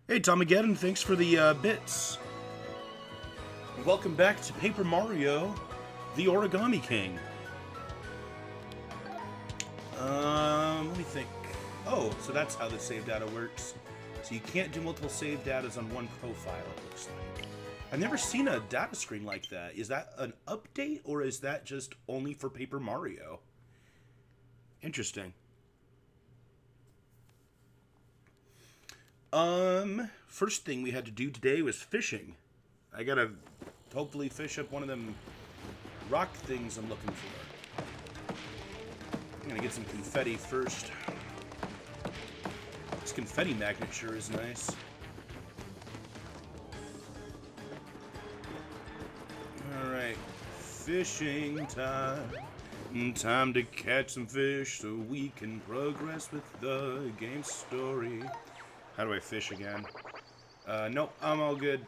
Hey, Tom again, thanks for the bits. Welcome back to Paper Mario, the Origami King. Let me think. Oh, so that's how the save data works. So you can't do multiple save datas on one profile, it looks like. I've never seen a data screen like that. Is that an update, or is that just only for Paper Mario? Interesting. First thing we had to do today was fishing. I gotta hopefully fish up one of them rock things I'm looking for. I'm gonna get some confetti first. This confetti magnet sure is nice. Alright, fishing time. Time to catch some fish so we can progress with the game story. How do I fish again? Nope, I'm all good.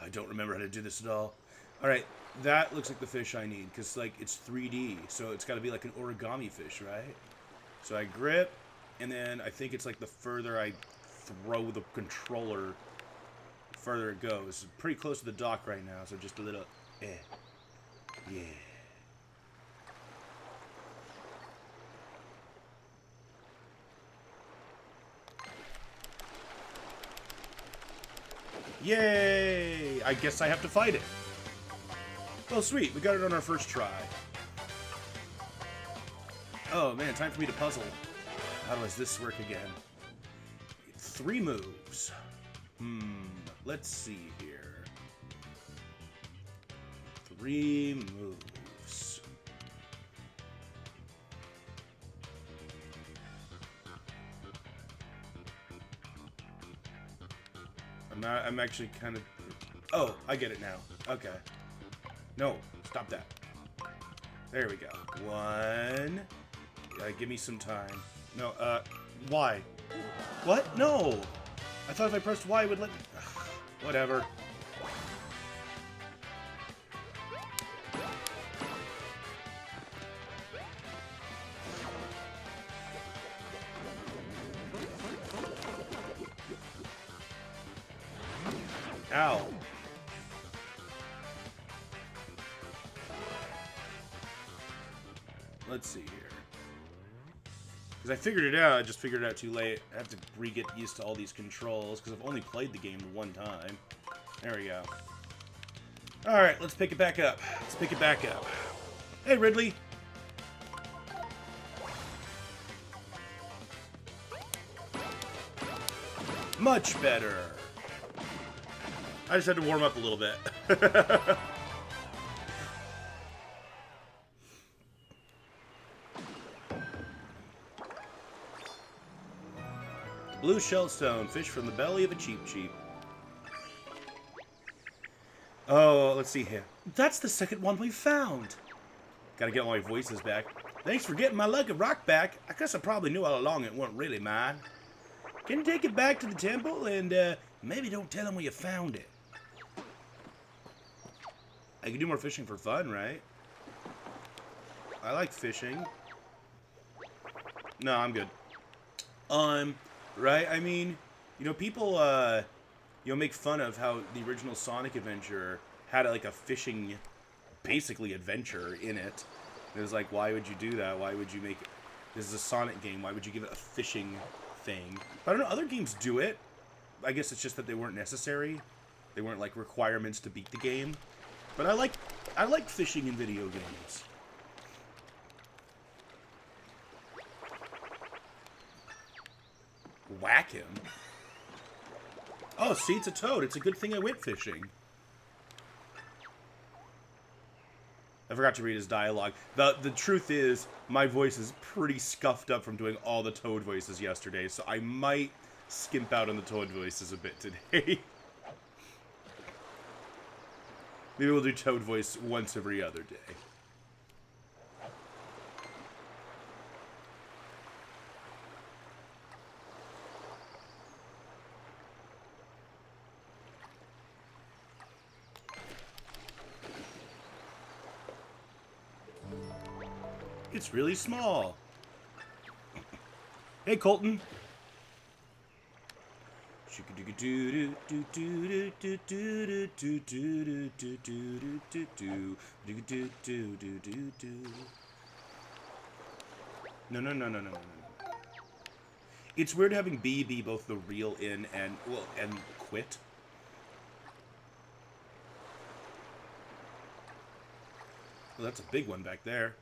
I don't remember how to do this at all. Alright, that looks like the fish I need, because, like, it's 3D, so it's got to be like an origami fish, right? So I grip, and then I think it's like the further I throw the controller, the further it goes. It's pretty close to the dock right now, so just a little, yeah. Yay! I guess I have to fight it. Well, sweet. We got it on our first try. Oh, man. Time for me to puzzle. How does this work again? 3 moves. Let's see here. 3 moves. I'm actually kind of... Oh, I get it now. Okay. No, stop that. There we go. 1. Give me some time. No, why? What? No! I thought if I pressed Y, it would let me... Whatever. Ow. Let's see here. Because I figured it out, I just figured it out too late. I have to re-get used to all these controls, because I've only played the game one time. There we go. Alright, let's pick it back up. Let's pick it back up. Hey, Ridley! Much better! I just had to warm up a little bit. Blue shellstone, fish from the belly of a cheap cheap. Oh, let's see here. That's the second one we found. Gotta get all my voices back. Thanks for getting my lucky rock back. I guess I probably knew all along it wasn't really mine. Can you take it back to the temple and maybe don't tell them where you found it? I can do more fishing for fun, right? I like fishing. No, I'm good. Right? I mean, you know, people, make fun of how the original Sonic adventure had, like, a fishing, basically, adventure in it. It was like, why would you do that? Why would you make it? This is a Sonic game. Why would you give it a fishing thing? But I don't know. Other games do it. I guess it's just that they weren't necessary. They weren't, like, requirements to beat the game. But I like fishing in video games. Whack him. Oh, see, it's a toad. It's a good thing I went fishing. I forgot to read his dialogue. The truth is, my voice is pretty scuffed up from doing all the toad voices yesterday, so I might skimp out on the toad voices a bit today. Maybe we'll do toad voice once every other day. It's really small. Hey, Colton. No, no, no, no, no, no, no. It's weird having B be both the reel in and, well, and quit. Well, that's a big one back there.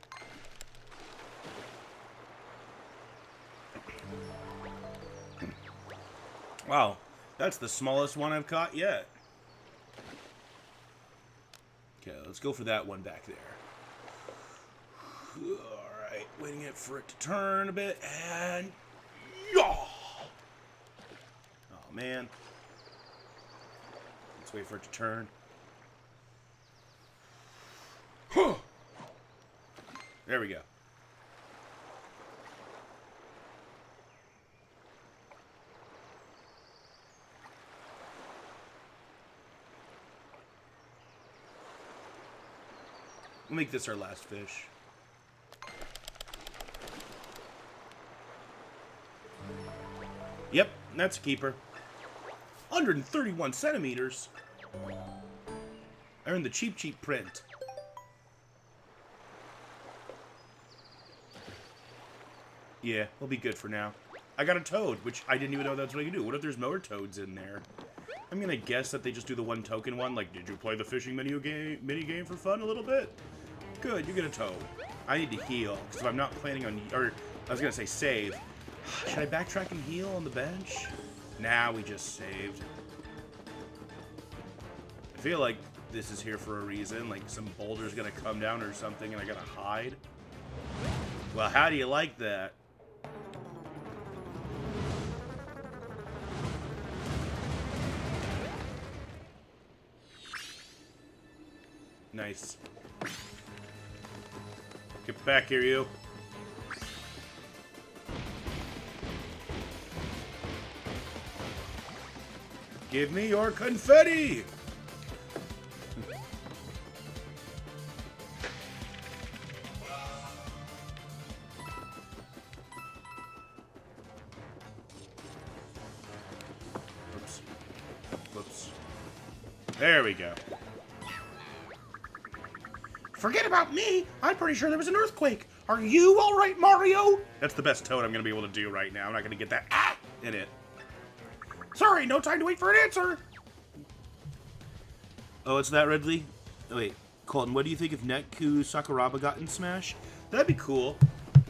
Wow, that's the smallest one I've caught yet. Okay, let's go for that one back there. Alright, waiting for it to turn a bit, and... Oh, man. Let's wait for it to turn. There we go. We'll make this our last fish. Yep, that's a keeper. 131 centimeters. I earned the cheap print. Yeah, we'll be good for now. I got a toad, which I didn't even know that's what I could do. What if there's more toads in there? I'm gonna guess that they just do the one token one. Like, did you play the fishing mini game for fun a little bit? Good, you get a toad. I need to heal, because if I'm not planning on... Or, I was gonna say save. Should I backtrack and heal on the bench? Nah, we just saved. I feel like this is here for a reason. Like, some boulder's gonna come down or something, and I gotta hide. Well, how do you like that? Nice. Get back here, you. Give me your confetti! Oops. Whoops. There we go. Forget about me! I'm pretty sure there was an earthquake! Are you alright, Mario? That's the best toad I'm gonna be able to do right now. I'm not gonna get that in it. Sorry, no time to wait for an answer! Oh, it's that, Ridley? Oh, wait, Colton, what do you think if Netku Sakuraba got in Smash? That'd be cool.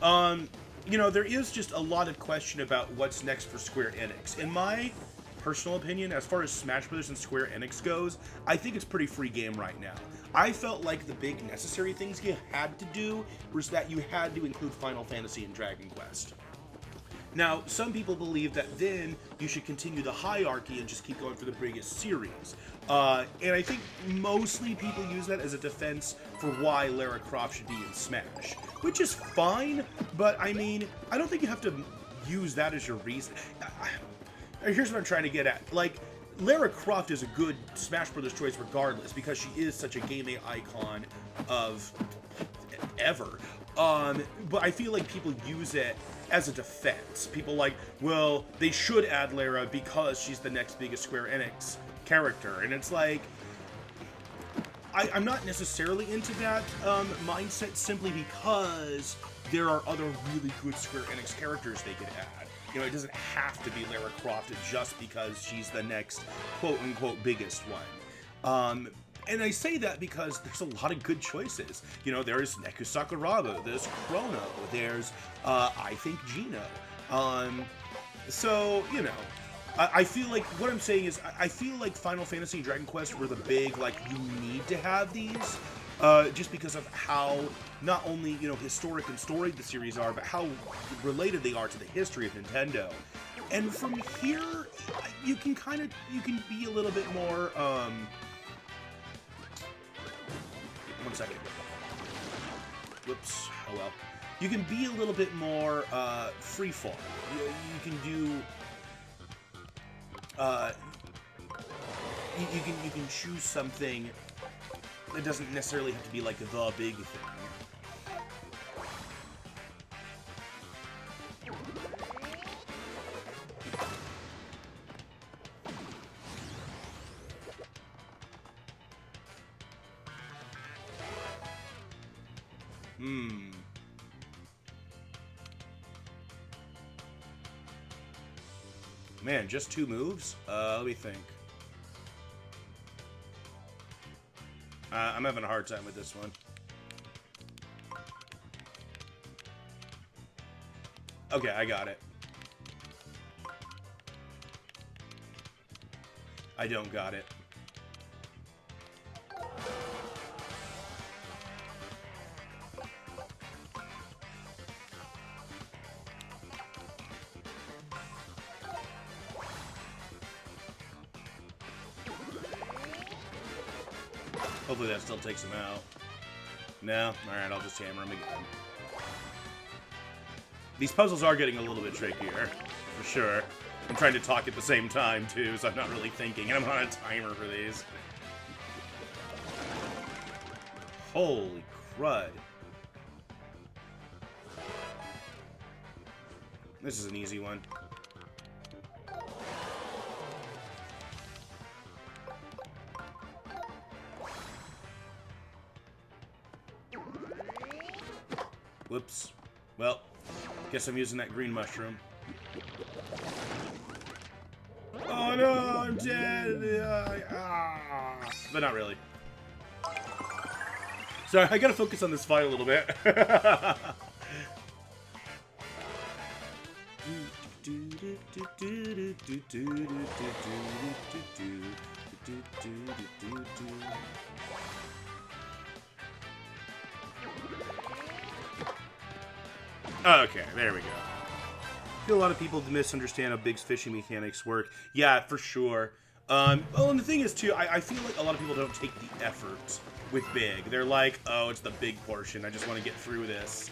You know, there is just a lot of question about what's next for Square Enix. In my personal opinion, as far as Smash Bros. And Square Enix goes, I think it's pretty free game right now. I felt like the big necessary things you had to do was that you had to include Final Fantasy and Dragon Quest. Now, some people believe that then you should continue the hierarchy and just keep going for the biggest series. And I think mostly people use that as a defense for why Lara Croft should be in Smash. Which is fine, but I mean, I don't think you have to use that as your reason. Here's what I'm trying to get at. Like, Lara Croft is a good Smash Brothers choice regardless, because she is such a gaming icon of ever. But I feel like people use it as a defense. People like, well, they should add Lara because she's the next biggest Square Enix character. And it's like, I'm not necessarily into that mindset simply because there are other really good Square Enix characters they could add. You know, it doesn't have to be Lara Croft just because she's the next quote-unquote biggest one. And I say that because there's a lot of good choices. You know, there's Neku Sakuraba, there's Chrono, there's, I think, Gino. So, you know, I feel like, what I'm saying is, I feel like Final Fantasy and Dragon Quest were the big, like, you need to have these, just because of how not only, you know, historic and storied the series are, but how related they are to the history of Nintendo. And from here, you can be a little bit more, one second. Whoops. Oh well. You can be a little bit more freeform. You can do. You can choose something that doesn't necessarily have to be like the big thing. Man, just 2 moves? Let me think. I'm having a hard time with this one. Okay, I got it. I don't got it. Hopefully that still takes him out. No? Alright, I'll just hammer him again. These puzzles are getting a little bit trickier, for sure. I'm trying to talk at the same time, too, so I'm not really thinking, and I'm on a timer for these. Holy crud. This is an easy one. Whoops. Well, guess I'm using that green mushroom. Oh no, I'm dead! But not really. Sorry, I gotta focus on this fight a little bit. Okay, there we go. I feel a lot of people misunderstand how Big's fishing mechanics work. Yeah, for sure. Oh, and the thing is, too, I feel like a lot of people don't take the effort with Big. They're like, oh, it's the big portion. I just want to get through this.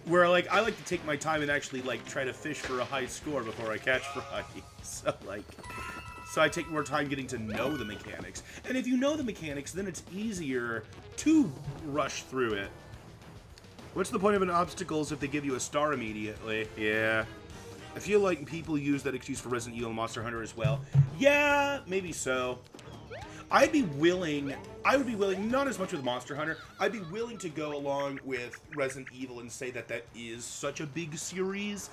Where, like, I like to take my time and actually, like, try to fish for a high score before I catch fry. So I take more time getting to know the mechanics. And if you know the mechanics, then it's easier to rush through it. What's the point of an obstacles if they give you a star immediately? Yeah. I feel like people use that excuse for Resident Evil and Monster Hunter as well. Yeah, maybe so. I would be willing, not as much with Monster Hunter, I'd be willing to go along with Resident Evil and say that that is such a big series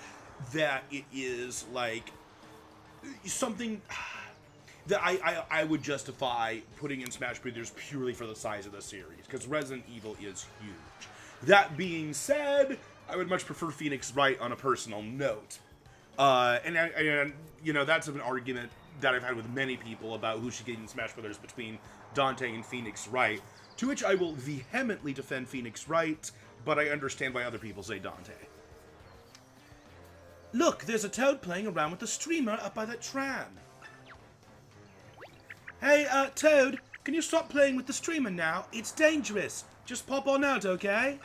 that it is, like, something that I would justify putting in Smash Brothers purely for the size of the series, because Resident Evil is huge. That being said, I would much prefer Phoenix Wright on a personal note. And you know, that's an argument that I've had with many people about who should get in Smash Brothers between Dante and Phoenix Wright, to which I will vehemently defend Phoenix Wright, but I understand why other people say Dante. Look, there's a Toad playing around with the streamer up by that tram. Hey, Toad, can you stop playing with the streamer now? It's dangerous. Just pop on out, okay?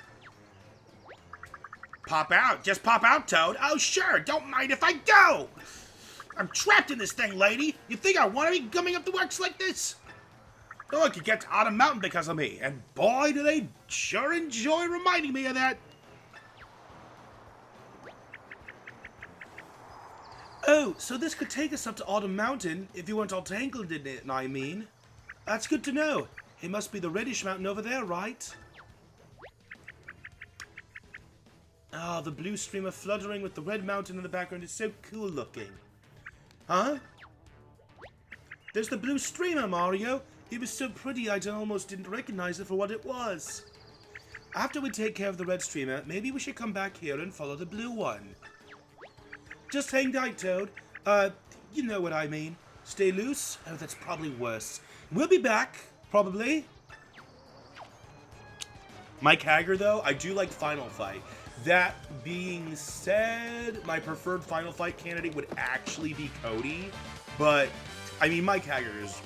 Pop out? Just pop out, Toad? Oh, sure, don't mind if I do! I'm trapped in this thing, lady! You think I want to be coming up the works like this? No one can get to Autumn Mountain because of me, and boy, do they sure enjoy reminding me of that! Oh, so this could take us up to Autumn Mountain, if you weren't all tangled in it, I mean. That's good to know. It must be the reddish mountain over there, right? Ah, the blue streamer fluttering with the red mountain in the background is so cool looking. Huh? There's the blue streamer, Mario. It was so pretty I almost didn't recognize it for what it was. After we take care of the red streamer, maybe we should come back here and follow the blue one. Just hang tight, Toad. You know what I mean. Stay loose? Oh, that's probably worse. We'll be back. Probably. Mike Hagger, though, I do like Final Fight. That being said, my preferred Final Fight candidate would actually be Cody. But, I mean, Mike Hagger is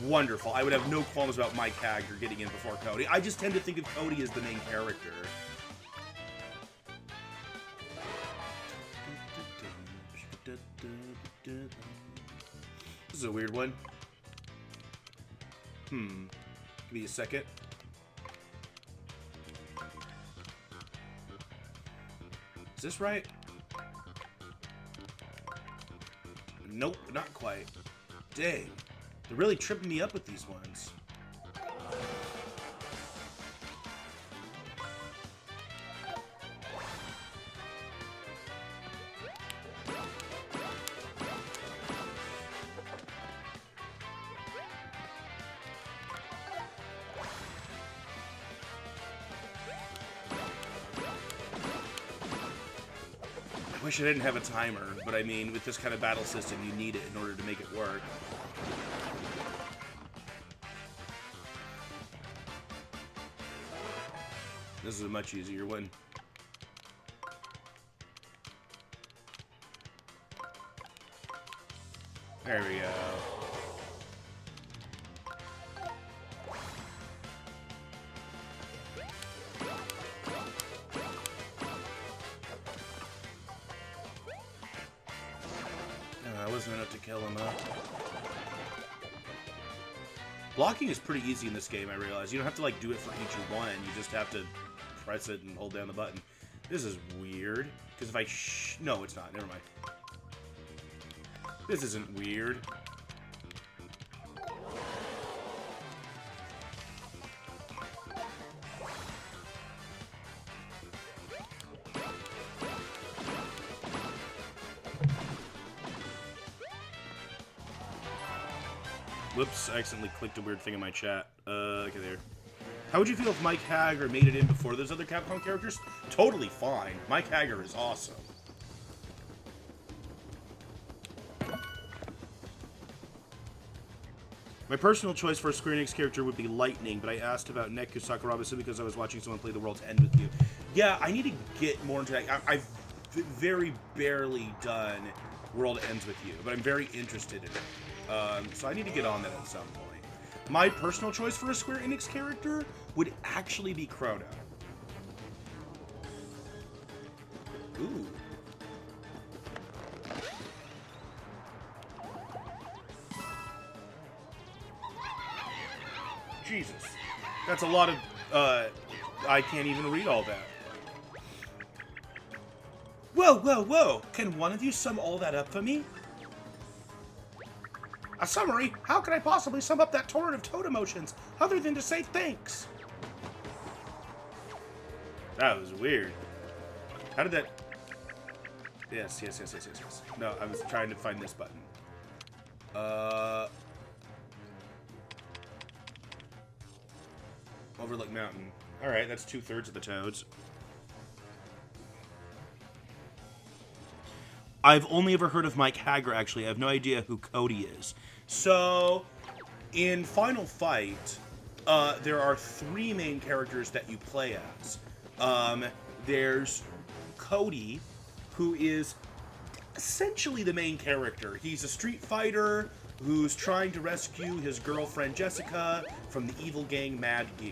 wonderful. I would have no qualms about Mike Hagger getting in before Cody. I just tend to think of Cody as the main character. This is a weird one. Give me a second. Is this right? Nope, not quite. Dang. They're really tripping me up with these ones. Wish I didn't have a timer, but I mean, with this kind of battle system, you need it in order to make it work. This is a much easier one. There we go. That wasn't enough to kill him up. Blocking is pretty easy in this game, I realize. You don't have to, like, do it for each one. You just have to press it and hold down the button. This is weird. Because if I no, it's not. Never mind. This isn't weird. Whoops, I accidentally clicked a weird thing in my chat. Okay, there. How would you feel if Mike Haggar made it in before those other Capcom characters? Totally fine. Mike Haggar is awesome. My personal choice for a Square Enix character would be Lightning, but I asked about Neku Sakuraba simply because I was watching someone play The World's End with you. Yeah, I need to get more into that. I've very barely done World Ends with You, but I'm very interested in it. So I need to get on that at some point. My personal choice for a Square Enix character would actually be Chrono. Ooh. Jesus. That's a lot of, I can't even read all that. Whoa, whoa, whoa! Can one of you sum all that up for me? A summary? How could I possibly sum up that torrent of toad emotions, other than to say thanks? That was weird. How did that... Yes. No, I was trying to find this button. Overlook Mountain. Alright, that's 2/3 of the toads. I've only ever heard of Mike Haggar, actually. I have no idea who Cody is. So, in Final Fight, there are 3 main characters that you play as. There's Cody, who is essentially the main character. He's a street fighter who's trying to rescue his girlfriend Jessica from the evil gang Mad Gear.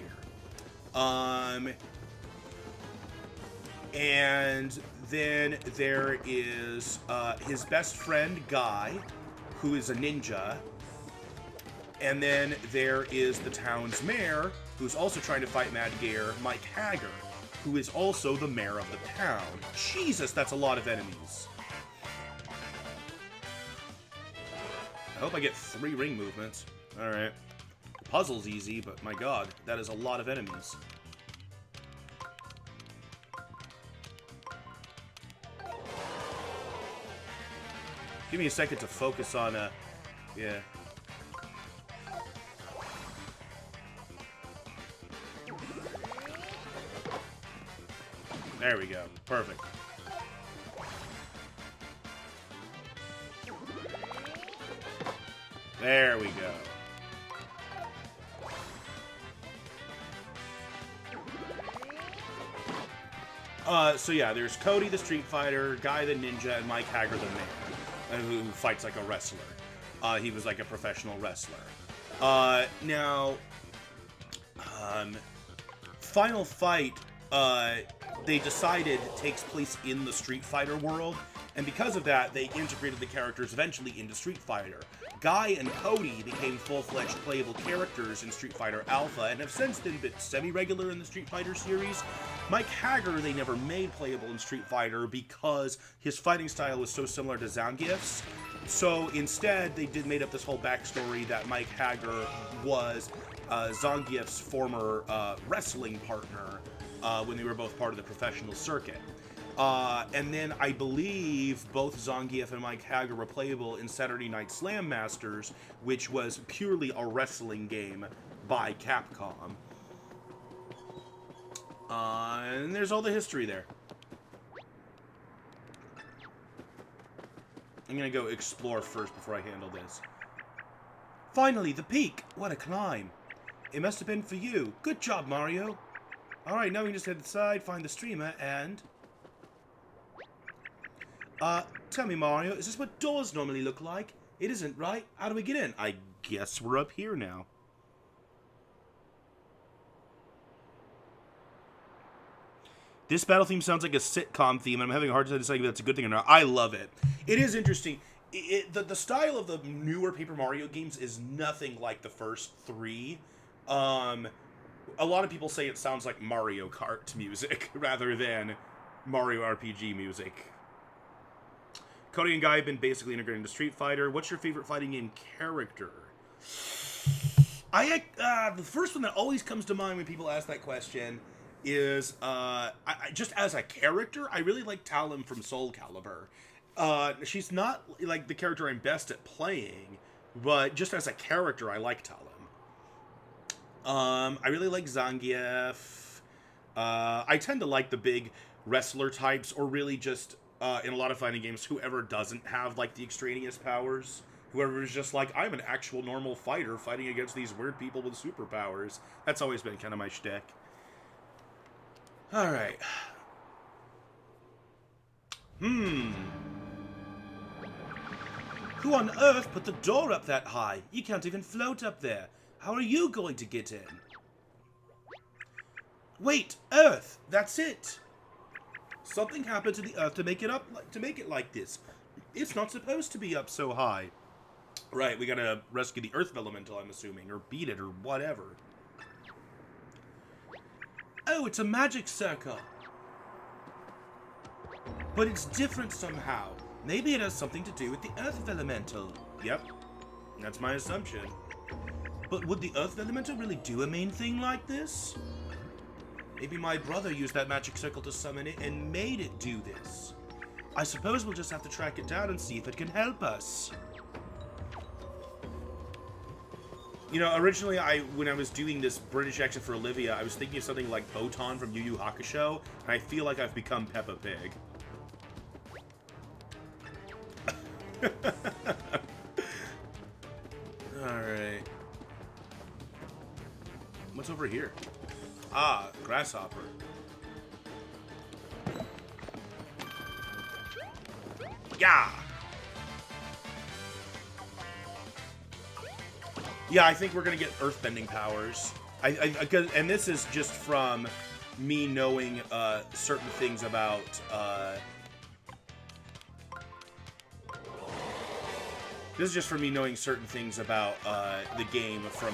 And then there is his best friend, Guy, who is a ninja. And then there is the town's mayor, who's also trying to fight Mad Gear, Mike Haggar, who is also the mayor of the town. Jesus, that's a lot of enemies. I hope I get 3 ring movements. Alright. The puzzle's easy, but my god, that is a lot of enemies. Give me a second to focus on, yeah. There we go. Perfect. There we go. So yeah, there's Cody the Street Fighter, Guy the Ninja, and Mike Haggar the Mayor, who fights like a wrestler. He was like a professional wrestler. Now, Final Fight, they decided takes place in the Street Fighter world, and because of that, they integrated the characters eventually into Street Fighter. Guy and Cody became full-fledged playable characters in Street Fighter Alpha, and have since been semi-regular in the Street Fighter series. Mike Haggar they never made playable in Street Fighter because his fighting style was so similar to Zangief's. So instead, they made up this whole backstory that Mike Haggar was Zangief's former wrestling partner when they were both part of the professional circuit. And then I believe both Zangief and Mike Haggar were playable in Saturday Night Slam Masters, which was purely a wrestling game by Capcom. And there's all the history there. I'm gonna go explore first before I handle this. Finally, the peak! What a climb! It must have been for you. Good job, Mario. Alright, now we can just head to the side, find the streamer, and... tell me, Mario, is this what doors normally look like? It isn't, right? How do we get in? I guess we're up here now. This battle theme sounds like a sitcom theme, and I'm having a hard time deciding if that's a good thing or not. I love it. It is interesting. The style of the newer Paper Mario games is nothing like the first three. A lot of people say it sounds like Mario Kart music rather than Mario RPG music. Cody and Guy have been basically integrated into Street Fighter. What's your favorite fighting game character? The first one that always comes to mind when people ask that question is, just as a character, I really like Talon from Soul Calibur. She's not, like, the character I'm best at playing, but just as a character, I like Talon. I really like Zangief. I tend to like the big wrestler types, or really just, in a lot of fighting games, whoever doesn't have, like, the extraneous powers. Whoever is just like, I'm an actual normal fighter fighting against these weird people with superpowers. That's always been kind of my shtick. Alright. Who on earth put the door up that high? You can't even float up there. How are you going to get in? Wait, Earth! That's it! Something happened to the Earth to make it like this. It's not supposed to be up so high. Right, we gotta rescue the Earth Elemental, I'm assuming, or beat it, or whatever. Oh, it's a magic circle. But it's different somehow. Maybe it has something to do with the Earth Elemental. Yep, that's my assumption. But would the Earth Elemental really do a main thing like this? Maybe my brother used that magic circle to summon it and made it do this. I suppose we'll just have to track it down and see if it can help us. You know, originally, when I was doing this British accent for Olivia, I was thinking of something like Botan from Yu Yu Hakusho, and I feel like I've become Peppa Pig. Alright. What's over here? Ah, grasshopper. Yeah! Yeah, I think we're gonna get earthbending powers. And this is just from me knowing certain things about this is just from me knowing certain things about the game from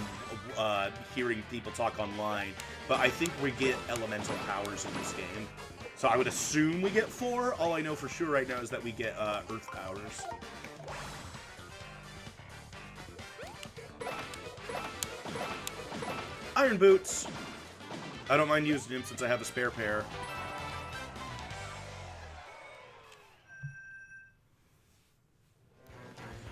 hearing people talk online. But I think we get elemental powers in this game. So I would assume we get 4. All I know for sure right now is that we get earth powers. Iron boots. I don't mind using them since I have a spare pair.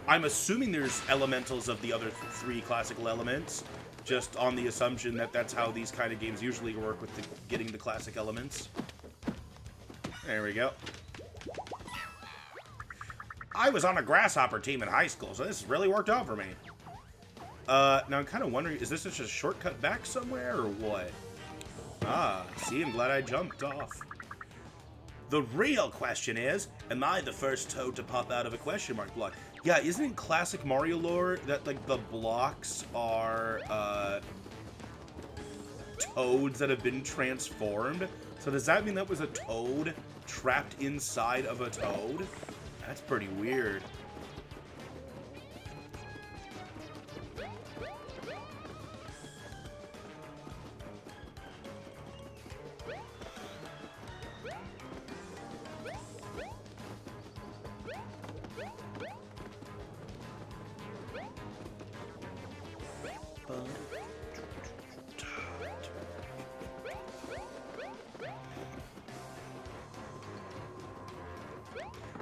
I'm assuming there's elementals of the other 3 classical elements, just on the assumption that that's how these kind of games usually work with getting the classic elements. There we go. I was on a grasshopper team in high school, so this really worked out for me. Now I'm kind of wondering, is this just a shortcut back somewhere, or what? Ah, see, I'm glad I jumped off. The real question is, am I the first toad to pop out of a question mark block? Yeah, isn't it classic Mario lore that, like, the blocks are, toads that have been transformed? So does that mean that was a toad trapped inside of a toad? That's pretty weird.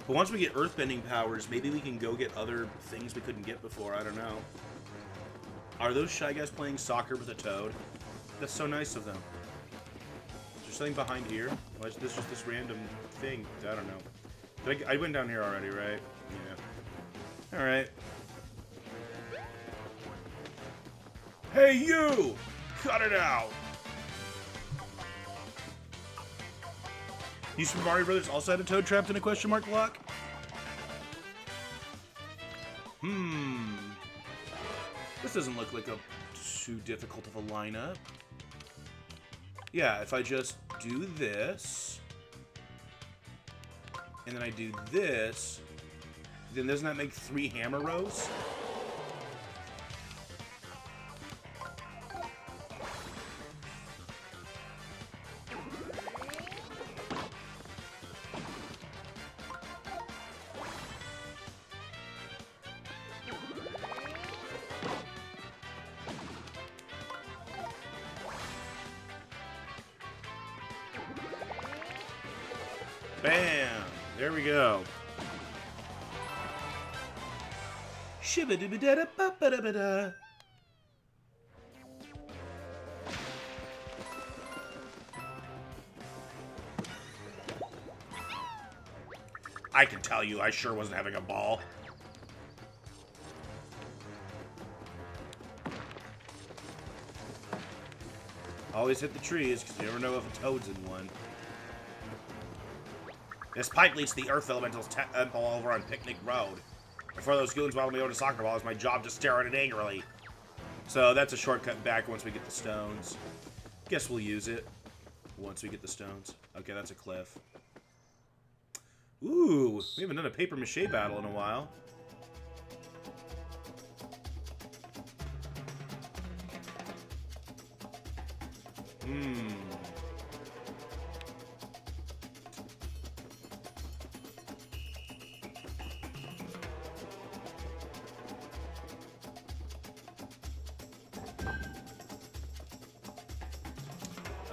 But once we get earthbending powers, maybe we can go get other things we couldn't get before. I don't know. Are those Shy Guys playing soccer with a toad? That's so nice of them. Is there something behind here? Why is this just this random thing? I don't know. I went down here already, right? Yeah. Alright. Hey, you! Cut it out! New Super Mario Brothers also had a toad trapped in a question mark block? This doesn't look like a too difficult of a lineup. Yeah, if I just do this, and then I do this, then doesn't that make 3 hammer rows? Bam! There we go. Shibba-dibba-da-da-ba-ba-da-ba-da. I can tell you, I sure wasn't having a ball. Always hit the trees, because you never know if a toad's in one. This pipe leads to the Earth Elemental's temple over on Picnic Road. Before those goons waddle me over to soccer ball, it's my job to stare at it angrily. So that's a shortcut back once we get the stones. Guess we'll use it once we get the stones. Okay, that's a cliff. Ooh, we haven't done a paper mache battle in a while.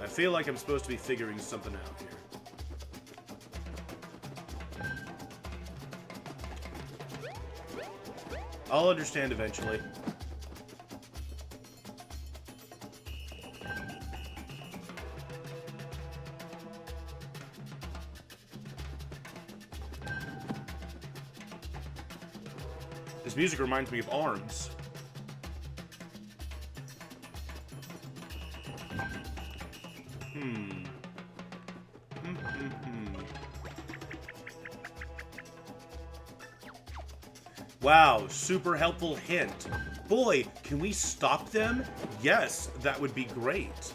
I feel like I'm supposed to be figuring something out here. I'll understand eventually. This music reminds me of Arms. Wow, super helpful hint. Boy, can we stop them? Yes, that would be great.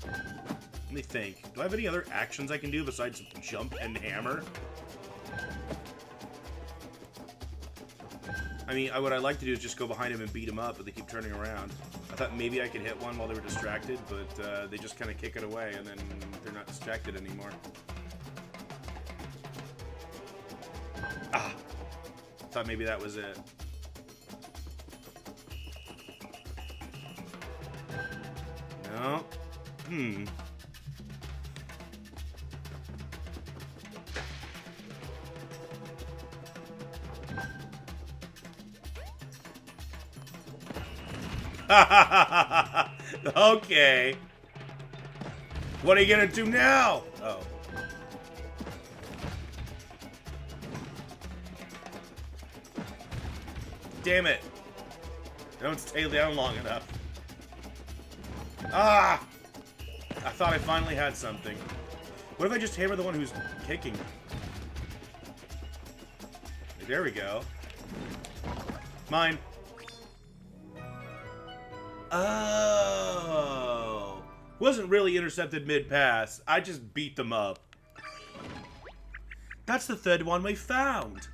Let me think. Do I have any other actions I can do besides jump and hammer? I mean, what I'd like to do is just go behind him and beat him up, but they keep turning around. I thought maybe I could hit one while they were distracted, but they just kind of kick it away, and then they're not distracted anymore. Ah! Thought maybe that was it. No. Okay. What are you gonna do now? Oh. Damn it. I don't stay down long enough. Ah! I thought I finally had something. What if I just hammer the one who's kicking? There we go. Mine. Oh. Wasn't really intercepted mid-pass. I just beat them up. That's the third one we found.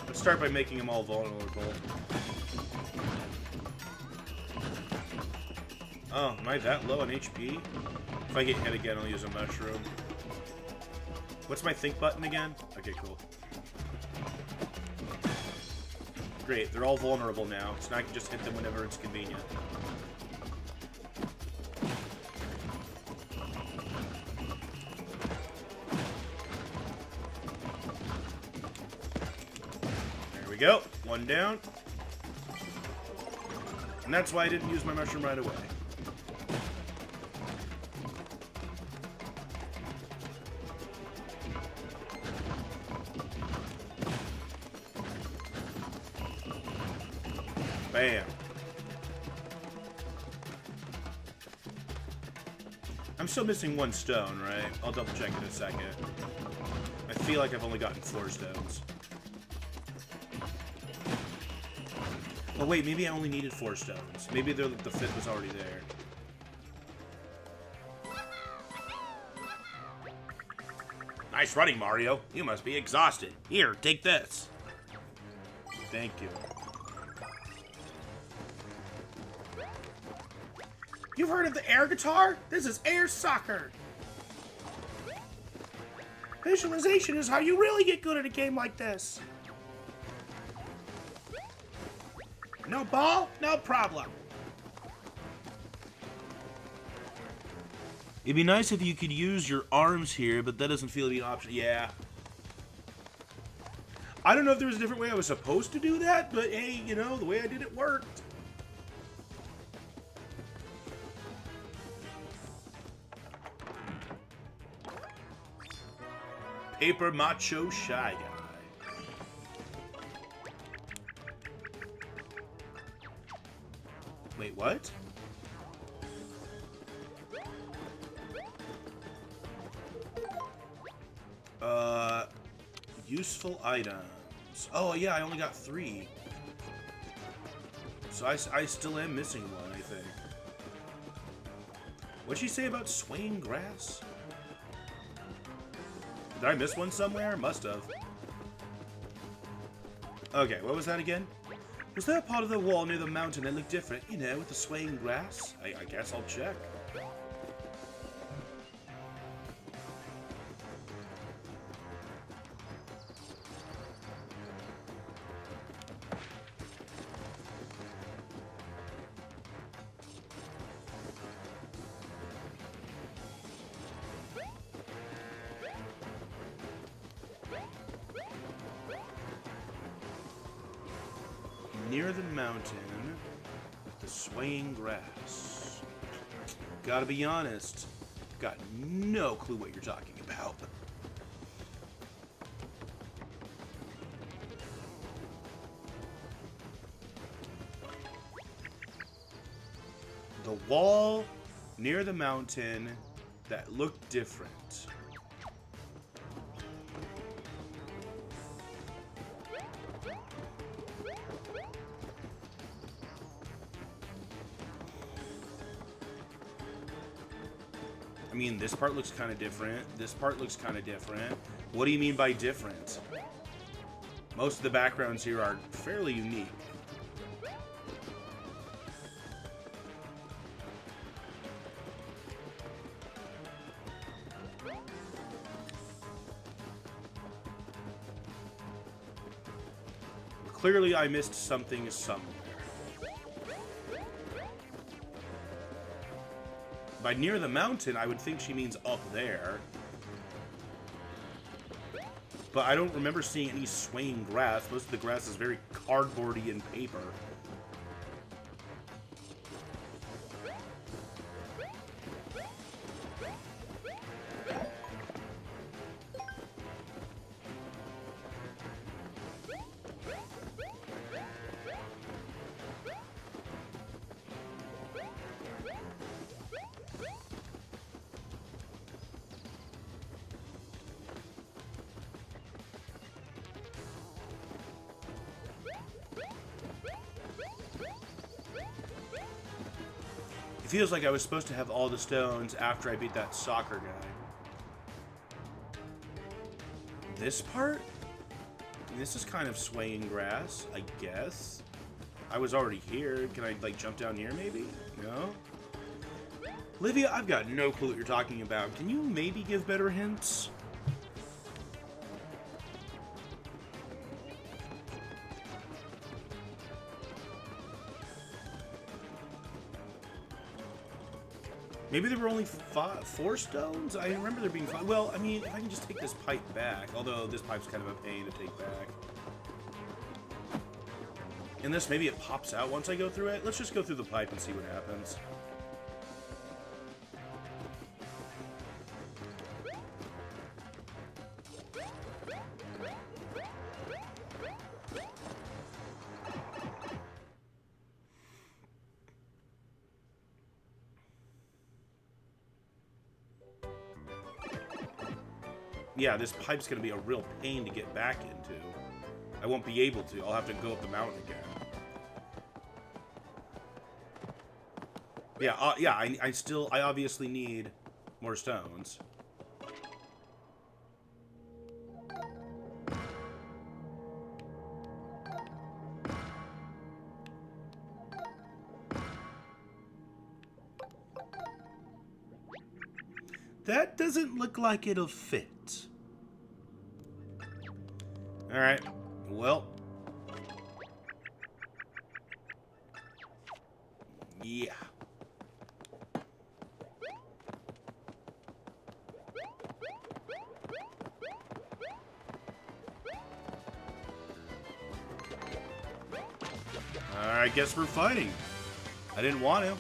Let's start by making them all vulnerable. Oh, am I that low on HP? If I get hit again, I'll use a mushroom. What's my think button again? Okay, cool. Great, they're all vulnerable now, so now I can just hit them whenever it's convenient. There we go. One down. And that's why I didn't use my mushroom right away. Bam. I'm still missing 1 stone, right? I'll double check in a second. I feel like I've only gotten 4 stones. Oh wait, maybe I only needed 4 stones. Maybe the 5th was already there. Nice running, Mario. You must be exhausted. Here, take this. Thank you. You've heard of the air guitar? This is air soccer. Visualization is how you really get good at a game like this. No ball, no problem. It'd be nice if you could use your arms here, but that doesn't feel to be an option. Yeah. I don't know if there was a different way I was supposed to do that, but hey, you know, the way I did it worked. Paper Macho Shy Guy. Wait, what? Useful items. Oh, yeah, I only got 3. So I still am missing 1, I think. What'd she say about swaying grass? Did I miss one somewhere? Must have. Okay, what was that again? Was there a part of the wall near the mountain that looked different? You know, with the swaying grass? I guess I'll check. Near the mountain with the swaying grass. Gotta be honest, got no clue what you're talking about. The wall near the mountain that looked different. I mean, this part looks kind of different. This part looks kind of different. What do you mean by different? Most of the backgrounds here are fairly unique. Clearly, I missed something somewhere. By near the mountain, I would think she means up there. But I don't remember seeing any swaying grass. Most of the grass is very cardboardy and paper. It feels like I was supposed to have all the stones after I beat that soccer guy. This part? This is kind of swaying grass, I guess. I was already here. Can I, like, jump down here, maybe? No? Livia, I've got no clue what you're talking about. Can you maybe give better hints? Maybe there were only 4 stones? I remember there being 5. Well, I mean, if I can just take this pipe back. Although this pipe's kind of a pain to take back. in this, maybe it pops out once I go through it. Let's just go through the pipe and see what happens. Yeah, this pipe's going to be a real pain to get back into. I won't be able to. I'll have to go up the mountain again. Yeah, yeah, I obviously need more stones. That doesn't look like it'll fit. Alright, well. Yeah. I guess we're fighting. I didn't want to.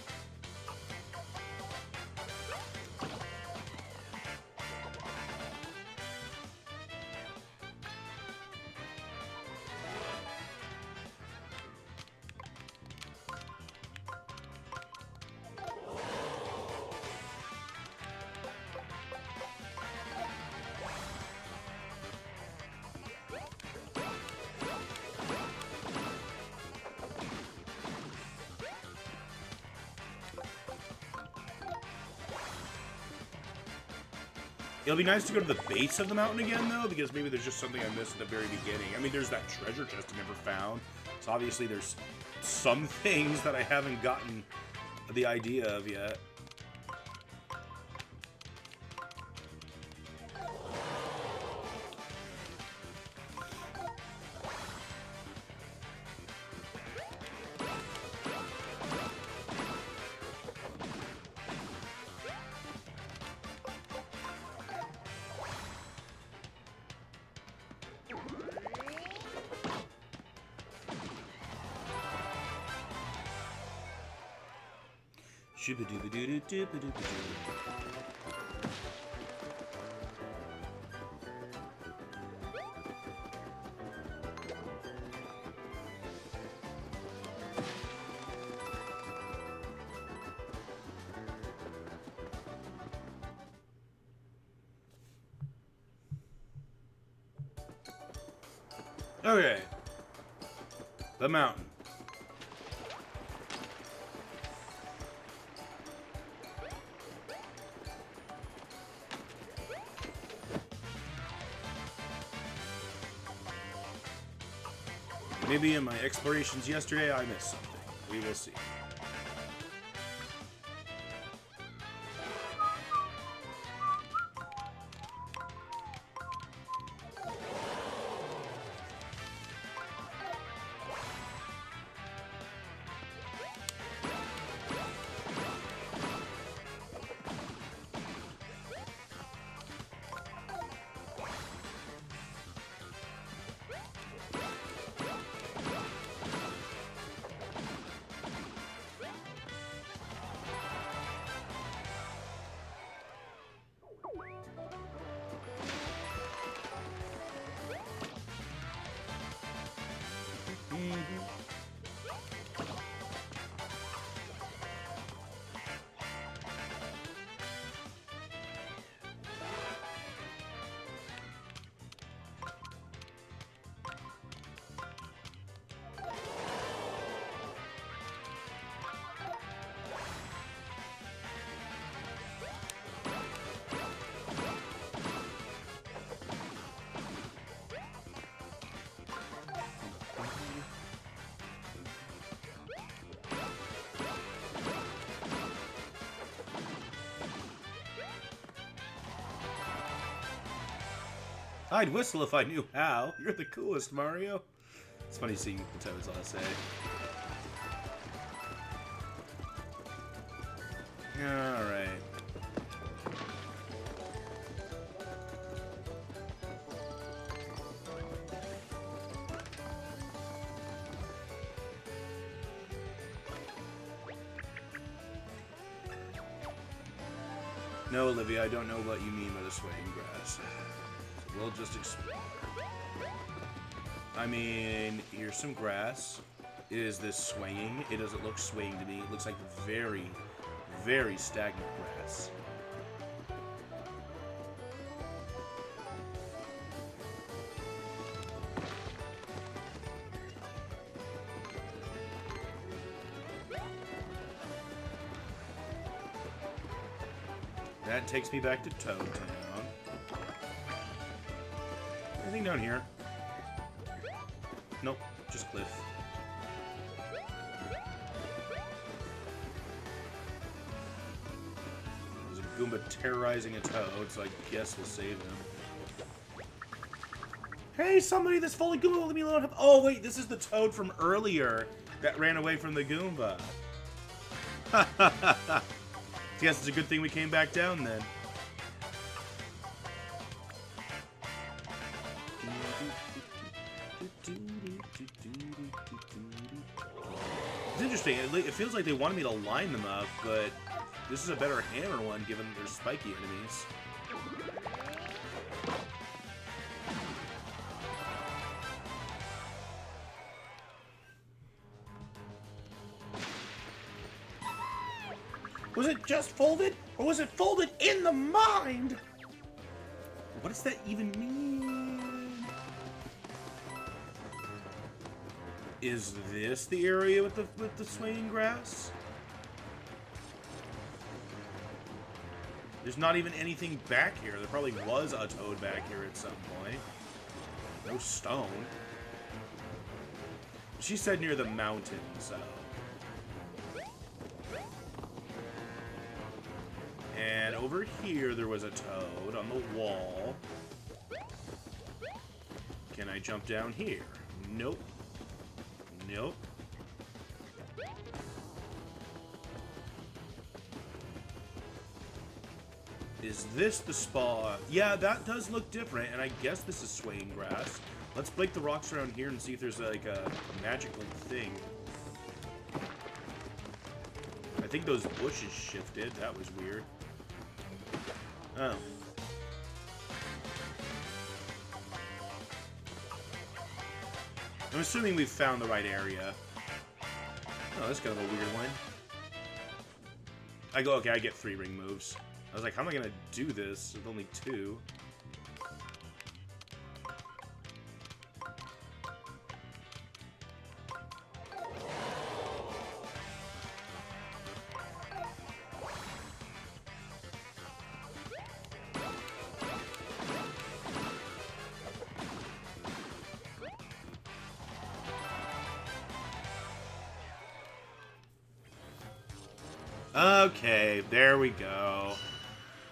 It'll be nice to go to the base of the mountain again, though, because maybe there's just something I missed at the very beginning. I mean, there's that treasure chest I never found, so obviously there's some things that I haven't gotten the idea of yet. Okay. The mountain. Maybe in my explorations yesterday, I missed something. We will see. I'd whistle if I knew how. You're the coolest, Mario. It's funny seeing the Toads all say. Alright. No, Olivia, I don't know what you mean by the swaying grass. So we'll just explore. I mean, here's some grass. Is this swaying? It doesn't look swaying to me. It looks like very, very stagnant grass. That takes me back to Toad Town. Anything down here? Nope, just cliff. There's a Goomba terrorizing a Toad, so I guess we'll save him. Hey, somebody that's fully Goomba, let me alone. Oh, wait, this is the Toad from earlier that ran away from the Goomba. Ha ha ha ha. Guess it's a good thing we came back down then. It's interesting. It feels like they wanted me to line them up, but this is a better hammer one given they're spiky enemies. Was it just folded? Or was it folded in the mind? What does that even mean? Is this the area with the swaying grass? There's not even anything back here. There probably was a Toad back here at some point. No stone. She said near the mountain, so... And over here, there was a Toad on the wall. Can I jump down here? Nope. Nope. Is this the spa? Yeah, that does look different, and I guess this is swaying grass. Let's break the rocks around here and see if there's like a magical thing. I think those bushes shifted. That was weird. Oh. I'm assuming we've found the right area. Oh, that's kind of a weird one. Okay, I get 3 ring moves. I was like, how am I gonna do this with only 2? Okay, there we go.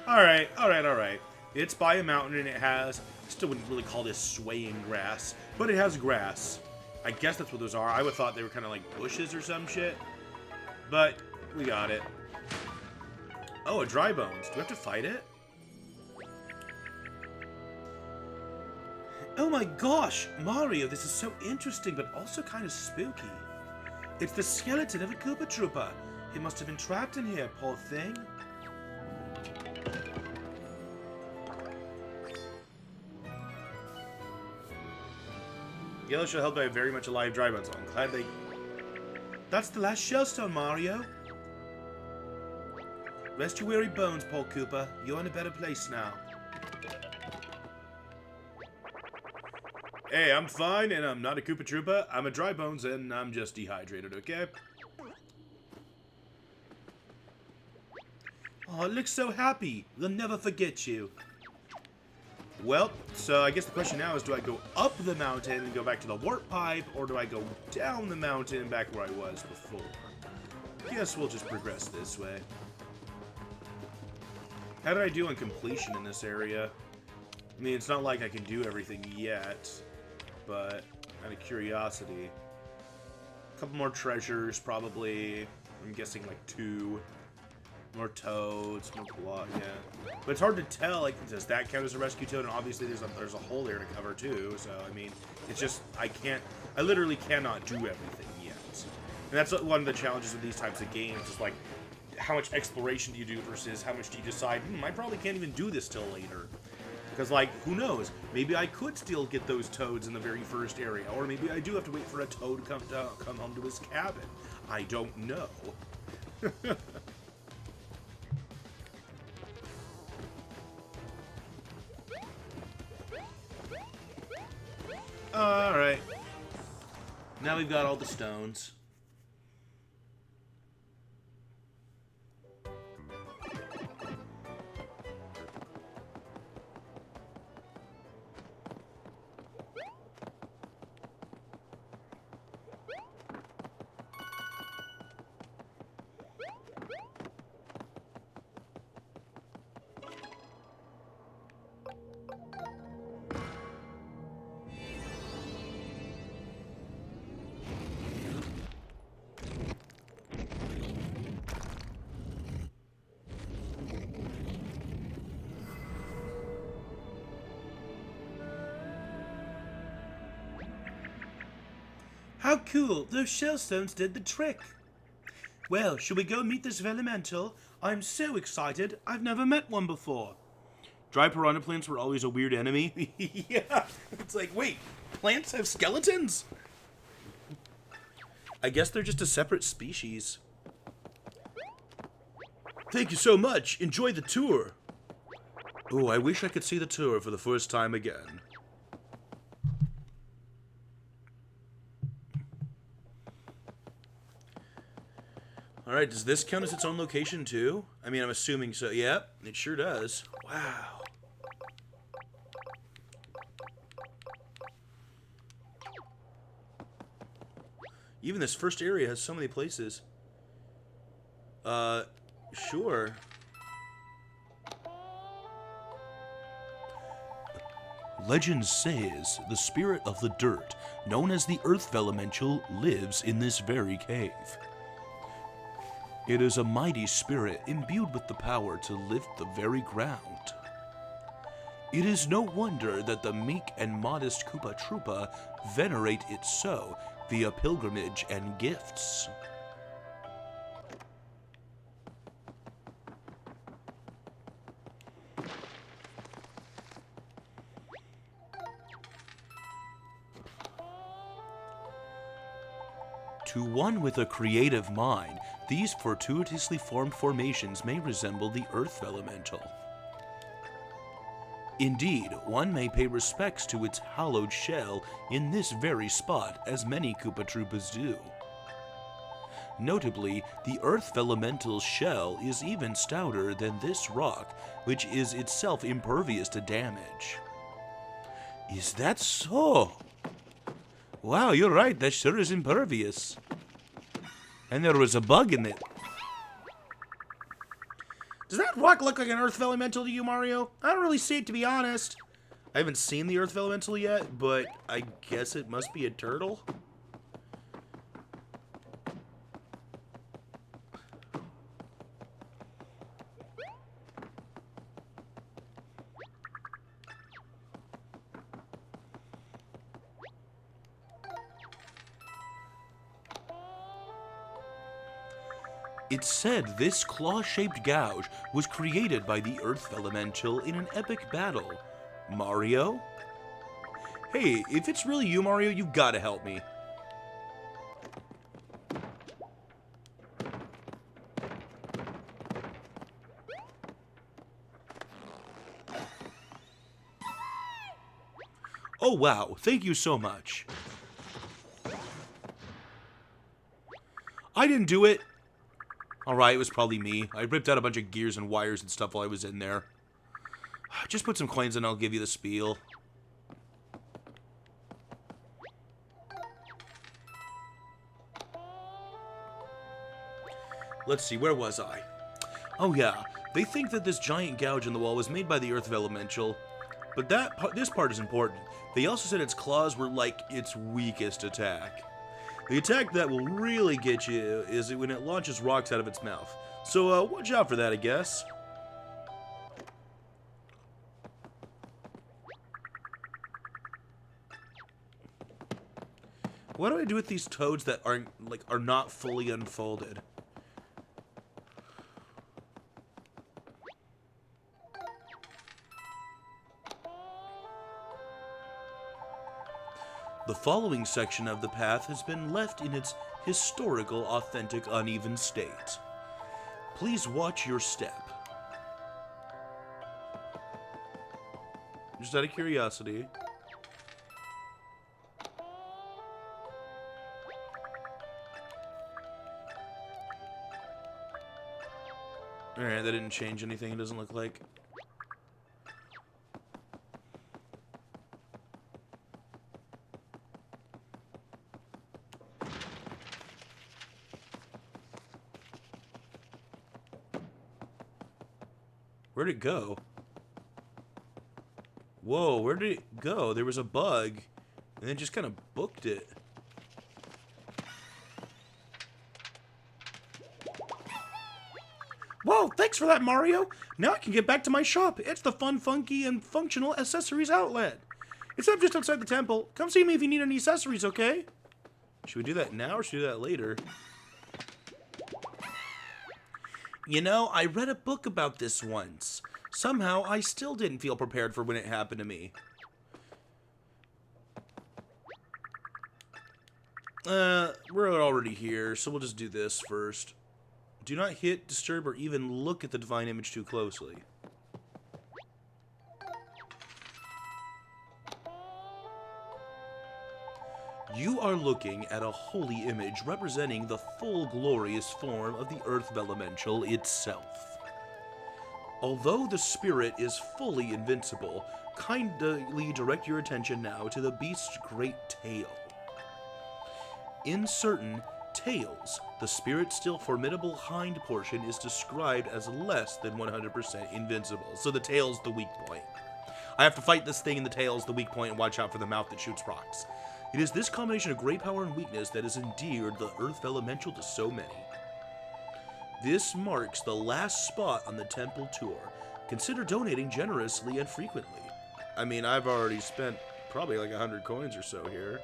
Alright, alright, alright. It's by a mountain and it has, still wouldn't really call this swaying grass, but it has grass. I guess that's what those are. I would have thought they were kind of like bushes or some shit. But, we got it. Oh, a dry bones. Do we have to fight it? Oh my gosh, Mario, this is so interesting, but also kind of spooky. It's the skeleton of a Koopa Troopa. He must have been trapped in here, poor thing. Yellow shell held by a very much alive dry bones. I'm glad they... That's the last shellstone, Mario. Rest your weary bones, Paul Koopa. You're in a better place now. Hey, I'm fine, and I'm not a Koopa Troopa. I'm a dry bones, and I'm just dehydrated, okay? Oh, it looks so happy. We'll never forget you. Well, so I guess the question now is, do I go up the mountain and go back to the warp pipe, or do I go down the mountain and back where I was before? Guess we'll just progress this way. How did I do on completion in this area? I mean, it's not like I can do everything yet, but out of curiosity. A couple more treasures, probably. I'm guessing like 2. More toads, more block, yeah. But it's hard to tell, like, does that count as a rescue toad? And obviously there's a hole there to cover too, so, I mean, it's just, I literally cannot do everything yet. And that's one of the challenges with these types of games, is like, how much exploration do you do versus how much do you decide, I probably can't even do this till later. Because, like, who knows? Maybe I could still get those toads in the very first area, or maybe I do have to wait for a toad to come home to his cabin. I don't know. Alright. Now we've got all the stones. How cool! Those shellstones did the trick! Well, shall we go meet this Velemental? I'm so excited. I've never met one before. Dry piranha plants were always a weird enemy. Yeah! It's like, wait, plants have skeletons? I guess they're just a separate species. Thank you so much. Enjoy the tour. Oh, I wish I could see the tour for the first time again. Alright, does this count as its own location too? I mean, I'm assuming so. Yep, it sure does. Wow. Even this first area has so many places. Sure. Legend says the spirit of the dirt, known as the Earth Elemental, lives in this very cave. It is a mighty spirit imbued with the power to lift the very ground. It is no wonder that the meek and modest Koopa Troopa venerate it so via pilgrimage and gifts. To one with a creative mind, these fortuitously formed formations may resemble the Earth Elemental. Indeed, one may pay respects to its hallowed shell in this very spot, as many Koopa Troopas do. Notably, the Earth Elemental's shell is even stouter than this rock, which is itself impervious to damage. Is that so? Wow, you're right, that sure is impervious. And there was a bug in it. Does that rock look like an Earth Elemental to you, Mario? I don't really see it, to be honest. I haven't seen the Earth Elemental yet, but I guess it must be a turtle. It's said this claw-shaped gouge was created by the Earth Elemental in an epic battle. Mario? Hey, if it's really you, Mario, you gotta help me. Oh wow, thank you so much. I didn't do it. Alright, it was probably me. I ripped out a bunch of gears and wires and stuff while I was in there. Just put some coins and I'll give you the spiel. Let's see, where was I? Oh yeah, they think that this giant gouge in the wall was made by the Earth Elemental. But this part is important. They also said its claws were like its weakest attack. The attack that will really get you is when it launches rocks out of its mouth. So, watch out for that, I guess. What do I do with these toads that are not fully unfolded? The following section of the path has been left in its historical, authentic, uneven state. Please watch your step. Just out of curiosity. Alright, that didn't change anything, it doesn't look like. Where'd it go? Whoa, where did it go? There was a bug, and it just kind of booked it. Whoa, thanks for that, Mario! Now I can get back to my shop. It's the fun, funky, and functional accessories outlet. It's up just outside the temple. Come see me if you need any accessories, okay? Should we do that now, or should we do that later? You know, I read a book about this once. Somehow, I still didn't feel prepared for when it happened to me. We're already here, so we'll just do this first. Do not hit, disturb, or even look at the divine image too closely. You are looking at a holy image representing the full glorious form of the Earth Elemental itself. Although the spirit is fully invincible, kindly direct your attention now to the beast's great tail. In certain tales, the spirit's still formidable hind portion is described as less than 100% invincible, so the tail's the weak point. I have to fight this thing and the tail's the weak point and watch out for the mouth that shoots rocks. It is this combination of great power and weakness that has endeared the Earth Elemental to so many. This marks the last spot on the temple tour. Consider donating generously and frequently. I mean, I've already spent probably like 100 coins or so here.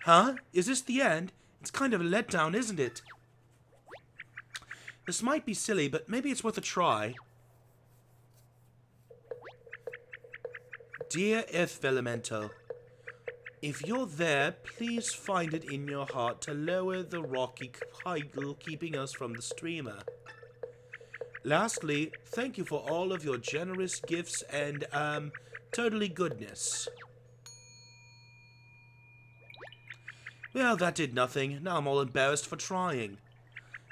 Huh? Is this the end? It's kind of a letdown, isn't it? This might be silly, but maybe it's worth a try. Dear Earth Elemental, if you're there, please find it in your heart to lower the rocky pile keeping us from the streamer. Lastly, thank you for all of your generous gifts and, totally goodness. Well, that did nothing. Now I'm all embarrassed for trying.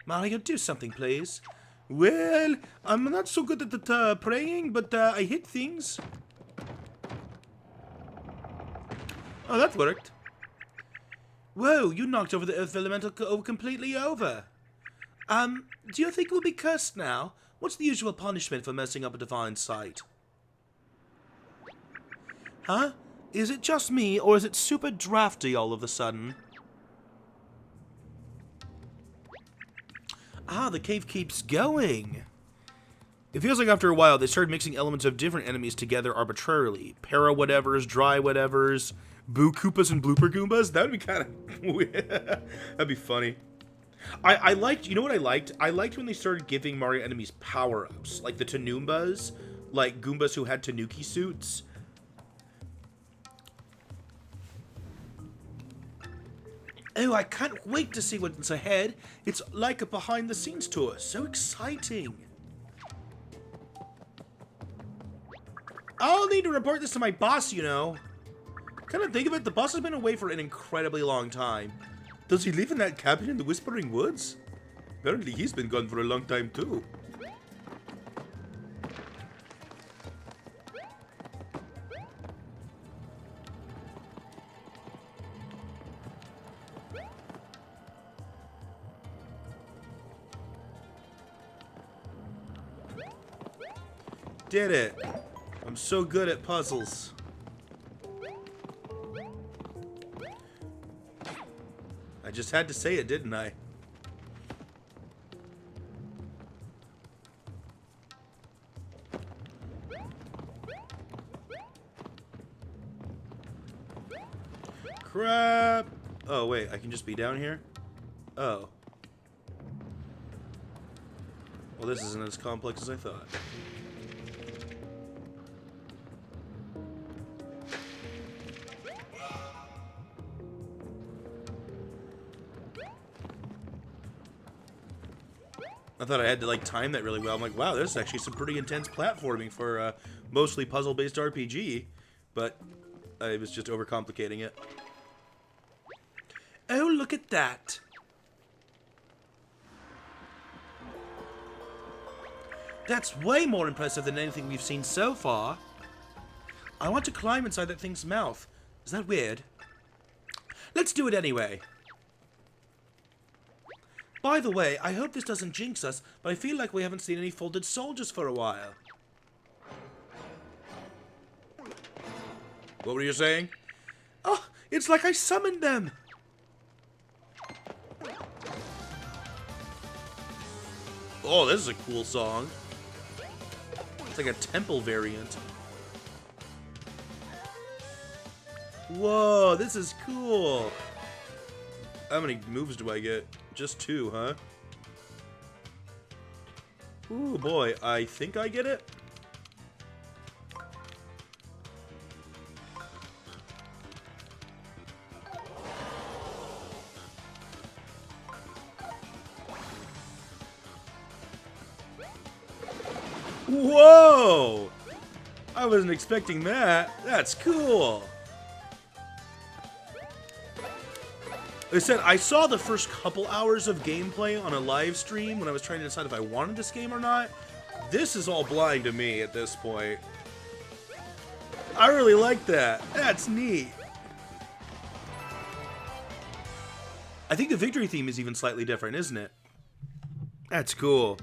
Mario, do something, please. Well, I'm not so good at the praying, but I hit things. Oh, that worked. Whoa, you knocked over the Earth Elemental completely over. Do you think we'll be cursed now? What's the usual punishment for messing up a divine sight? Huh? Is it just me, or is it super drafty all of a sudden? Ah, the cave keeps going. It feels like after a while they started mixing elements of different enemies together arbitrarily. Para-whatevers, dry-whatevers, Boo-Koopas and Blooper Goombas. That would be kind of weird. That'd be funny. I liked, you know what I liked? I liked when they started giving Mario enemies power-ups. Like the Tanoombas, like Goombas who had Tanuki suits. Oh, I can't wait to see what's ahead. It's like a behind-the-scenes tour. So exciting. I'll need to report this to my boss, you know. Kind of think of it, the boss has been away for an incredibly long time. Does he live in that cabin in the Whispering Woods? Apparently he's been gone for a long time, too. Did it. I'm so good at puzzles. I just had to say it, didn't I? Crap! Oh, wait, I can just be down here? Oh. Well, this isn't as complex as I thought. I thought I had to, like, time that really well. I'm like, wow, this is actually some pretty intense platforming for a mostly puzzle-based RPG. But I was just overcomplicating it. Oh, look at that. That's way more impressive than anything we've seen so far. I want to climb inside that thing's mouth. Is that weird? Let's do it anyway. By the way, I hope this doesn't jinx us, but I feel like we haven't seen any folded soldiers for a while. What were you saying? Oh, it's like I summoned them. Oh, this is a cool song. It's like a temple variant. Whoa, this is cool. How many moves do I get? Just 2, huh? Ooh, boy, I think I get it. Whoa! I wasn't expecting that. That's cool. Like I said, I saw the first couple hours of gameplay on a live stream when I was trying to decide if I wanted this game or not. This is all blind to me at this point. I really like that. That's neat. I think the victory theme is even slightly different, isn't it? That's cool.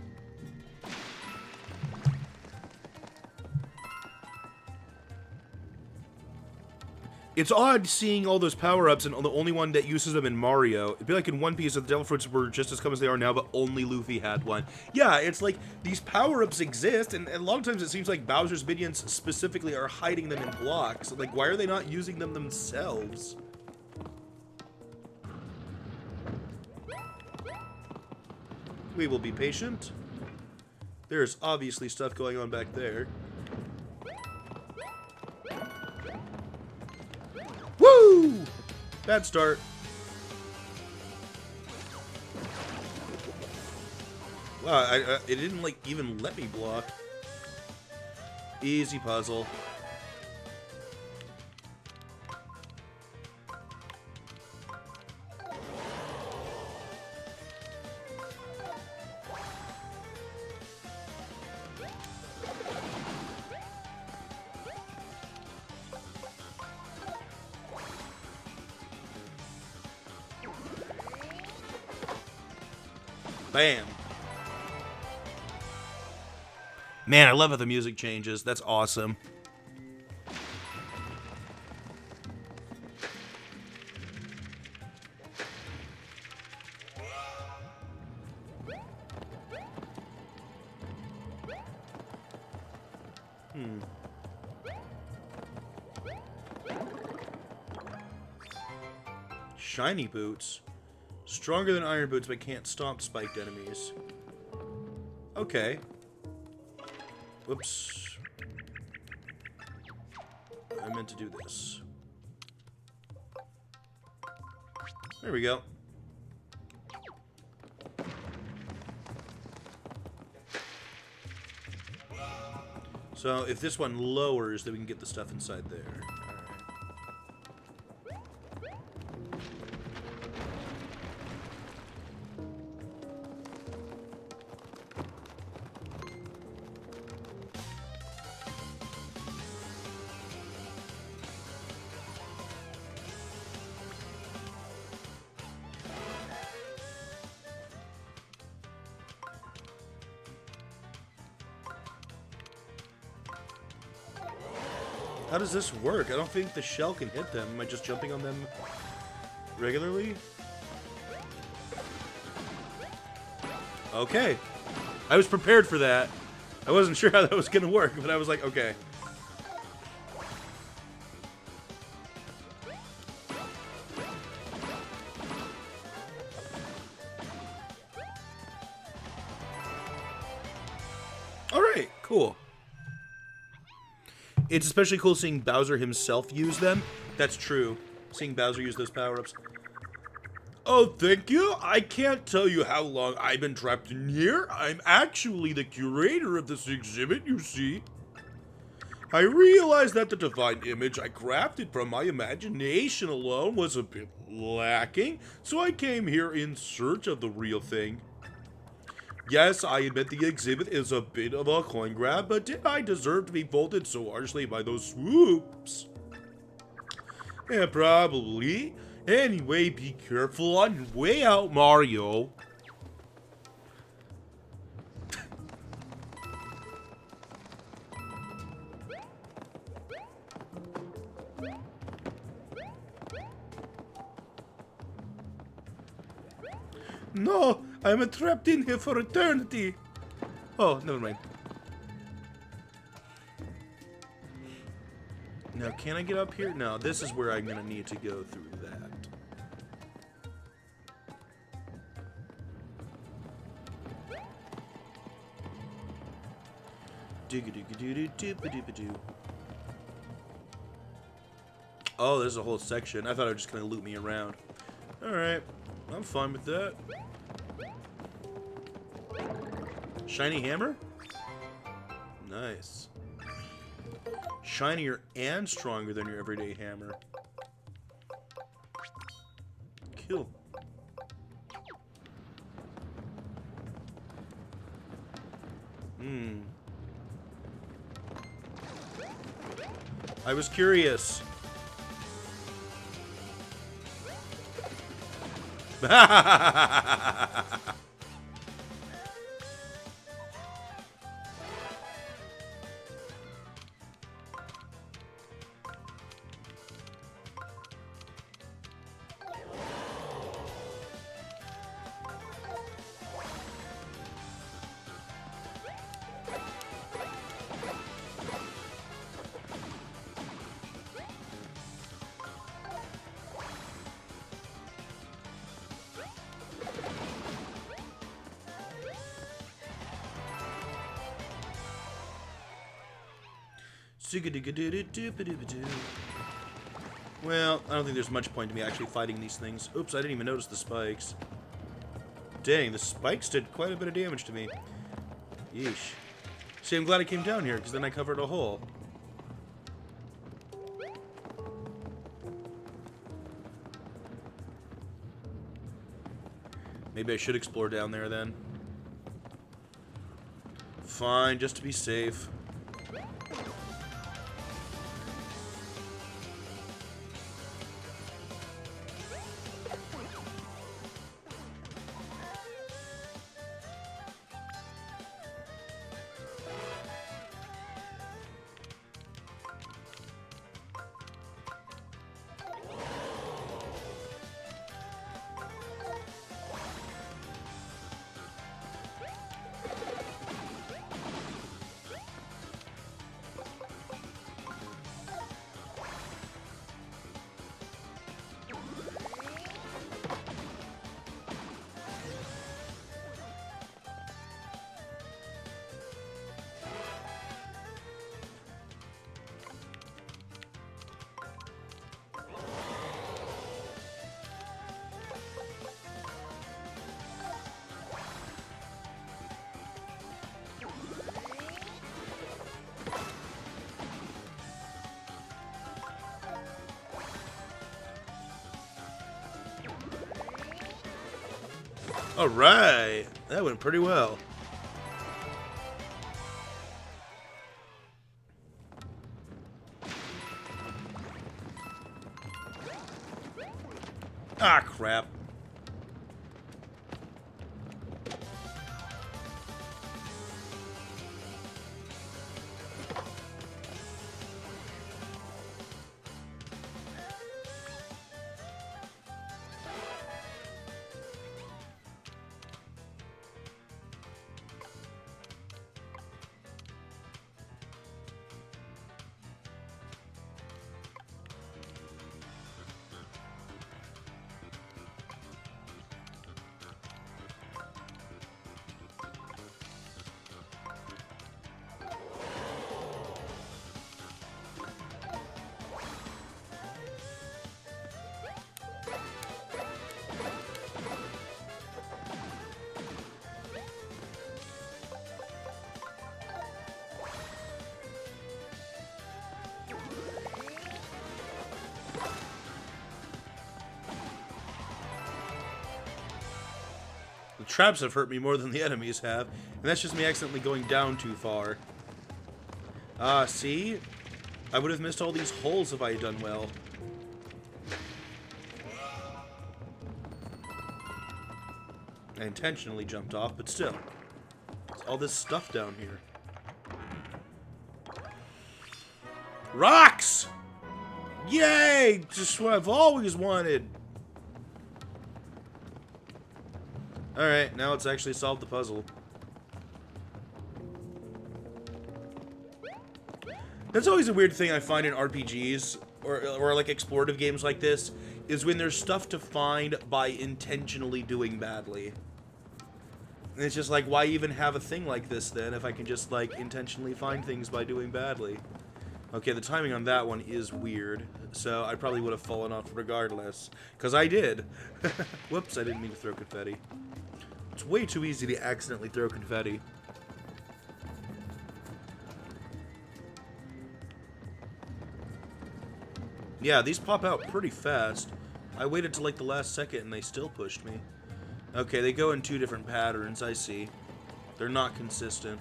It's odd seeing all those power-ups and the only one that uses them in Mario. It'd be like in One Piece if the Devil Fruits were just as common as they are now, but only Luffy had one. Yeah, it's like these power-ups exist, and a lot of times it seems like Bowser's minions specifically are hiding them in blocks. Like, why are they not using them themselves? We will be patient. There's obviously stuff going on back there. Woo! Bad start. Wow, it didn't, like, even let me block. Easy puzzle. Bam. Man, I love how the music changes. That's awesome. Shiny boots. Stronger than iron boots, but can't stomp spiked enemies. Okay. Whoops. I meant to do this. There we go. So if this one lowers, then we can get the stuff inside there. How does this work? I don't think the shell can hit them. Am I just jumping on them regularly? Okay. I was prepared for that. I wasn't sure how that was going to work, but I was like, okay. Alright, cool. It's especially cool seeing Bowser himself use them. That's true. Seeing Bowser use those power-ups. Oh, thank you. I can't tell you how long I've been trapped in here. I'm actually the curator of this exhibit, you see. I realized that the divine image I crafted from my imagination alone was a bit lacking, so I came here in search of the real thing. Yes, I admit the exhibit is a bit of a coin grab, but did I deserve to be vaulted so harshly by those swoops? Yeah, probably. Anyway, be careful on your way out, Mario. No, I'm trapped in here for eternity. Oh, never mind. Now, can I get up here? No, this is where I'm going to need to go through that. Oh, there's a whole section. I thought it was just going to loop me around. Alright, I'm fine with that. Shiny hammer? Nice. Shinier and stronger than your everyday hammer. Cool. I was curious. Well, I don't think there's much point to me actually fighting these things. Oops, I didn't even notice the spikes. Dang, the spikes did quite a bit of damage to me. Yeesh. See, I'm glad I came down here, because then I covered a hole. Maybe I should explore down there then. Fine, just to be safe. Alright, that went pretty well. Ah, crap. traps have hurt me more than the enemies have, and that's just me accidentally going down too far. See? I would have missed all these holes if I had done well. I intentionally jumped off, but still. There's all this stuff down here. Rocks! Yay! Just what I've always wanted. Alright, now let's actually solve the puzzle. That's always a weird thing I find in RPGs, or like explorative games like this, is when there's stuff to find by intentionally doing badly. And it's just like, why even have a thing like this then, if I can just, like, intentionally find things by doing badly? Okay, the timing on that one is weird, so I probably would have fallen off regardless. Because I did. Whoops, I didn't mean to throw confetti. It's way too easy to accidentally throw confetti. Yeah, these pop out pretty fast. I waited till like the last second and they still pushed me. Okay, they go in two different patterns, I see. They're not consistent.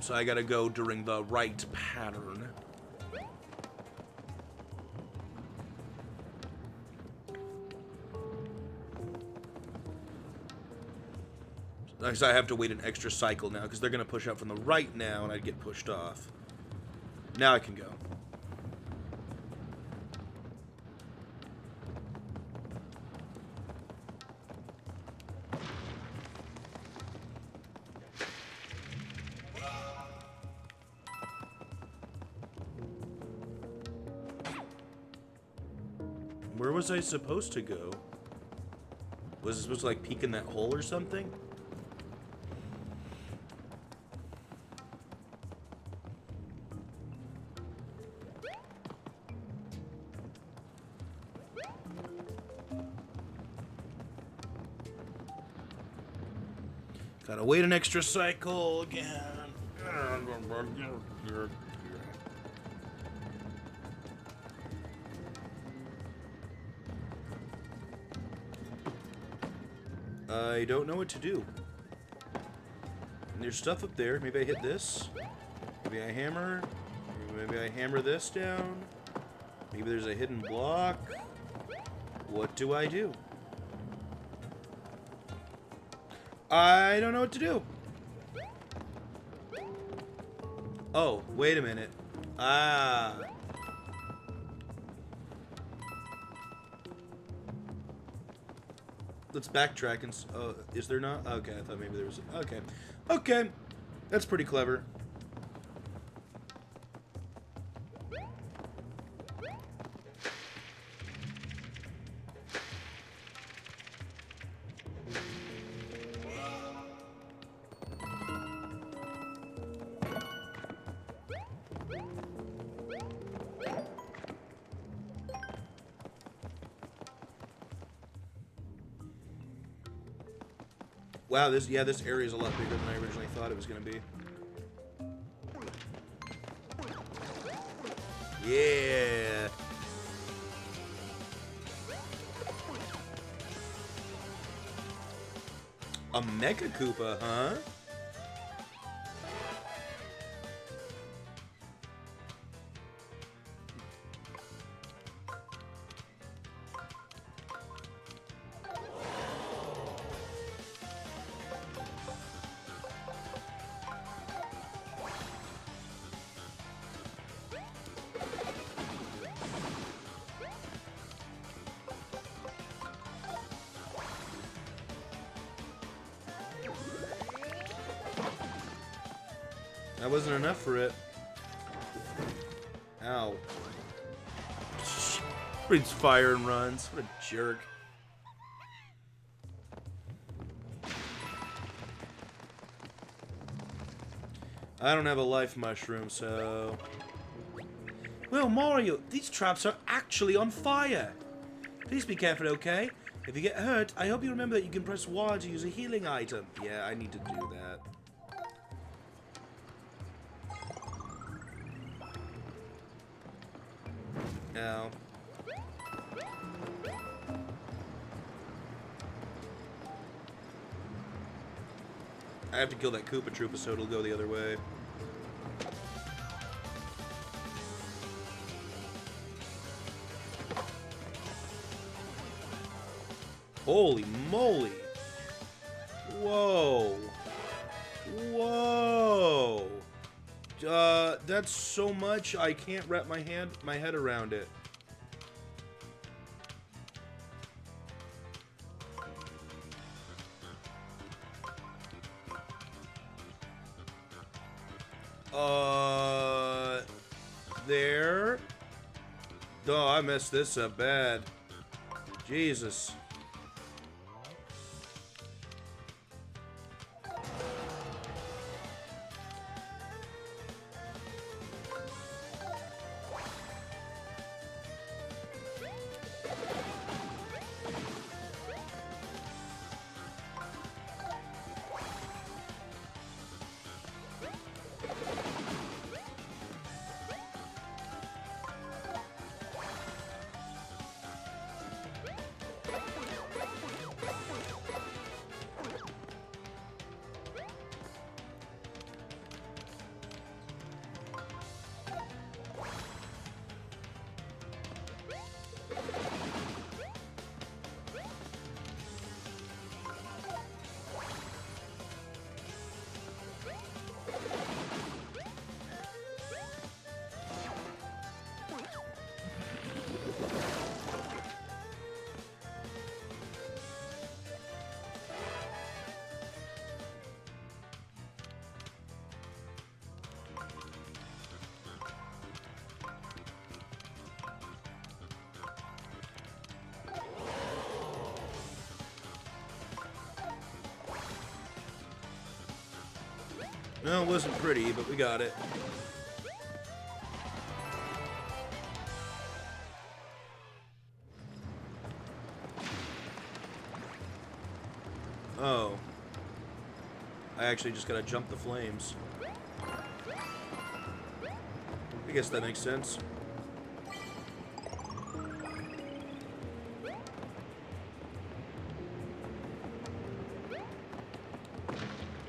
So I gotta go during the right pattern. So I have to wait an extra cycle now, because they're gonna push out from the right now, and I'd get pushed off. Now I can go. Where was I supposed to go? Was I supposed to, like, peek in that hole or something? Gotta wait an extra cycle again. I don't know what to do. And there's stuff up there. Maybe I hit this. Maybe I hammer. Maybe I hammer this down. Maybe there's a hidden block. What do I do? I don't know what to do. Oh, wait a minute. Ah. Let's backtrack and... is there not? Okay, I thought maybe there was... Okay. Okay. That's pretty clever. Wow, this area is a lot bigger than I originally thought it was going to be. Yeah. A Mega Koopa, huh? That wasn't enough for it. Ow. Breathes fire and runs. What a jerk. I don't have a life mushroom, so... Well, Mario, these traps are actually on fire. Please be careful, okay? If you get hurt, I hope you remember that you can press Y to use a healing item. Yeah, I need to do that. Now. I have to kill that Koopa Troopa so it'll go the other way. Holy moly! Whoa! Whoa! That's so much I can't wrap my head around it. There. Oh, I messed this up bad. Jesus. No, it wasn't pretty, but we got it. Oh. I actually just gotta jump the flames. I guess that makes sense.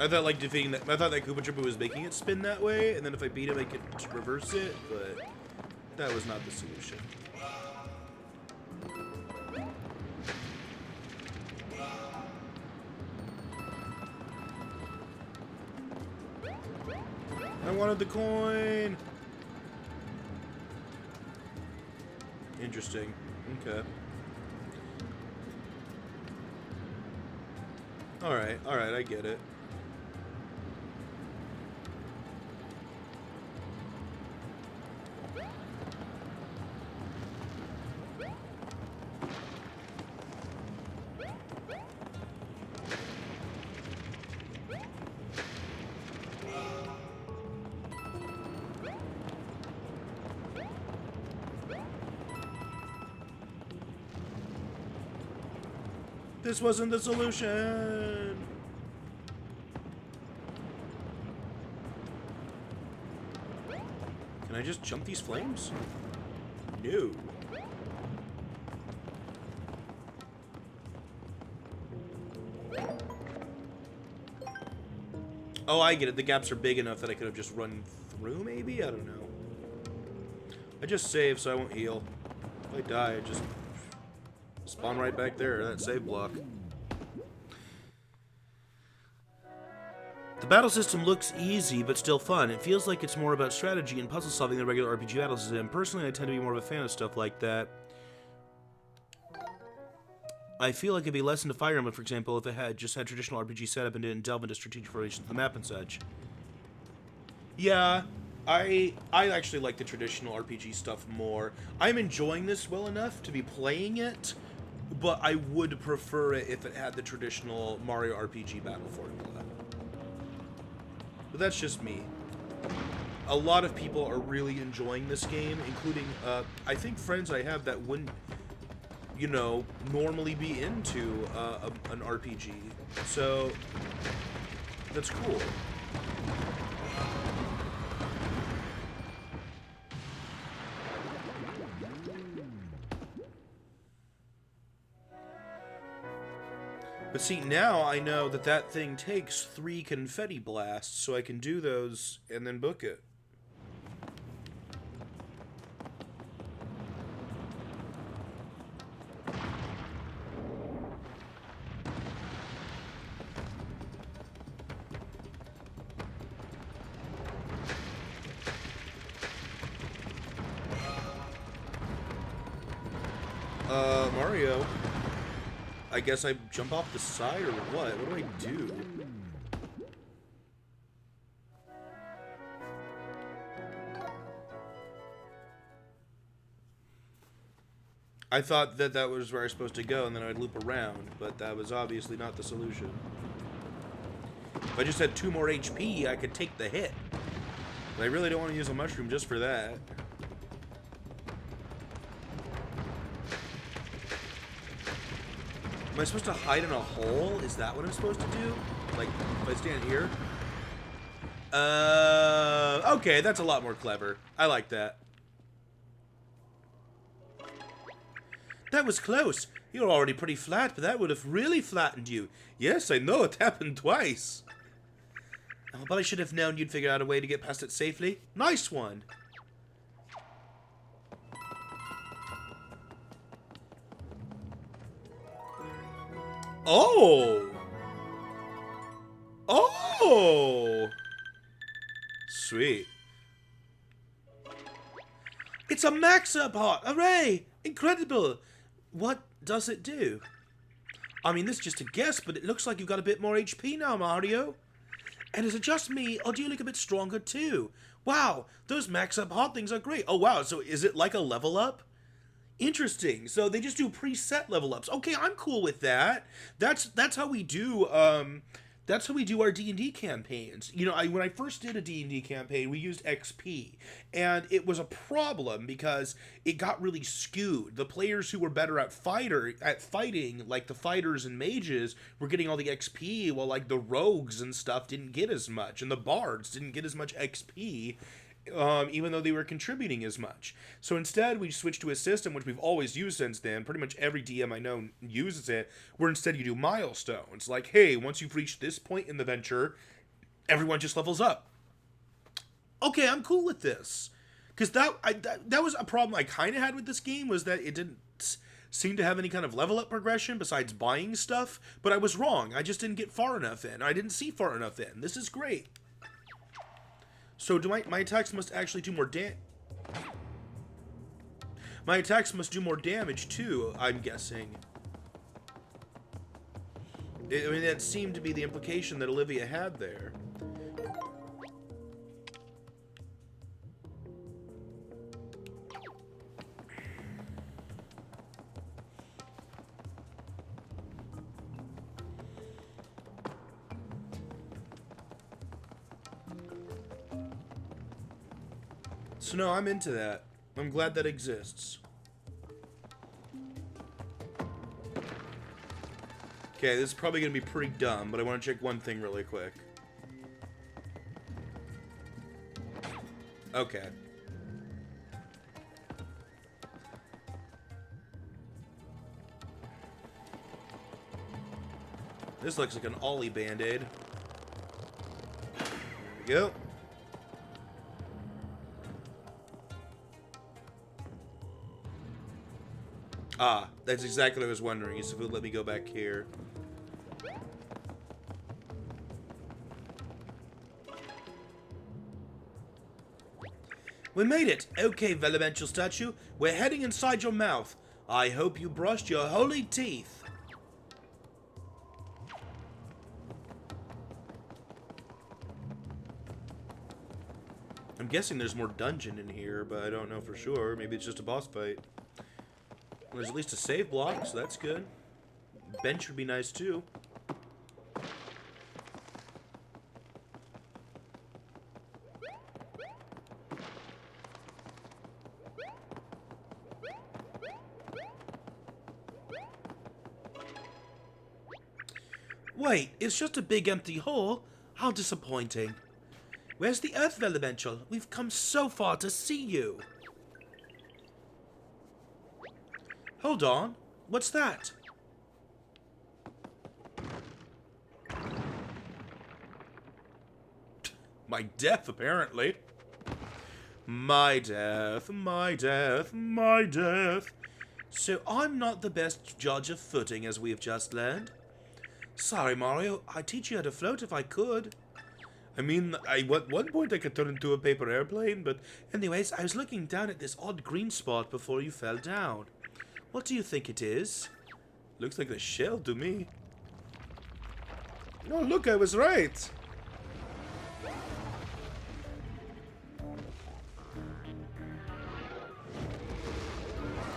I thought like defeating that. I thought that Koopa Troopa was making it spin that way, and then if I beat him, I could reverse it. But that was not the solution. I wanted the coin. Interesting. Okay. All right. I get it. This wasn't the solution. Can I just jump these flames? No. Oh, I get it. The gaps are big enough that I could have just run through, maybe? I don't know. I just save so I won't heal. If I die, I just spawn right back there, that save block. The battle system looks easy, but still fun. It feels like it's more about strategy and puzzle solving than regular RPG battles, and personally I tend to be more of a fan of stuff like that. I feel like it'd be less into Fire Emblem, for example, if it had just had traditional RPG setup and didn't delve into strategic formations of the map and such. Yeah, I actually like the traditional RPG stuff more. I'm enjoying this well enough to be playing it, but I would prefer it if it had the traditional Mario RPG battle formula. But that's just me. A lot of people are really enjoying this game, including, I think friends I have that wouldn't, you know, normally be into an RPG. So, that's cool. But see, now I know that that thing takes 3 confetti blasts, so I can do those and then book it. Mario. I guess I jump off the side or what? What do I do? I thought that that was where I was supposed to go and then I'd loop around, but that was obviously not the solution. If I just had 2 more HP, I could take the hit. But I really don't want to use a mushroom just for that. Am I supposed to hide in a hole? Is that what I'm supposed to do? Like, if I stand here? Okay, that's a lot more clever. I like that. That was close. You're already pretty flat, but that would have really flattened you. Yes, I know, it happened twice. Oh, but I should have known you'd figure out a way to get past it safely. Nice one. Oh! Oh! Sweet. It's a max-up heart! Hooray! Incredible! What does it do? I mean, this is just a guess, but it looks like you've got a bit more HP now, Mario. And is it just me, or do you look a bit stronger too? Wow, those max-up heart things are great. Oh, wow, so is it like a level up? Interesting. So they just do preset level ups. Okay, I'm cool with that. That's how we do that's how we do our D&D campaigns. You know, when I first did a D&D campaign, we used XP, and it was a problem because it got really skewed. The players who were better at fighting, like the fighters and mages, were getting all the XP, while like the rogues and stuff didn't get as much, and the bards didn't get as much XP. Even though they were contributing as much. So instead, we switched to a system which we've always used since then. Pretty much every DM I know uses it, where instead you do milestones. Like, hey, once you've reached this point in the venture, everyone just levels up. Okay, I'm cool with this. Because that was a problem I kind of had with this game, was that it didn't seem to have any kind of level up progression besides buying stuff. But I was wrong. I just didn't get far enough in. I didn't see far enough in. This is great. So do my attacks must actually do more My attacks must do more damage too, I'm guessing. I mean, that seemed to be the implication that Olivia had there. So no, I'm into that. I'm glad that exists. Okay, this is probably going to be pretty dumb, but I want to check one thing really quick. Okay. This looks like an Ollie Band-Aid. There we go. Ah, that's exactly what I was wondering, is if it would let me go back here. We made it! Okay, Vellumental statue, we're heading inside your mouth. I hope you brushed your holy teeth. I'm guessing there's more dungeon in here, but I don't know for sure. Maybe it's just a boss fight. There's at least a save block, so that's good. Bench would be nice too. Wait, it's just a big empty hole? How disappointing. Where's the Earth Vellumental? We've come so far to see you. Hold on. What's that? My death, apparently. My death, my death, my death. So I'm not the best judge of footing, as we have just learned. Sorry, Mario. I'd teach you how to float if I could. I mean, at one point I could turn into a paper airplane, but anyways, I was looking down at this odd green spot before you fell down. What do you think it is? Looks like a shell to me. Oh, look, I was right.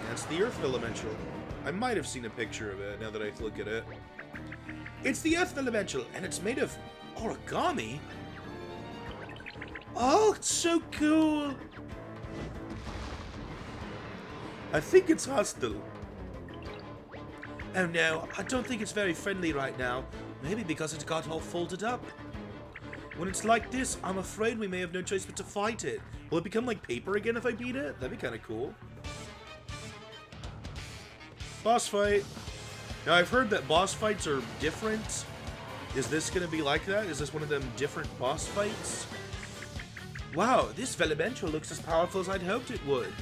That's the Earth Elemental. I might have seen a picture of it now that I look at it. It's the Earth Elemental, and it's made of origami. Oh, it's so cool. I think it's hostile. Oh no, I don't think it's very friendly right now. Maybe because it got all folded up. When it's like this, I'm afraid we may have no choice but to fight it. Will it become like paper again if I beat it? That'd be kind of cool. Boss fight. Now, I've heard that boss fights are different. Is this going to be like that? Is this one of them different boss fights? Wow, this Velemental looks as powerful as I'd hoped it would.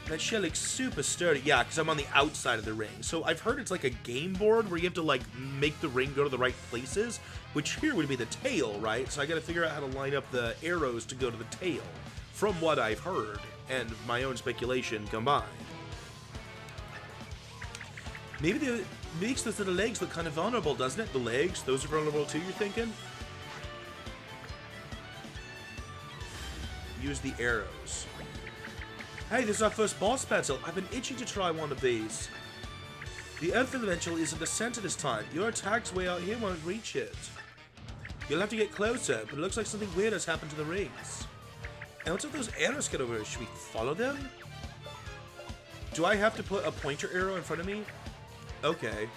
That shell looks super sturdy. Yeah, because I'm on the outside of the ring. So I've heard it's like a game board where you have to, like, make the ring go to the right places, which here would be the tail, right? So I got to figure out how to line up the arrows to go to the tail, from what I've heard, and my own speculation combined. Maybe it makes those little legs look kind of vulnerable, doesn't it? The legs, those are vulnerable too, you're thinking? Use the arrows. Hey, this is our first boss battle. I've been itching to try one of these. The Earth Elemental is in the center this time. Your attacks way out here won't reach it. You'll have to get closer, but it looks like something weird has happened to the rings. And what's if those arrows get over here? Should we follow them? Do I have to put a pointer arrow in front of me? Okay.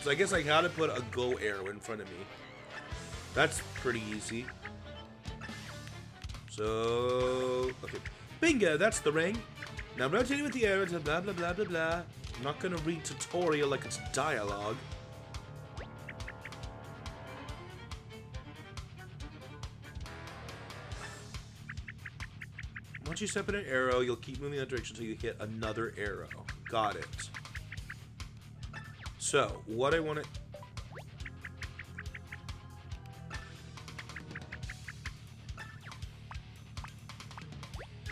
So I guess I gotta put a go arrow in front of me. That's pretty easy. So, okay. Bingo, that's the ring. Now rotating with the arrow to blah blah blah blah blah. I'm not gonna read tutorial like it's dialogue. Once you step in an arrow, you'll keep moving in that direction until you hit another arrow. Got it. So, what I want to...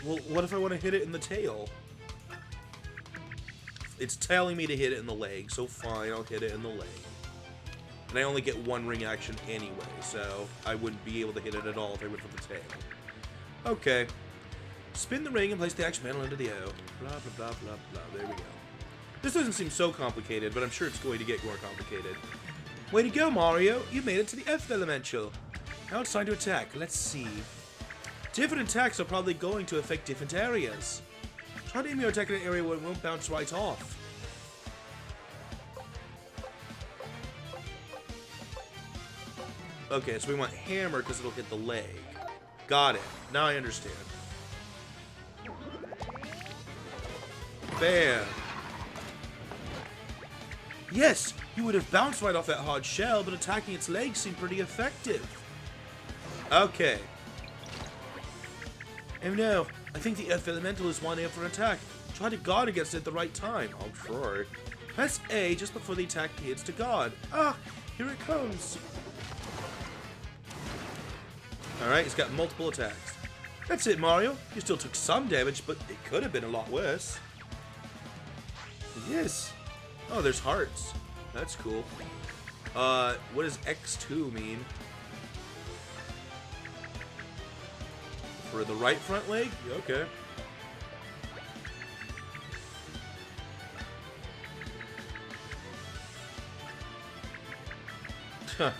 Well, what if I want to hit it in the tail? It's telling me to hit it in the leg, so fine, I'll hit it in the leg. And I only get one ring action anyway, so I wouldn't be able to hit it at all if I went for the tail. Okay. Spin the ring and place the action panel into the O. Blah, blah, blah, blah, blah. There we go. This doesn't seem so complicated, but I'm sure it's going to get more complicated. Way to go, Mario! You made it to the F Elemental. Now it's time to attack. Let's see. Different attacks are probably going to affect different areas. Try to aim your attack in an area where it won't bounce right off. Okay, so we want hammer because it'll hit the leg. Got it. Now I understand. Bam. Yes, you would have bounced right off that hard shell, but attacking its legs seemed pretty effective. Okay. Oh no, I think the Earth Elemental is winding up for an attack. Try to guard against it at the right time. I'll try. Press A just before the attack hits to guard. Ah, here it comes. Alright, he's got multiple attacks. That's it, Mario. You still took some damage, but it could have been a lot worse. Yes. Oh, there's hearts. That's cool. What does X2 mean? For the right front leg? Okay.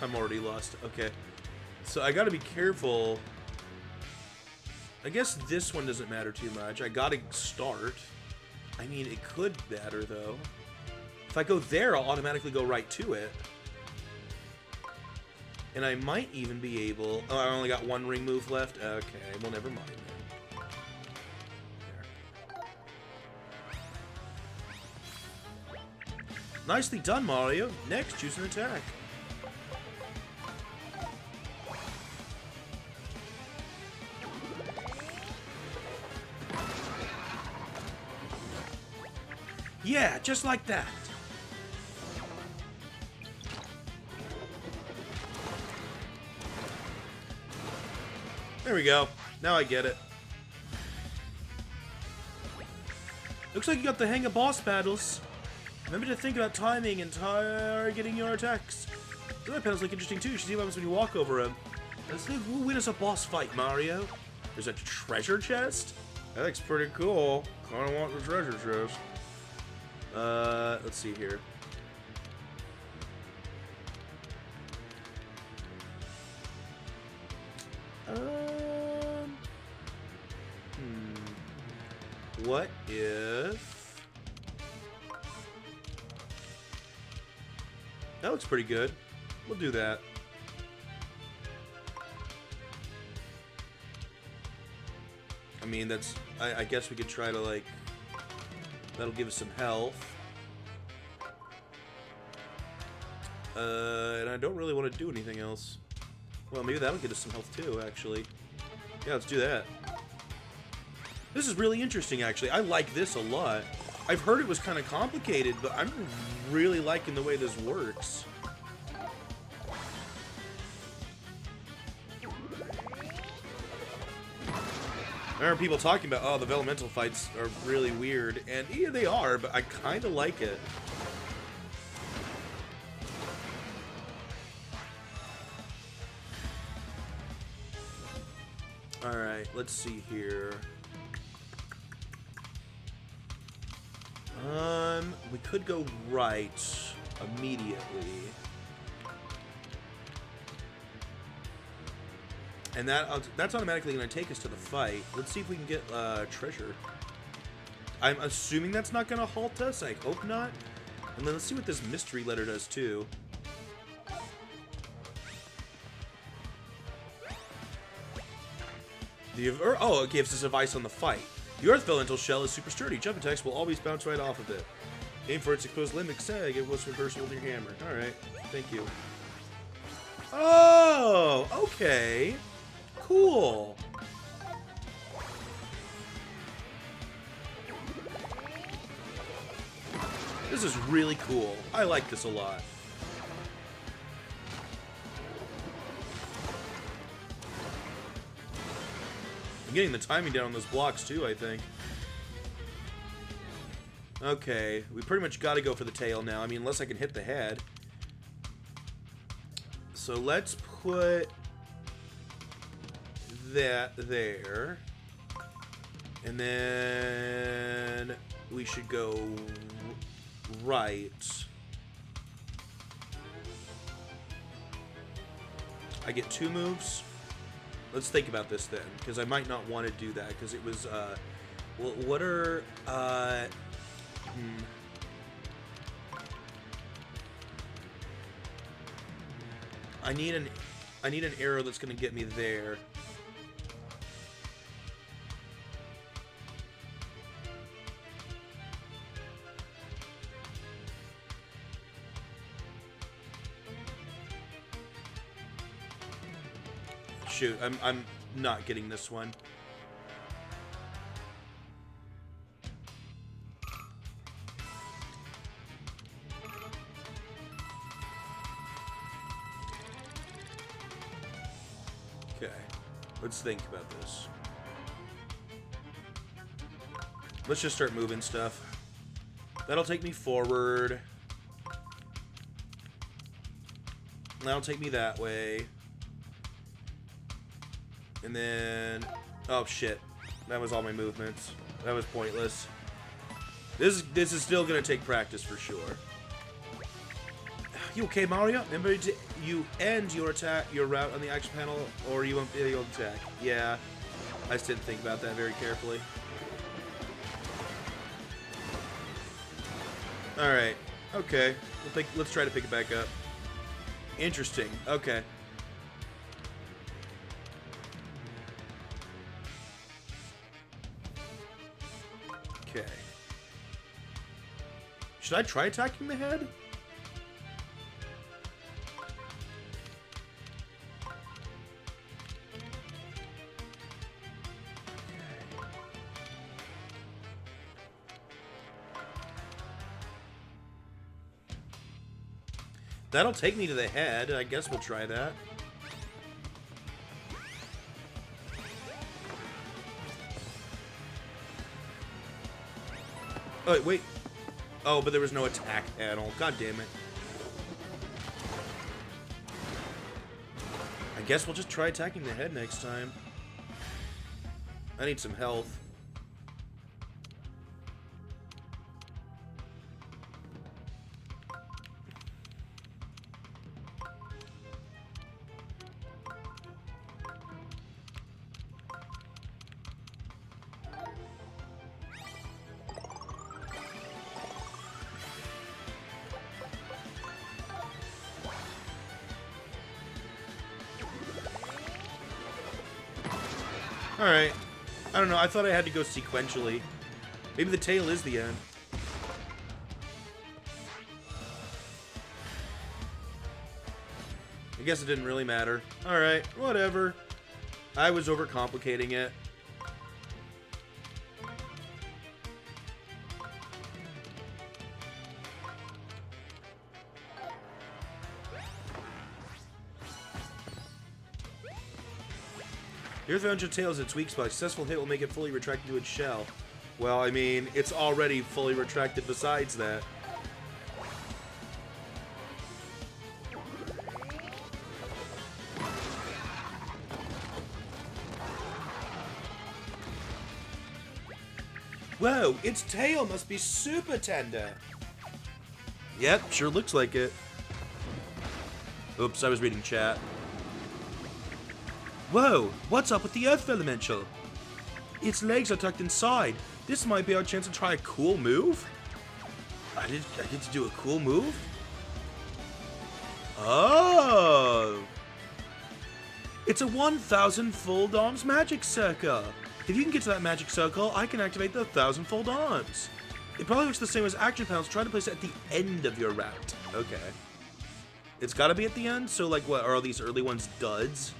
I'm already lost. Okay. So I gotta be careful. I guess this one doesn't matter too much. I gotta start. I mean, it could matter, though. If I go there, I'll automatically go right to it. And I might even be able... Oh, I only got one ring move left? Okay, well, never mind then. There. Nicely done, Mario. Next, choose an attack. Yeah, just like that. There we go. Now I get it. Looks like you got the hang of boss battles. Remember to think about timing and targeting your attacks. The other panels look interesting too. You should see what happens when you walk over them. Let's see who win us a boss fight, Mario. There's a treasure chest? That looks pretty cool. I don't want the treasure chest. Let's see here. What if... That looks pretty good. We'll do that. I mean, that's... I guess we could try to, like... That'll give us some health. And I don't really want to do anything else. Well, maybe that'll get us some health too, actually. Yeah, let's do that. This is really interesting, actually. I like this a lot. I've heard it was kind of complicated, but I'm really liking the way this works. There are people talking about, oh, the elemental fights are really weird, and yeah, they are, but I kind of like it. Alright, let's see here. We could go right immediately. And that's automatically going to take us to the fight. Let's see if we can get treasure. I'm assuming that's not going to halt us. I hope not. And then let's see what this mystery letter does too. Oh, it gives us advice on the fight. The Earth Elemental shell is super sturdy. Jump attacks will always bounce right off of it. Aim for its exposed limb, sag. It was reversible with your hammer. Alright, thank you. Oh, okay. Cool. This is really cool. I like this a lot. I'm getting the timing down on those blocks too, I think. Okay, we pretty much got to go for the tail now. I mean, unless I can hit the head. So let's put that there. And then we should go right. I get 2 moves. Let's think about this then, because I might not want to do that, because it was, well, what are, I need an arrow that's gonna get me there. Shoot, I'm not getting this one. Okay, let's think about this. Let's just start moving stuff. That'll take me forward. That'll take me that way. And then... Oh, shit. That was all my movements. That was pointless. This is still going to take practice for sure. You okay, Mario? Remember to you end your route on the action panel, or you won't be able to attack. Yeah. I just didn't think about that very carefully. Alright. Okay. Let's try to pick it back up. Interesting. Okay. Okay. Should I try attacking the head? That'll take me to the head. I guess we'll try that. Oh, wait. Oh, but there was no attack panel. God damn it. I guess we'll just try attacking the head next time. I need some health. Alright. I don't know, I thought I had to go sequentially. Maybe the tail is the end. I guess it didn't really matter. Alright, whatever. I was overcomplicating it. Your Earth tail is its weak spot. A successful hit will make it fully retract into its shell. Well, I mean, it's already fully retracted besides that. Whoa, its tail must be super tender. Yep, sure looks like it. Oops, I was reading chat. Whoa, what's up with the Earth Elemental? Its legs are tucked inside. This might be our chance to try a cool move? I get to do a cool move? Oh! It's a 1,000-fold arms magic circle. If you can get to that magic circle, I can activate the 1,000-fold arms. It probably looks the same as action panels. Try to place it at the end of your route. Okay. It's gotta be at the end? So, like, what, are all these early ones duds?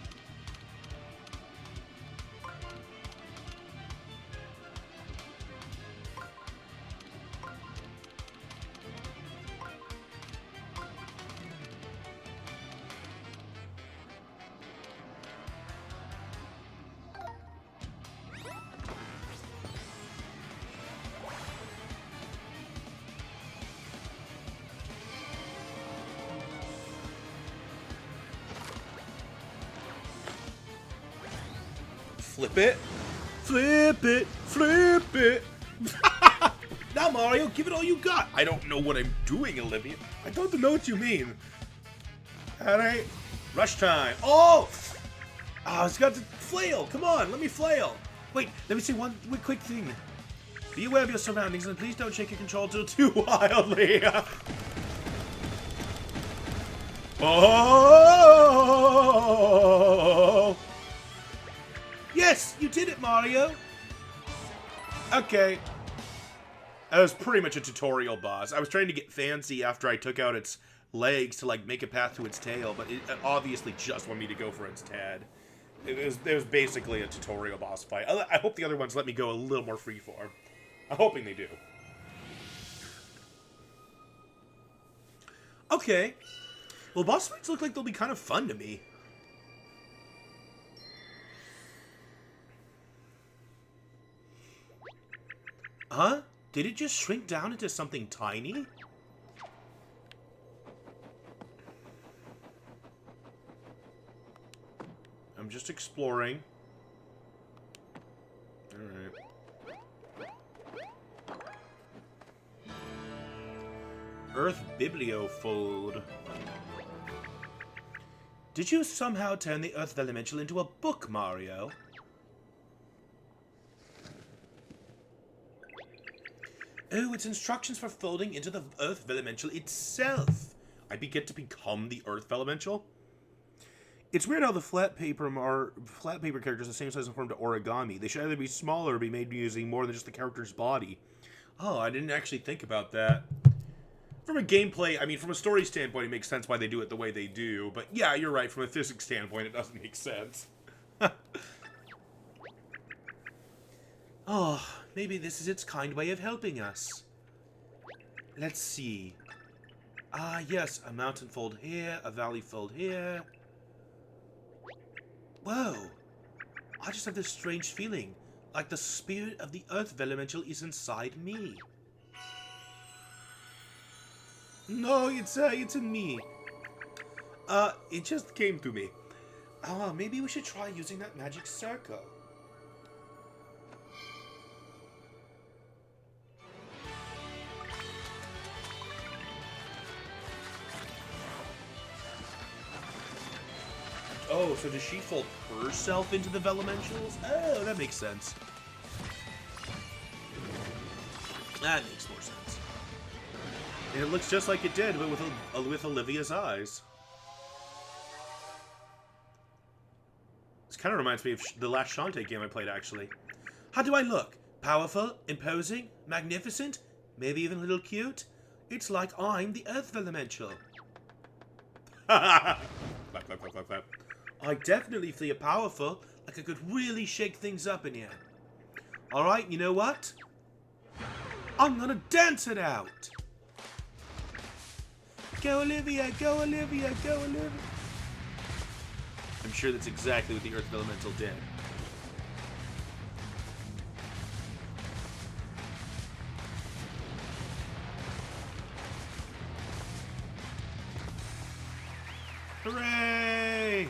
Flip it. Flip it. Flip it. Now, Mario, give it all you got. I don't know what I'm doing, Olivia. I don't know what you mean. Alright. Rush time. Oh! Oh, it's got to flail. Come on, let me flail. Wait, let me say one quick thing. Be aware of your surroundings and please don't shake your control too wildly. Oh! Yes, you did it, Mario. Okay. That was pretty much a tutorial boss. I was trying to get fancy after I took out its legs to, like, make a path to its tail, but it obviously just wanted me to go for its head. It was basically a tutorial boss fight. I hope the other ones let me go a little more freeform. I'm hoping they do. Okay. Well, boss fights look like they'll be kind of fun to me. Huh? Did it just shrink down into something tiny? I'm just exploring. Alright. Earth Bibliofold. Did you somehow turn the Earth Elemental into a book, Mario? Oh, it's instructions for folding into the Earth Elemental itself. I get to become the Earth Elemental? It's weird how the flat paper characters are the same size and form to Origami. They should either be smaller or be made using more than just the character's body. Oh, I didn't actually think about that. From a gameplay, I mean, from a story standpoint, it makes sense why they do it the way they do. But yeah, you're right. From a physics standpoint, it doesn't make sense. Oh, maybe this is its kind way of helping us. Let's see. Ah, yes, a mountain fold here, a valley fold here. Whoa! I just have this strange feeling, like the spirit of the Earth Elemental is inside me. No, it's in me. It just came to me. Maybe we should try using that magic circle. Oh, so does she fold herself into the Vellumentals? Oh, that makes sense. That makes more sense. And it looks just like it did, but with Olivia's eyes. This kind of reminds me of the last Shantae game I played, actually. How do I look? Powerful? Imposing? Magnificent? Maybe even a little cute? It's like I'm the Earth Elemental. Clap, clap, clap, clap, clap. I definitely feel powerful, like I could really shake things up in here. Alright, you know what? I'm gonna dance it out! Go Olivia, go Olivia, go Olivia! I'm sure that's exactly what the Earth Elemental did. Hooray!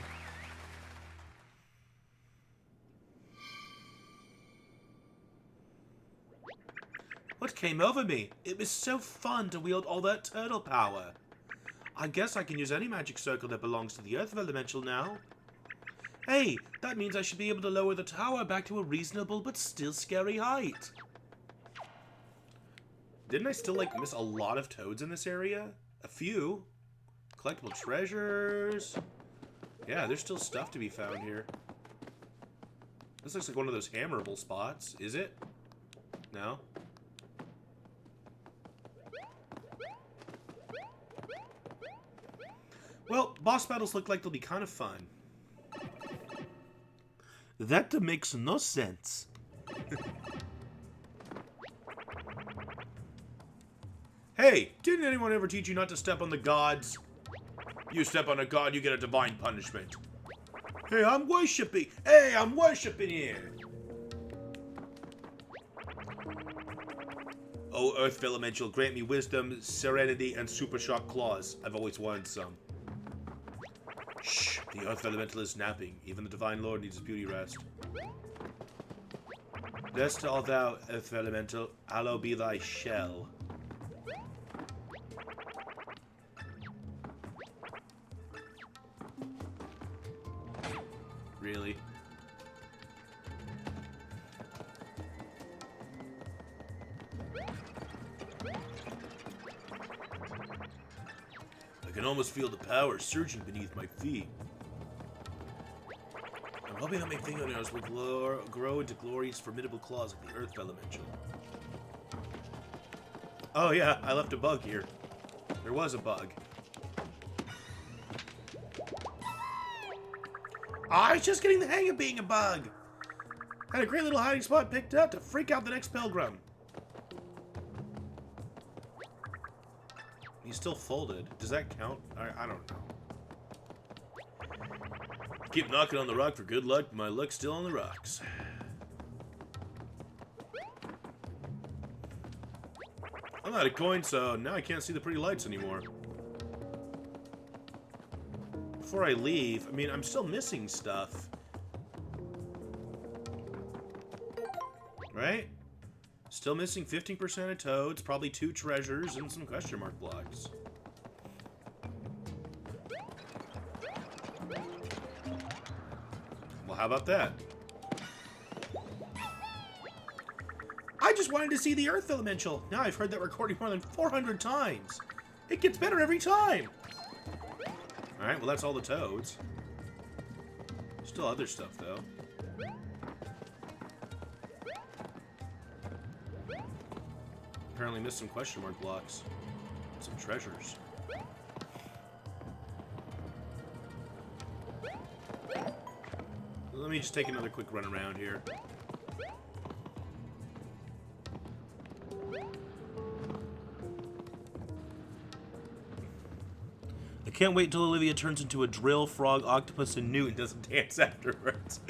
What came over me? It was so fun to wield all that turtle power. I guess I can use any magic circle that belongs to the Earth Elemental now. Hey, that means I should be able to lower the tower back to a reasonable but still scary height. Didn't I still, like, miss a lot of toads in this area? A few. Collectible treasures. Yeah, there's still stuff to be found here. This looks like one of those hammerable spots. Is it? No? Well, boss battles look like they'll be kind of fun. That makes no sense. Hey, didn't anyone ever teach you not to step on the gods? You step on a god, you get a divine punishment. Hey, I'm worshipping. Hey, I'm worshipping here. Oh, Earth Elemental, grant me wisdom, serenity, and super shock claws. I've always wanted some. Shh, the Earth Elemental is napping. Even the Divine Lord needs his beauty rest. Blessed art thou, Earth Elemental. Hallowed be thy shell. Really? I can almost feel the power surging beneath my feet. I'm hoping that my fingernails will grow into glorious, formidable claws like the Earth Elemental. Oh yeah, I left a bug here. There was a bug. I was just getting the hang of being a bug. Had a great little hiding spot picked up to freak out the next pilgrim. He's still folded. Does that count? I don't know. Keep knocking on the rock for good luck, but my luck's still on the rocks. I'm out of coins, so now I can't see the pretty lights anymore. Before I leave, I mean, I'm still missing stuff. Right? Still missing 15% of toads, probably 2 treasures, and some question mark blocks. Well, how about that? I just wanted to see the Earth Elemental. Now I've heard that recording more than 400 times. It gets better every time. Alright, well that's all the toads. Still other stuff, though. Apparently missed some question mark blocks. Some treasures. Let me just take another quick run around here. Can't wait until Olivia turns into a drill, frog, octopus, and newt and doesn't dance afterwards.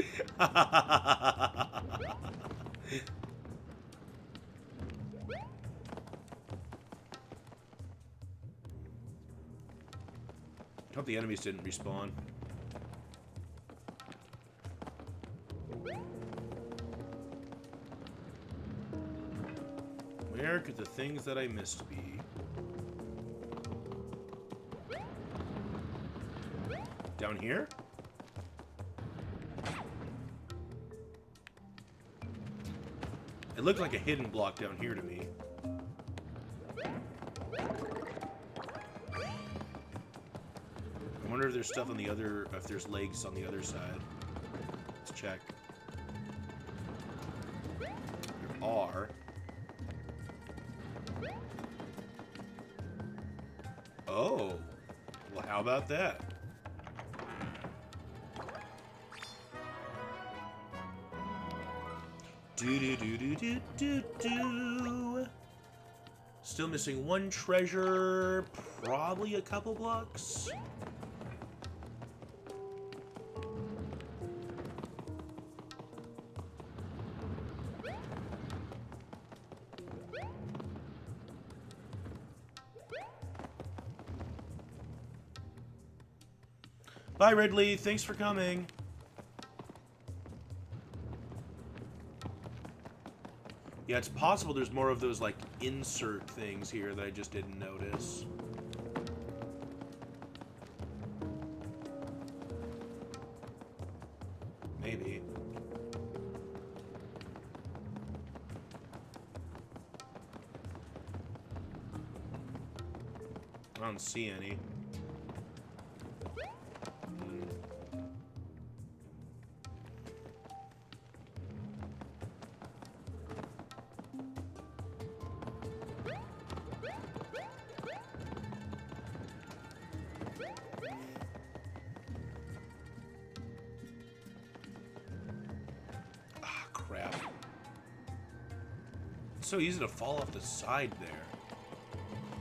Hope the enemies didn't respawn. Where could the things that I missed be? Down here? It looked like a hidden block down here to me. I wonder if there's stuff on the other, if there's legs on the other side. Let's check. There are. Oh. Well, how about that? Do. Still missing one treasure. Probably a couple blocks. Bye, Ridley. Thanks for coming. Yeah, it's possible there's more of those, like, insert things here that I just didn't notice. Maybe. I don't see any. So easy to fall off the side there.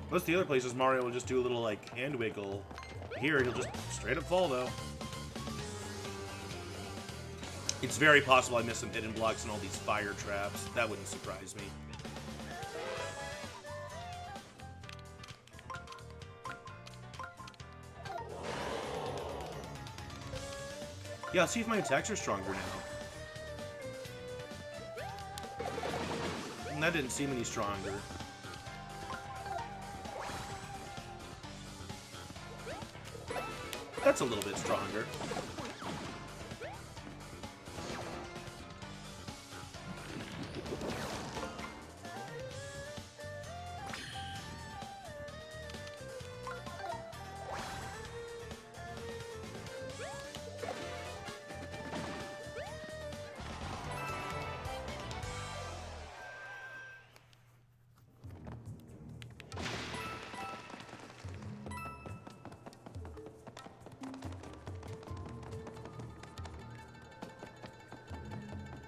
Most of the other places, Mario will just do a little, like, hand wiggle. Here, he'll just straight up fall, though. It's very possible I missed some hidden blocks and all these fire traps. That wouldn't surprise me. Yeah, let's see if my attacks are stronger now. That didn't seem any stronger. That's a little bit stronger.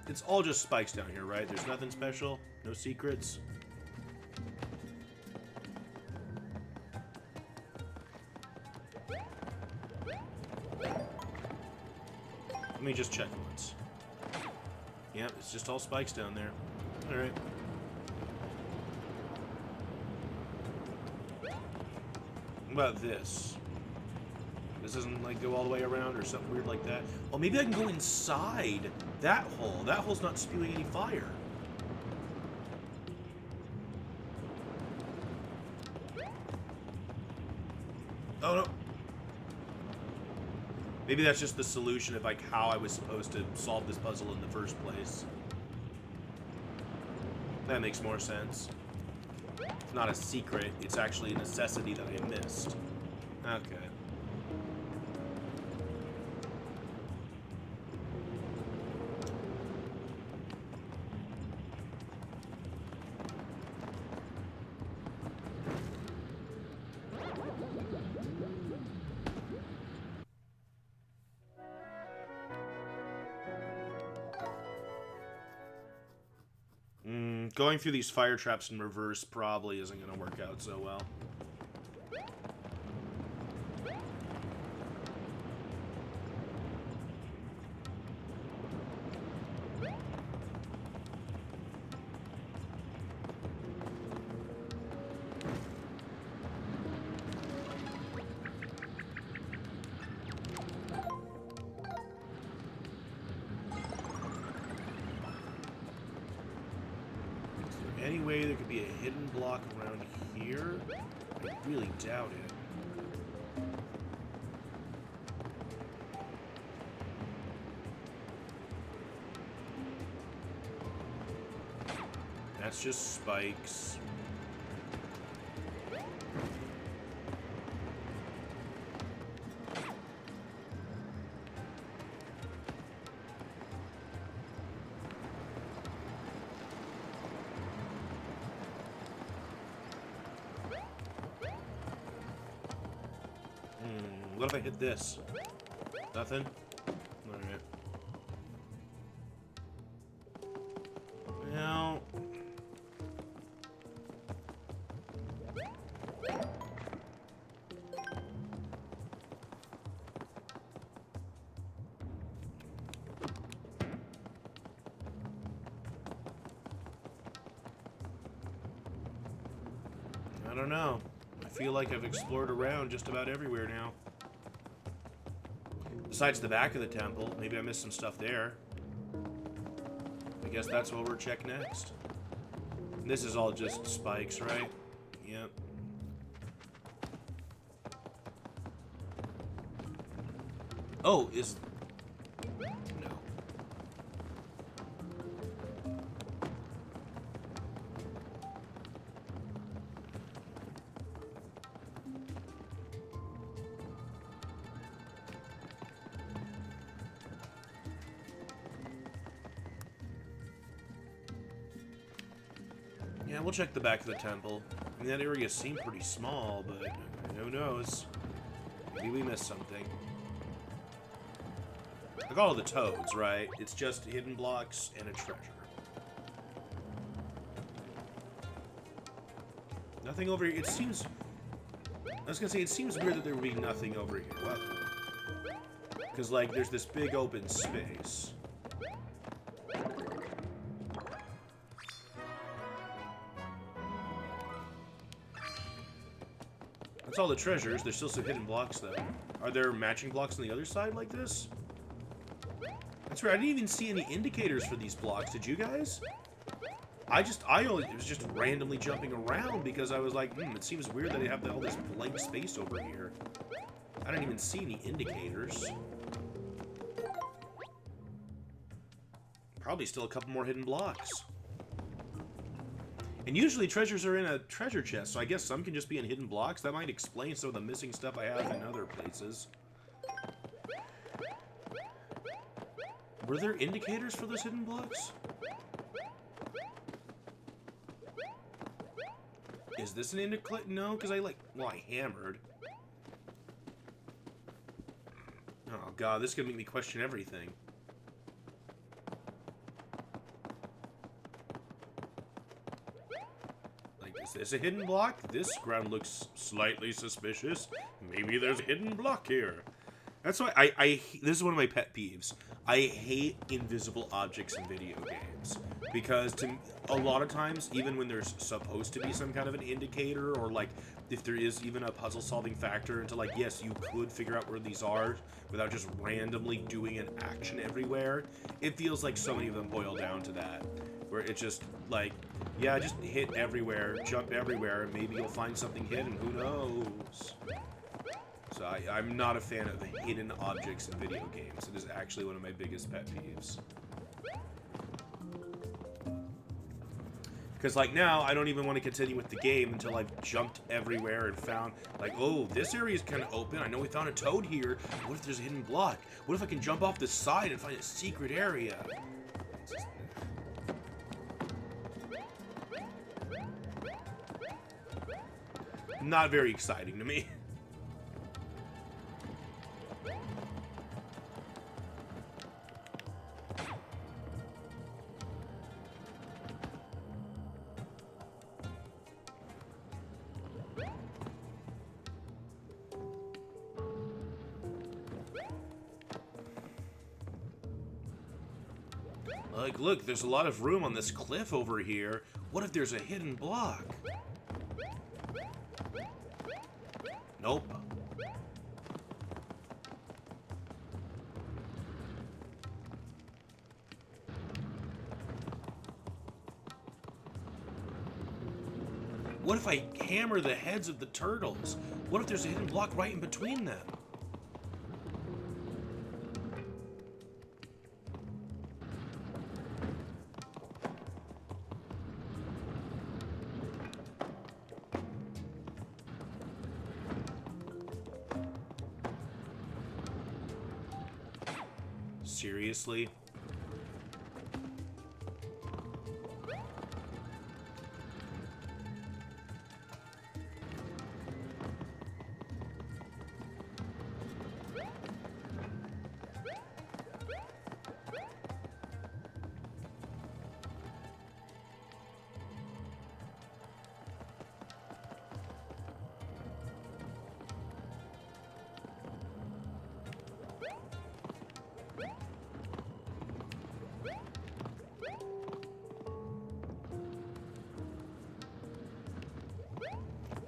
It's all just spikes down here, right? There's nothing special? No secrets? Let me just check once. Yep, it's just all spikes down there. Alright. What about this? This doesn't, like, go all the way around or something weird like that. Oh, maybe I can go inside that hole. That hole's not spewing any fire. Oh, no. Maybe that's just the solution of, like, how I was supposed to solve this puzzle in the first place. That makes more sense. It's not a secret. It's actually a necessity that I missed. Okay. Going through these fire traps in reverse probably isn't going to work out so well. any way there could be a hidden block around here? I really doubt it. That's just spikes. What if I hit this? Nothing? Alright. Now... I don't know. I feel like I've explored around just about everywhere now. Besides the back of the temple, maybe I missed some stuff there. I guess that's what we'll check next. This is all just spikes, right? Yep. Oh, is... No. Yeah, we'll check the back of the temple. I mean, that area seemed pretty small, but who knows? Maybe we missed something. Like all the toads, right? It's just hidden blocks and a treasure. Nothing over here. It seems... I was gonna say, it seems weird that there would be nothing over here. What? Because, like, there's this big open space. That's all the treasures. There's still some hidden blocks, though. Are there matching blocks on the other side like this? That's right. I didn't even see any indicators for these blocks. Did you guys? It was just randomly jumping around because I was like, it seems weird that they have all this blank space over here. I didn't even see any indicators. Probably still a couple more hidden blocks. And usually treasures are in a treasure chest, so I guess some can just be in hidden blocks. That might explain some of the missing stuff I have in other places. Were there indicators for those hidden blocks? Is this an indicator? No, because I hammered. Oh god, this is gonna make me question everything. Is this a hidden block? This ground looks slightly suspicious. Maybe there's a hidden block here. That's why this is one of my pet peeves. I hate invisible objects in video games. Because a lot of times, even when there's supposed to be some kind of an indicator, or like, if there is even a puzzle solving factor into like, yes, you could figure out where these are without just randomly doing an action everywhere, it feels like so many of them boil down to that. Where it's just like, yeah, just hit everywhere, jump everywhere, and maybe you'll find something hidden, who knows? So I'm not a fan of hidden objects in video games. It is actually one of my biggest pet peeves. Because, like, now, I don't even want to continue with the game until I've jumped everywhere and found, like, oh, this area is kind of open. I know we found a toad here. What if there's a hidden block? What if I can jump off the side and find a secret area? Not very exciting to me. Like, look, there's a lot of room on this cliff over here. What if there's a hidden block? Nope. What if I hammer the heads of the turtles? What if there's a hidden block right in between them? Seriously?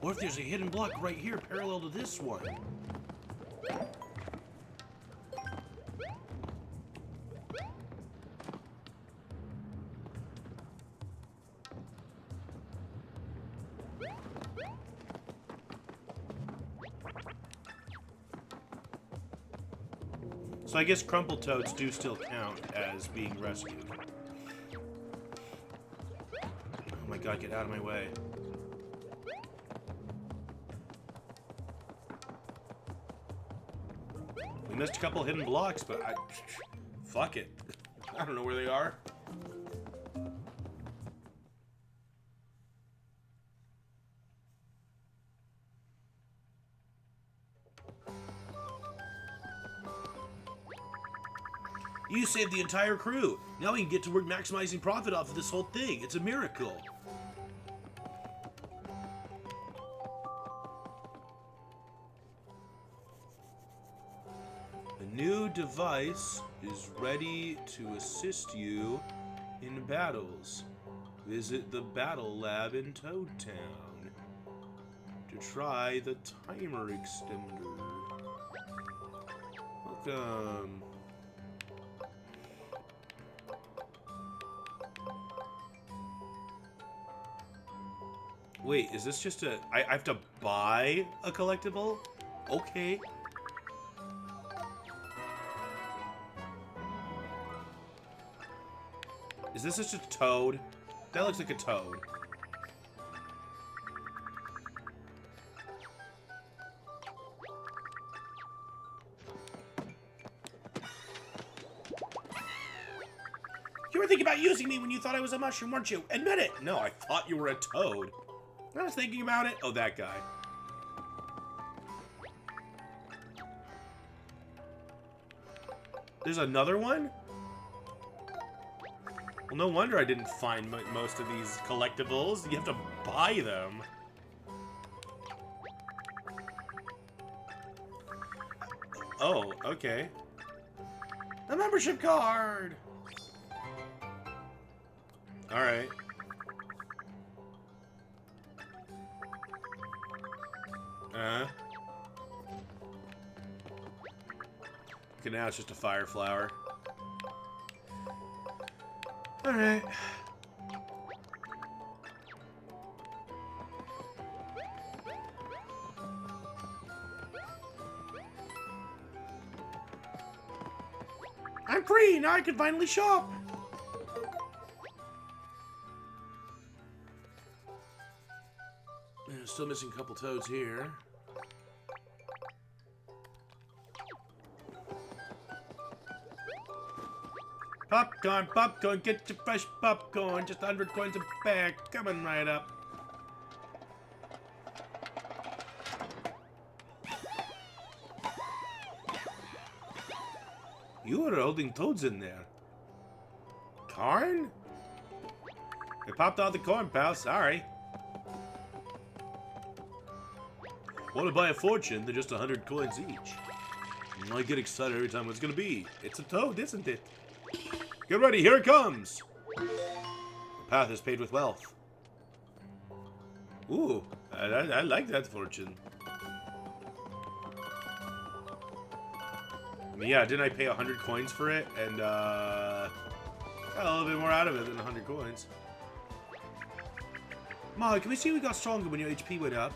What if there's a hidden block right here parallel to this one? So I guess crumple toads do still count as being rescued. Oh my god, get out of my way. We missed a couple hidden blocks, but fuck it. I don't know where they are. You saved the entire crew. Now we can get to work maximizing profit off of this whole thing. It's a miracle. A new device is ready to assist you in battles. Visit the battle lab in Toad Town to try the timer extender. Welcome. Wait, is this just a... I have to buy a collectible? Okay. Is this just a toad? That looks like a toad. You were thinking about using me when you thought I was a mushroom, weren't you? Admit it! No, I thought you were a toad. I was thinking about it. Oh, that guy. There's another one? Well, no wonder I didn't find most of these collectibles. You have to buy them. Oh, okay. A membership card! Alright. Okay, now it's just a fire flower. Alright. I'm free! Now I can finally shop! Still missing a couple toads here. Popcorn, popcorn, get your fresh popcorn. Just 100 coins a bag. Coming right up. You are holding toads in there. Corn? I popped all the corn, pal. Sorry. Want to buy a fortune? They're just 100 coins each. I get excited every time it's gonna be. It's a toad, isn't it? Get ready, here it comes! The path is paved with wealth. Ooh, I like that fortune. I mean, yeah, didn't I pay 100 coins for it? And, got a little bit more out of it than 100 coins. Ma, can we see we got stronger when your HP went up?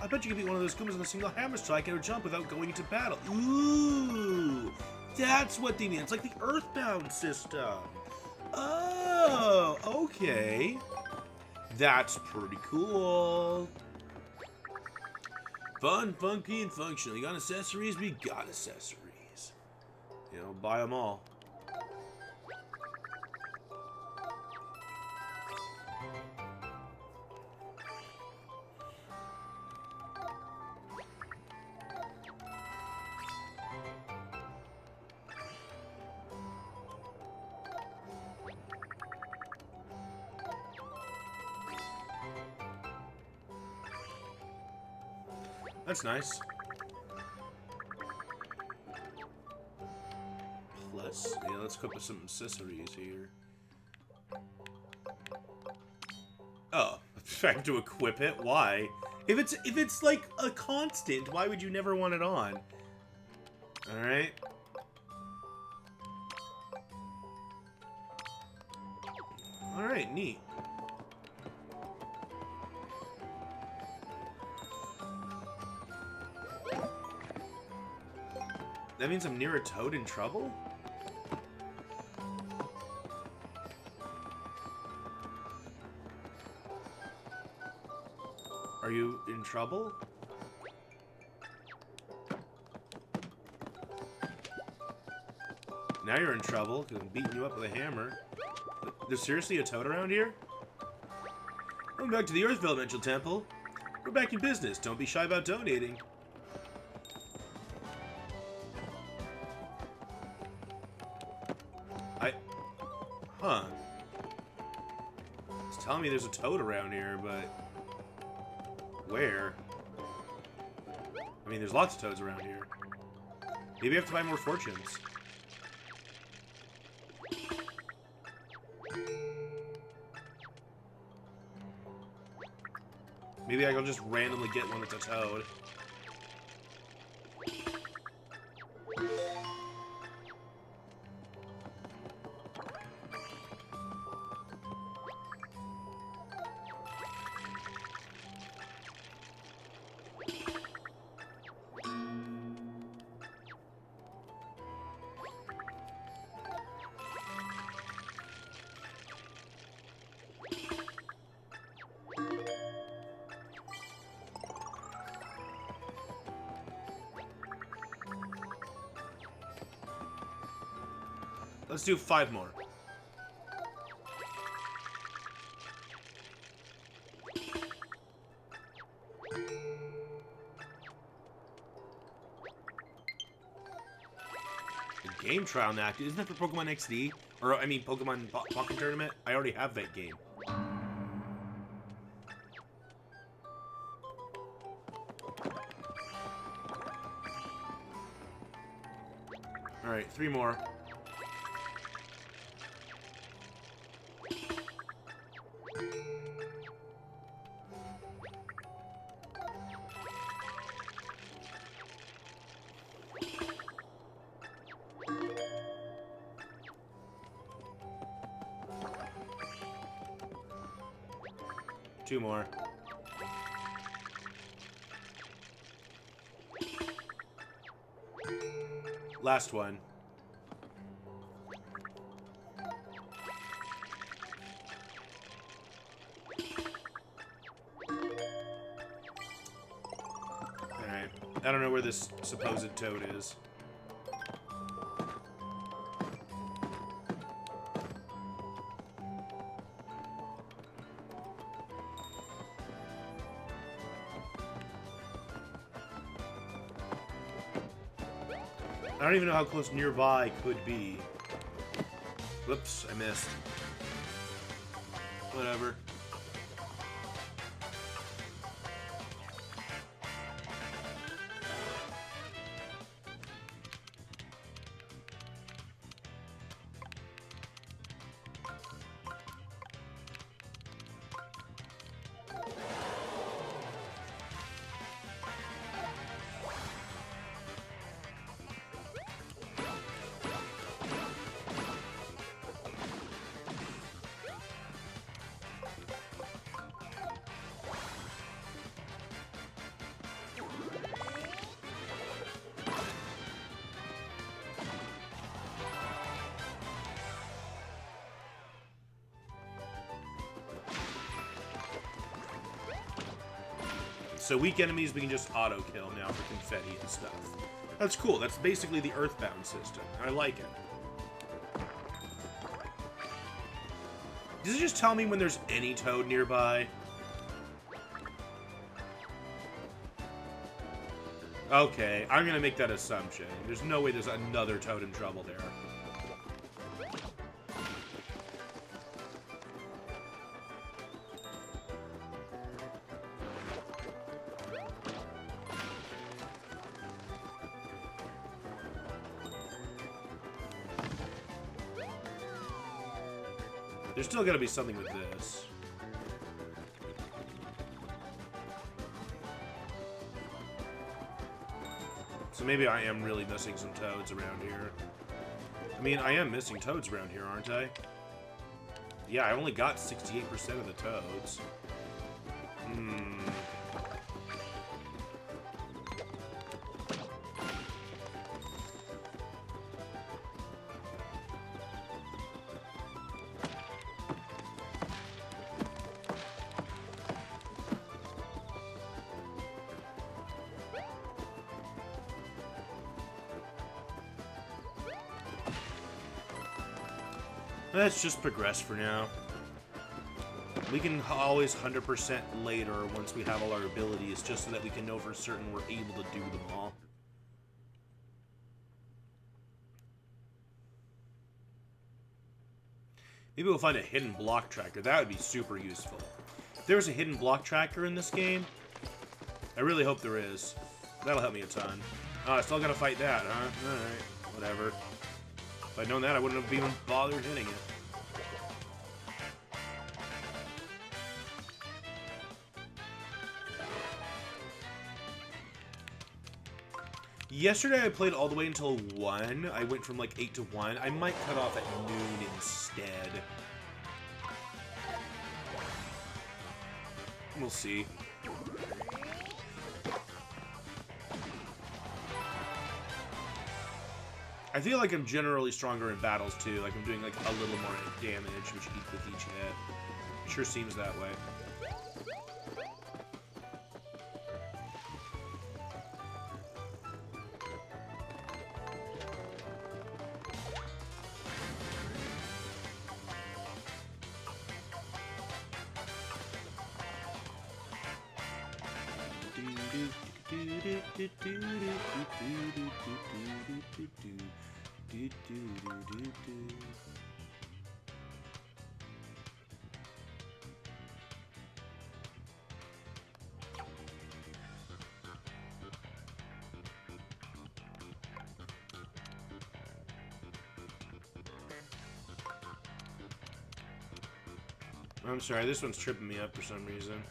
I bet you can beat one of those Goombas on a single hammer strike or jump without going into battle. Ooh, that's what they mean. It's like the Earthbound system. Oh, okay. That's pretty cool. Fun, funky, and functional. You got accessories? We got accessories. You know, buy them all. That's nice. Plus, yeah, let's cook with some accessories here. Oh, I have to equip it? Why? If it's like a constant, why would you never want it on? Alright. Alright, neat. That means I'm near a toad in trouble? Are you in trouble? Now you're in trouble, because I'm beating you up with a hammer. There's seriously a toad around here? Welcome back to the Earth Elemental Temple. We're back in business. Don't be shy about donating. Huh. It's telling me there's a toad around here, but... where? I mean, there's lots of toads around here. Maybe I have to buy more fortunes. Maybe I can just randomly get one that's a toad. Let's do 5 more. The game trial now. Isn't that for Pokemon XD? Or, I mean, Pokemon Pocket Tournament? I already have that game. Alright, 3 more. Two more. Last one. Alright. I don't know where this supposed toad is. I don't even know how close nearby could be. Whoops, I missed. Whatever. so weak enemies we can just auto-kill now for confetti and stuff. That's cool. That's basically the Earthbound system. I like it. Does it just tell me when there's any toad nearby? Okay, I'm gonna make that assumption. There's no way there's another toad in trouble there. There's still gotta be something with this. So maybe I am really missing some toads around here. I mean, I am missing toads around here, aren't I? Yeah, I only got 68% of the toads. Let's just progress for now. We can always 100% later once we have all our abilities, just so that we can know for certain we're able to do them all. Maybe we'll find a hidden block tracker. That would be super useful. If there was a hidden block tracker in this game, I really hope there is. That'll help me a ton. Oh, I still gotta fight that, huh? Alright, whatever. If I'd known that, I wouldn't have even bothered hitting it. Yesterday I played all the way until 1. I went from like 8 to 1. I might cut off at noon instead. We'll see. I feel like I'm generally stronger in battles too. Like I'm doing like a little more damage with each hit. It sure seems that way. I'm sorry, this one's tripping me up for some reason.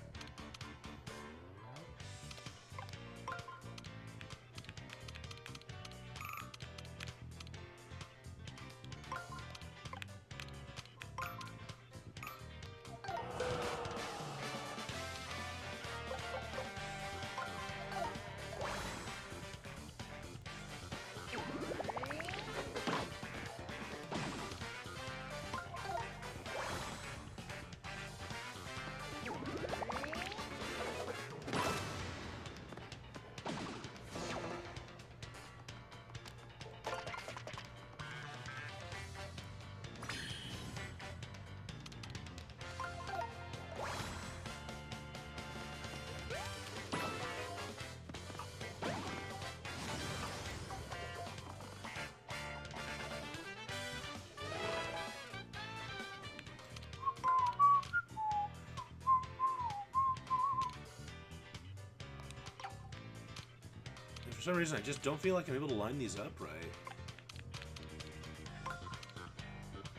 For some reason, I just don't feel like I'm able to line these up right.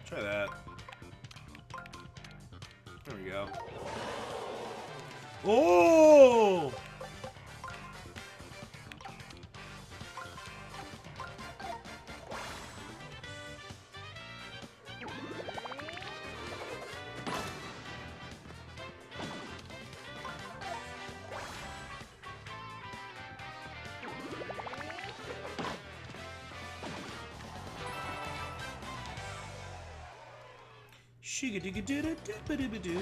Try that. There we go. Oh! Shiga-digga-doo-doo-doo-ba-doo-ba-doo.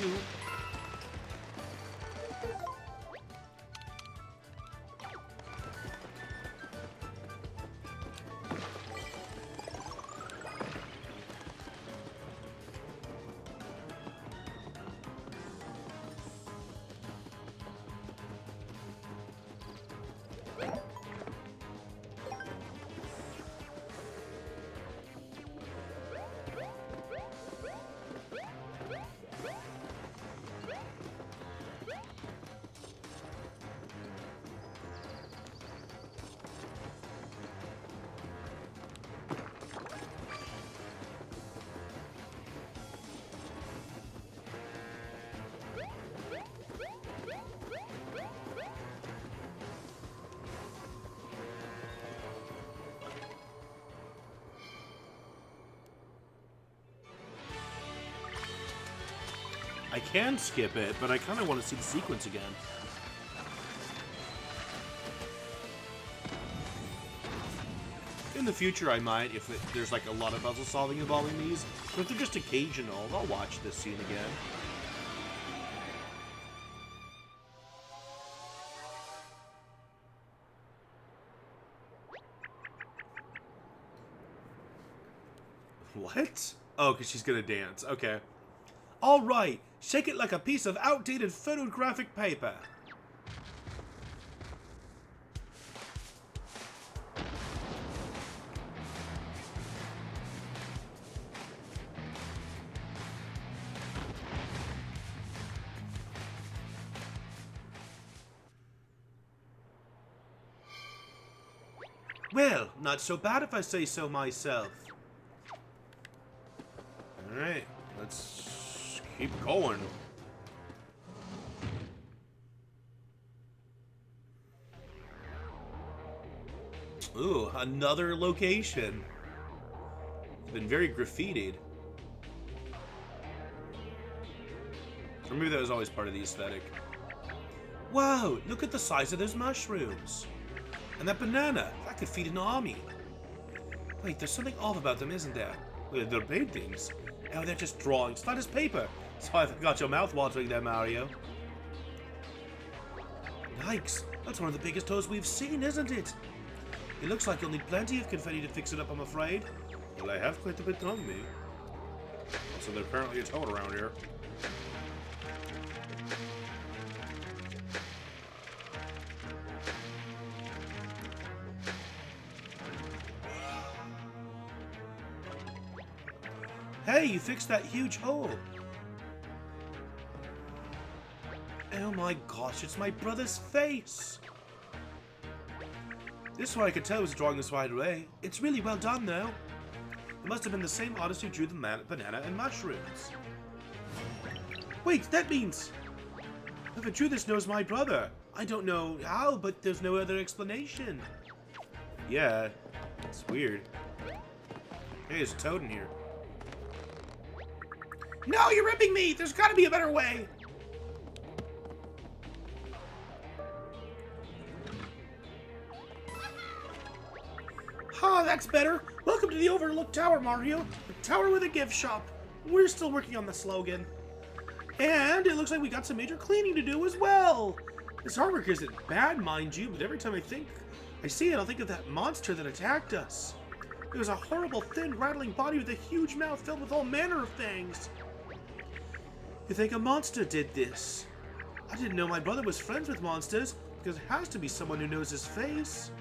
I can skip it, but I kind of want to see the sequence again. In the future, I might, if there's like a lot of puzzle solving involving these. But if they're just occasional, I'll watch this scene again. What? Oh, because she's gonna dance. Okay. All right, shake it like a piece of outdated photographic paper. Well, not so bad if I say so myself. Alright, let's keep going. Ooh, another location. It's been very graffitied. Or maybe that was always part of the aesthetic. Whoa, look at the size of those mushrooms. And that banana, that could feed an army. Wait, there's something off about them, isn't there? Well, they're paintings. Oh, they're just drawings, flat as paper. So I've got your mouth watering there, Mario. Yikes, that's one of the biggest toads we've seen, isn't it? It looks like you'll need plenty of confetti to fix it up, I'm afraid. Well, I have quite a bit on me. Also, there's apparently a toad around here. Hey, you fixed that huge hole. Oh my gosh, it's my brother's face. This one I could tell was drawing this right away. It's really well done, though. It must have been the same artist who drew the banana and mushrooms. Wait, that means... whoever drew this knows my brother. I don't know how, but there's no other explanation. Yeah, it's weird. Hey, there's a toad in here. No, you're ripping me! There's gotta be a better way! Ah, that's better. Welcome to the Overlook Tower, Mario. The tower with a gift shop. We're still working on the slogan. And it looks like we got some major cleaning to do as well. This artwork isn't bad, mind you, but every time I see it, I'll think of that monster that attacked us. It was a horrible, thin, rattling body with a huge mouth filled with all manner of things. You think a monster did this? I didn't know my brother was friends with monsters, because it has to be someone who knows his face.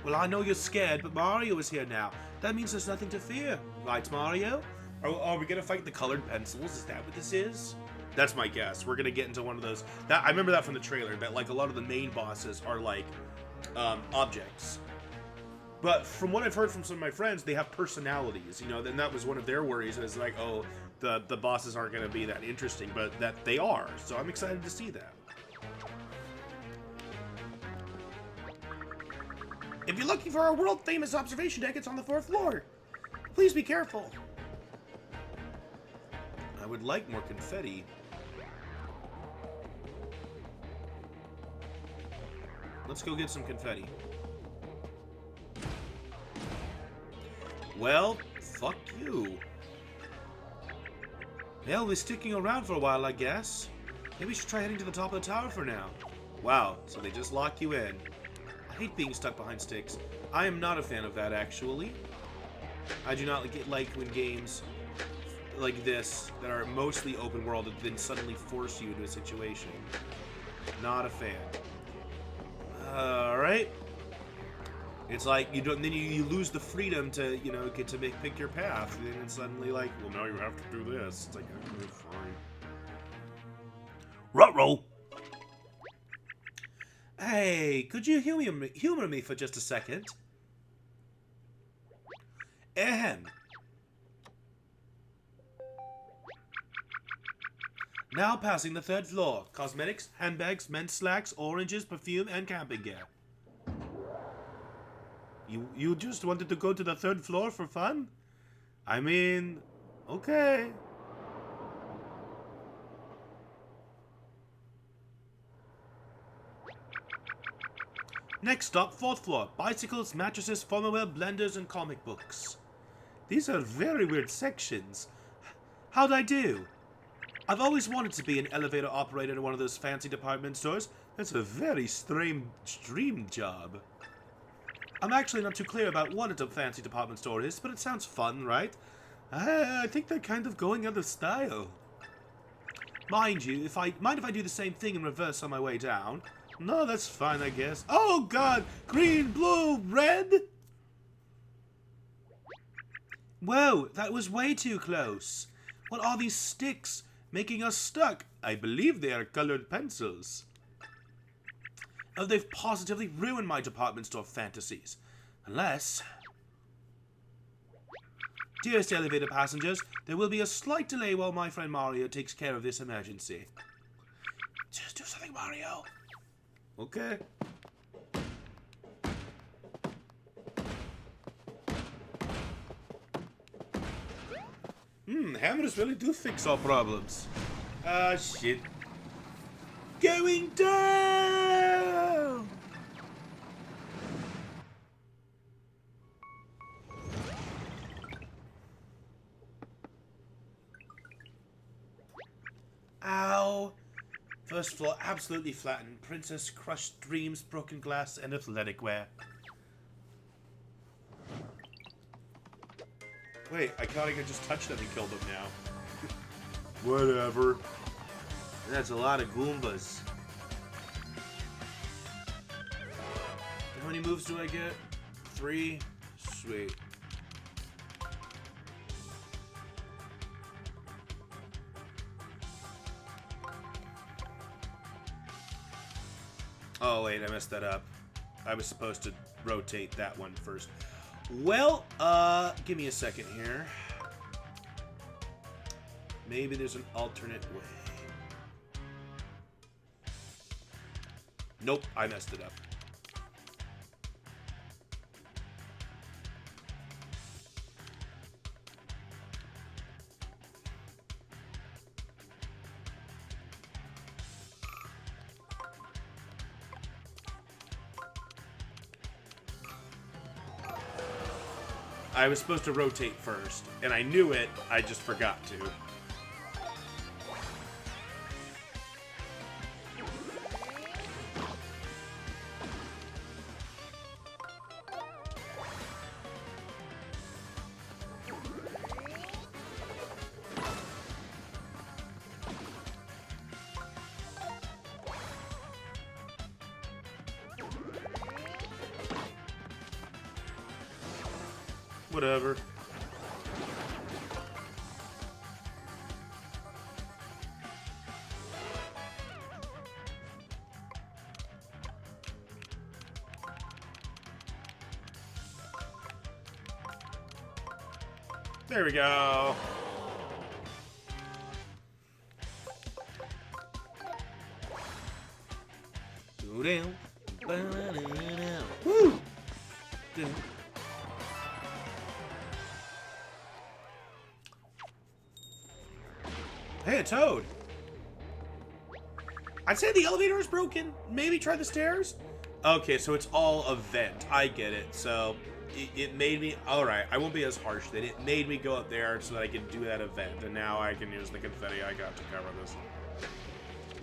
Well, I know you're scared, but Mario is here now. That means there's nothing to fear. Right, Mario? Are we gonna fight the colored pencils? Is that what this is? That's my guess. We're gonna get into one of those. I remember that from the trailer, that like a lot of the main bosses are like objects. But from what I've heard from some of my friends, they have personalities, you know, and that was one of their worries, is like, oh, the bosses aren't going to be that interesting, but that they are, so I'm excited to see that. If you're looking for our world-famous observation deck, it's on the 4th floor. Please be careful. I would like more confetti. Let's go get some confetti. Well, fuck you. Well, we're sticking around for a while, I guess. Maybe we should try heading to the top of the tower for now. Wow, so they just lock you in. I hate being stuck behind sticks. I am not a fan of that, actually. I do not like when games like this, that are mostly open world, then suddenly force you into a situation. Not a fan. Alright. It's like you don't. Then you lose the freedom to get to pick your path. And then it's suddenly like, well, now you have to do this. It's like, oh, fine. Ruh-roh. Hey, could you humor me for just a second? Ahem. Now passing the 3rd floor. Cosmetics, handbags, men's slacks, oranges, perfume, and camping gear. You just wanted to go to the 3rd floor for fun? I mean, okay. Next stop, 4th floor. Bicycles, mattresses, formalware, blenders, and comic books. These are very weird sections. How'd I do? I've always wanted to be an elevator operator in one of those fancy department stores. That's a very strange dream job. I'm actually not too clear about what a fancy department store is, but it sounds fun, right? I think they're kind of going out of style. Mind you, mind if I do the same thing in reverse on my way down? No, that's fine, I guess. Oh god! Green, blue, red? Whoa, that was way too close. What are these sticks making us stuck? I believe they are colored pencils. Oh, they've positively ruined my department store fantasies. Unless... Dearest elevator passengers, there will be a slight delay while my friend Mario takes care of this emergency. Just do something, Mario. Okay. Hammers really do fix all problems. Ah, shit. Going down! Ow. First floor absolutely flattened. Princess crushed dreams, broken glass, and athletic wear. Wait, I thought I could just touch them and kill them now. Whatever. That's a lot of Goombas. How many moves do I get? 3? Sweet. Oh wait, I messed that up. I was supposed to rotate that one first. Well, give me a second here. Maybe there's an alternate way. Nope, I messed it up. I was supposed to rotate first, and I knew it, I just forgot to. Whatever. There we go. Go down. Woo! Hey, a toad. I'd say the elevator is broken. Maybe try the stairs. Okay, so it's all a vent. I get it. So it made me... Alright, I won't be as harsh then. It made me go up there so that I can do that event. And now I can use the confetti I got to cover this.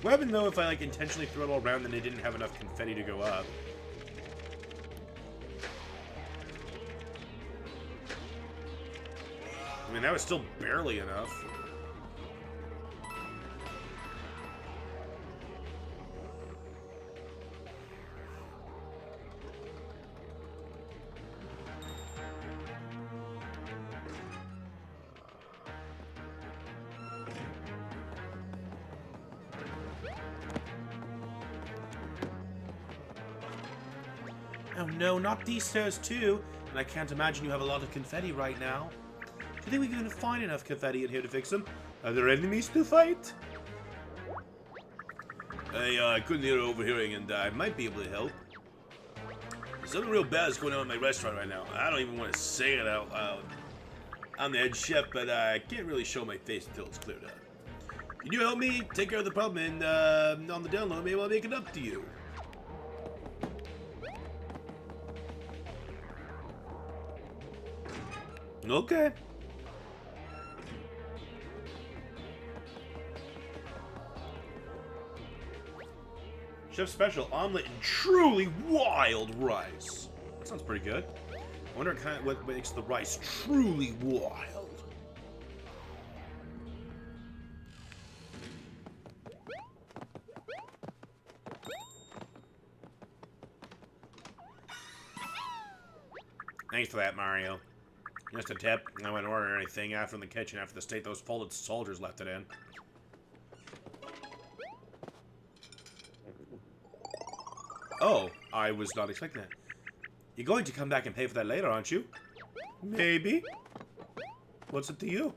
What happened though if I like intentionally threw it all around and they didn't have enough confetti to go up? I mean, that was still barely enough. Oh no, not these stairs too. And I can't imagine you have a lot of confetti right now. Do you think we can find enough confetti in here to fix them? Are there enemies to fight? I couldn't hear overhearing and I might be able to help. Something real bad is going on in my restaurant right now. I don't even want to say it out loud. I'm the head chef, but I can't really show my face until it's cleared up. Can you help me take care of the problem and on the download, maybe I'll make it up to you. Okay. Chef Special omelet and truly wild rice. That sounds pretty good. I wonder what makes the rice truly wild. Thanks for that, Mario. Just a tip, I wouldn't order anything out from the kitchen after the state those folded soldiers left it in. Oh, I was not expecting that. You're going to come back and pay for that later, aren't you? Maybe. What's it to you?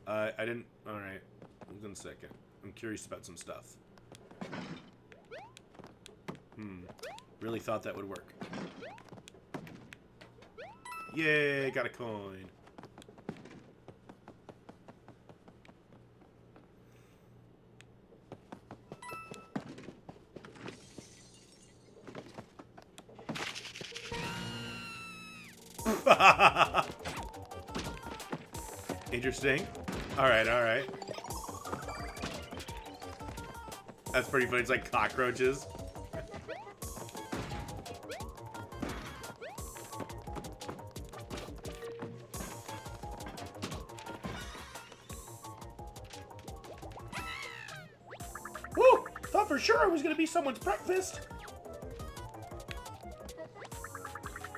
I didn't... Alright. Hold on a second. I'm curious about some stuff. Really thought that would work. Yay, got a coin. Interesting. Alright, alright. That's pretty funny. It's like cockroaches. Woo! Thought for sure it was gonna be someone's breakfast.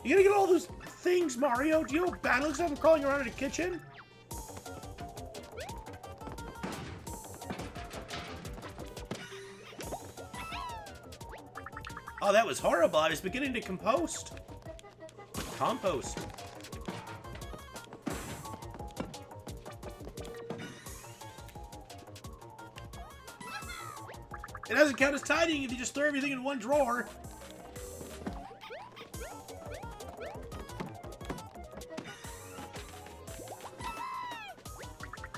You gonna get all those things, Mario? Do you know what bad looks like I'm crawling around in the kitchen? Oh, that was horrible. I was beginning to compost. Compost. It doesn't count as tidying if you just throw everything in one drawer.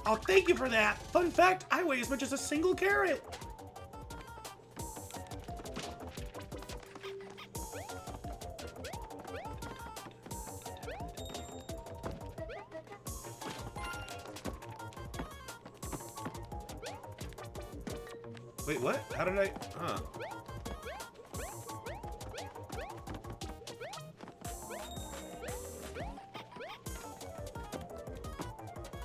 Oh, thank you for that. Fun fact, I weigh as much as a single carrot. Wait, what? How did I... Huh.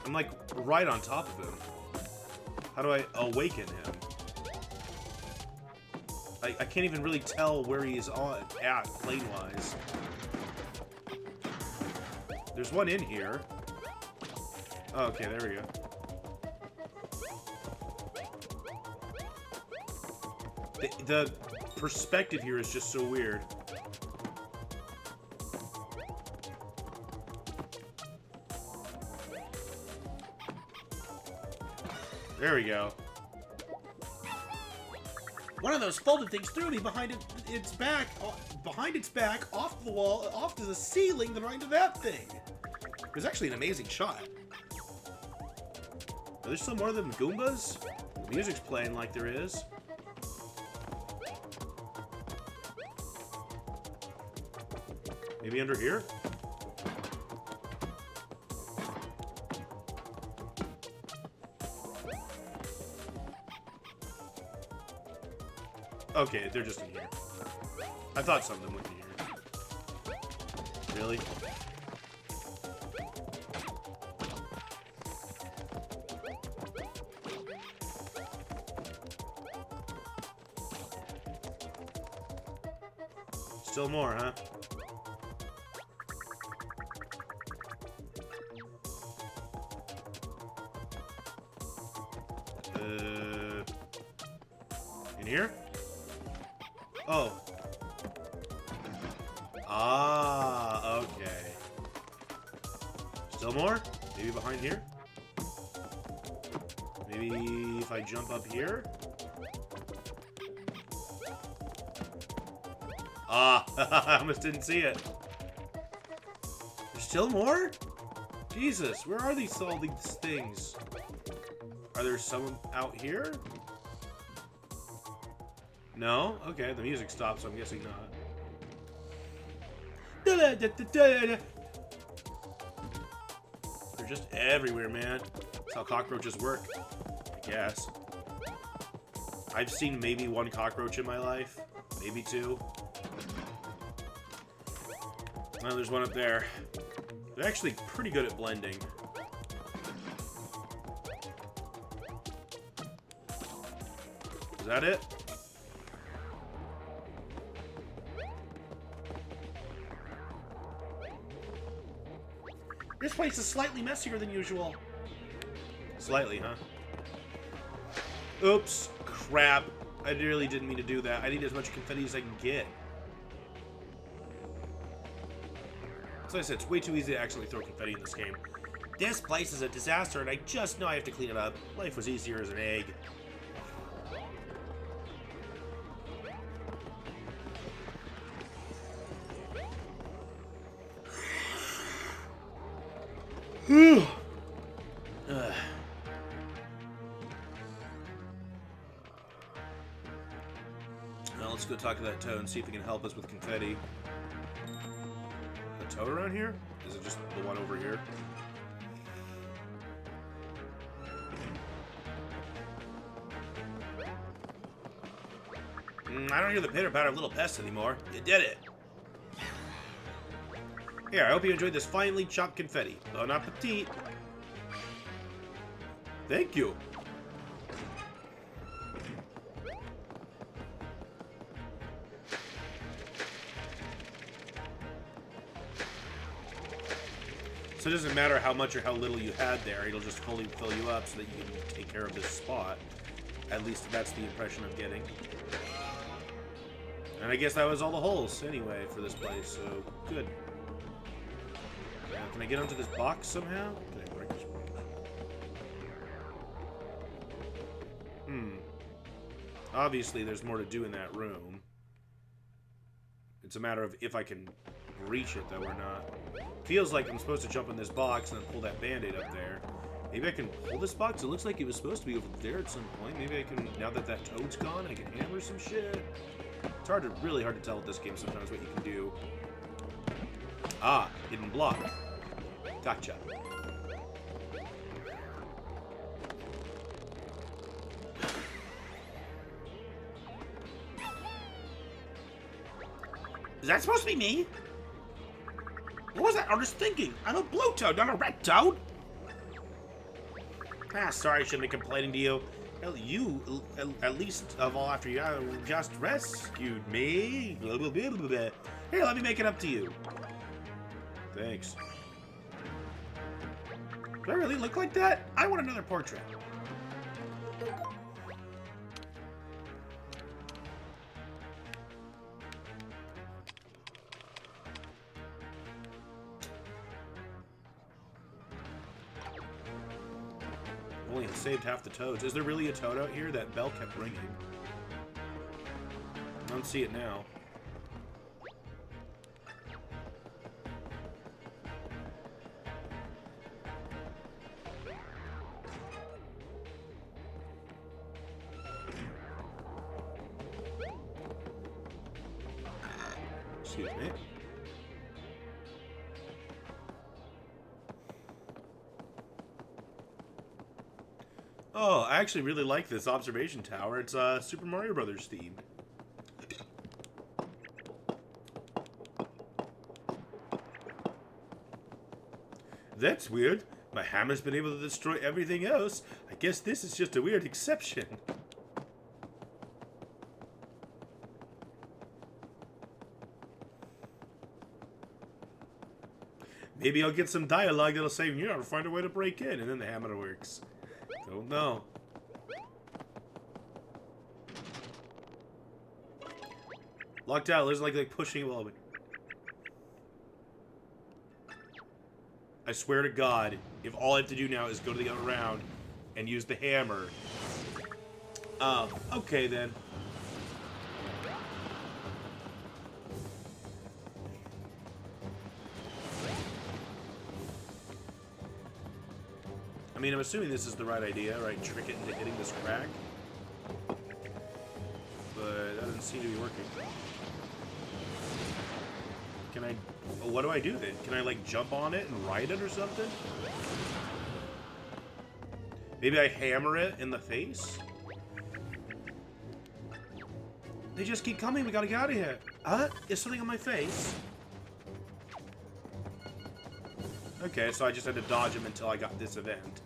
I'm like right on top of him. How do I awaken him? I can't even really tell where he is at plane-wise. There's one in here. Oh, okay, there we go. The perspective here is just so weird. There we go. One of those folded things threw me behind its back, off the wall, off to the ceiling, then right into that thing. It was actually an amazing shot. Are there still more of them Goombas? The music's playing like there is. Maybe under here? Okay, they're just in here. I thought some of them went in here. Really? Still more, huh? In here? Oh. Ah, okay. Still more? Maybe behind here? Maybe if I jump up here? Ah, I almost didn't see it. There's still more? Jesus, where are all these things? Are there some out here? No? Okay, the music stopped, so I'm guessing not. just everywhere, man. That's how cockroaches work, I guess. I've seen maybe one cockroach in my life. Maybe two. Oh, there's one up there. They're actually pretty good at blending. Is that it? This place is slightly messier than usual. Slightly, huh? Oops. Crap. I really didn't mean to do that. I need as much confetti as I can get. So I said, it's way too easy to actually throw confetti in this game. This place is a disaster, and I just know I have to clean it up. Life was easier as an egg. Now let's go talk to that toad and see if he can help us with confetti. A toad around here? Is it just the one over here? I don't hear the pitter-patter of little pests anymore. You did it. Here, I hope you enjoyed this finely chopped confetti. Bon appetit. Thank you. So it doesn't matter how much or how little you had there, it'll just fully fill you up so that you can take care of this spot. At least that's the impression I'm getting. And I guess that was all the holes, anyway, for this place, so good. Can I get onto this box somehow? Can I break this box? Obviously, there's more to do in that room. It's a matter of if I can reach it, though, or not. Feels like I'm supposed to jump in this box and then pull that band-aid up there. Maybe I can pull this box? It looks like it was supposed to be over there at some point. Maybe I can, now that that toad's gone, I can hammer some shit. It's really hard to tell with this game sometimes what you can do. Ah, hidden block. Gotcha. Is that supposed to be me? What was that artist thinking? I'm a blue toad, not a red toad. Ah, sorry, I shouldn't be complaining to you. Well, you, at least of all after you just rescued me. Blah, blah, blah, blah, blah. Here, let me make it up to you. Thanks. Do I really look like that? I want another portrait. Only saved half the toads. Is there really a toad out here? That bell kept ringing. I don't see it now. Excuse me. Oh, I actually really like this observation tower. It's Super Mario Brothers themed. That's weird. My hammer's been able to destroy everything else. I guess this is just a weird exception. Maybe I'll get some dialogue that'll say, you know, to find a way to break in, and then the hammer works. Don't know. Locked out. There's like pushing a little bit. I swear to God, if all I have to do now is go to the other round and use the hammer. Okay then. I mean, I'm assuming this is the right idea, right? Trick it into hitting this crack. But that doesn't seem to be working. Can I... What do I do then? Can I, like, jump on it and ride it or something? Maybe I hammer it in the face? They just keep coming. We gotta get out of here. Is something on my face? Okay, so I just had to dodge him until I got this event.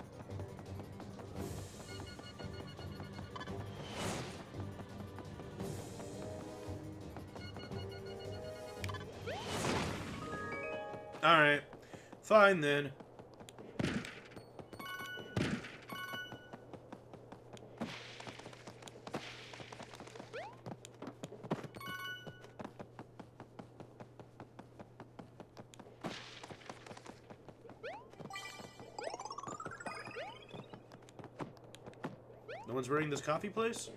Alright. Fine then. No one's running this coffee place?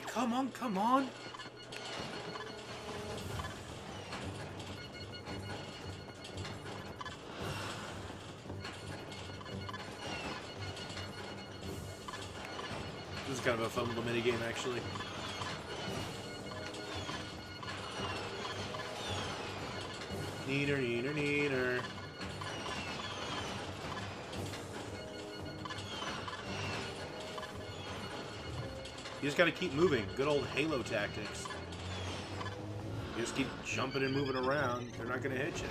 Come on, come on. This is kind of a fun little minigame, actually. Neener, neener, neener. You just gotta keep moving. Good old Halo tactics. You just keep jumping and moving around. They're not gonna hit you.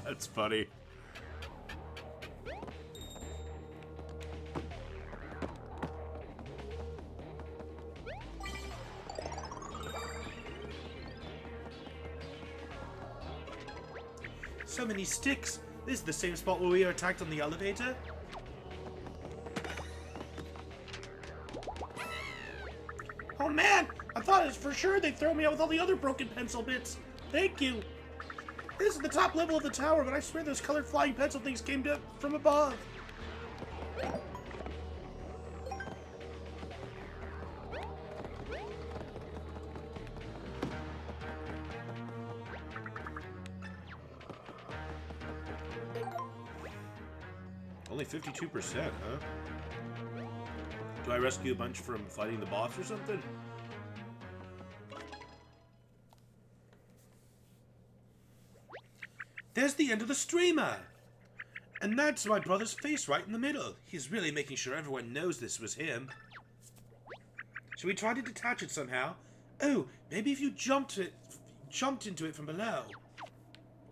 That's funny. So many sticks. This is the same spot where we were attacked on the elevator. Oh man, I thought it was for sure they'd throw me out with all the other broken pencil bits. Thank you. This is the top level of the tower, but I swear those colored flying pencil things came down from above. Only 52%, huh? Do I rescue a bunch from fighting the boss or something? There's the end of the streamer! And that's my brother's face right in the middle. He's really making sure everyone knows this was him. Should we try to detach it somehow? Oh, maybe if you jumped into it from below.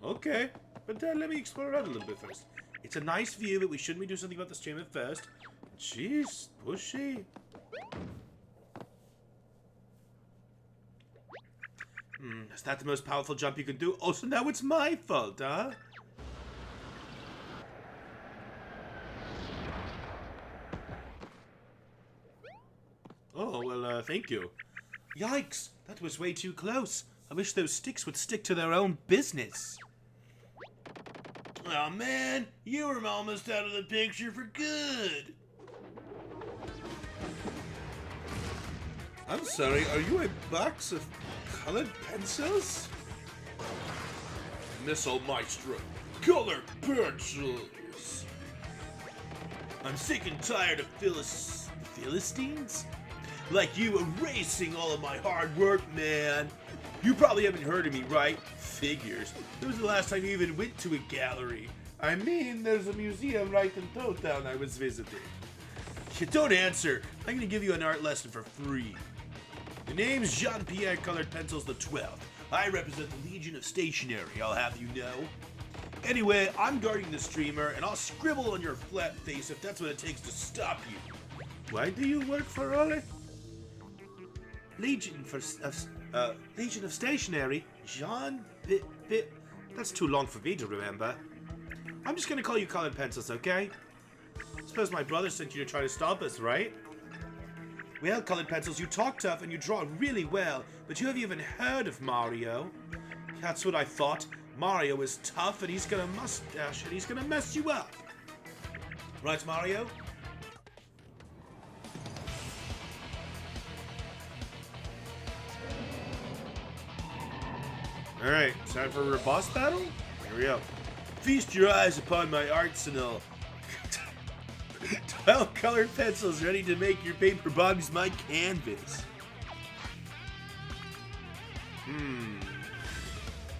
Okay, but let me explore it out a little bit first. It's a nice view, but we shouldn't we do something about the streamer first? Jeez, pushy. Is that the most powerful jump you can do? Oh, so now it's my fault, huh? Oh, well, thank you. Yikes, that was way too close. I wish those sticks would stick to their own business. Oh man, you were almost out of the picture for good. I'm sorry, are you a box of colored pencils? Missile Maestro, colored pencils. I'm sick and tired of Philistines? Like you erasing all of my hard work, man. You probably haven't heard of me, right? Figures. When was the last time you even went to a gallery? I mean, there's a museum right in Town I was visiting. You don't answer. I'm gonna give you an art lesson for free. The name's Jean-Pierre Colored Pencils the 12th. I represent the Legion of Stationery, I'll have you know. Anyway, I'm guarding the streamer, and I'll scribble on your flat face if that's what it takes to stop you. Why do you work for Ollie? Legion of Stationery? That's too long for me to remember. I'm just gonna call you Colored Pencils, okay? Suppose my brother sent you to try to stop us, right? Well, colored pencils, you talk tough and you draw really well, but you have even heard of Mario? That's what I thought. Mario is tough and he's got a mustache and he's gonna mess you up. Right, Mario? Alright, time for a boss battle? Here we go. Feast your eyes upon my arsenal. 12 colored pencils ready to make your paper bodies my canvas.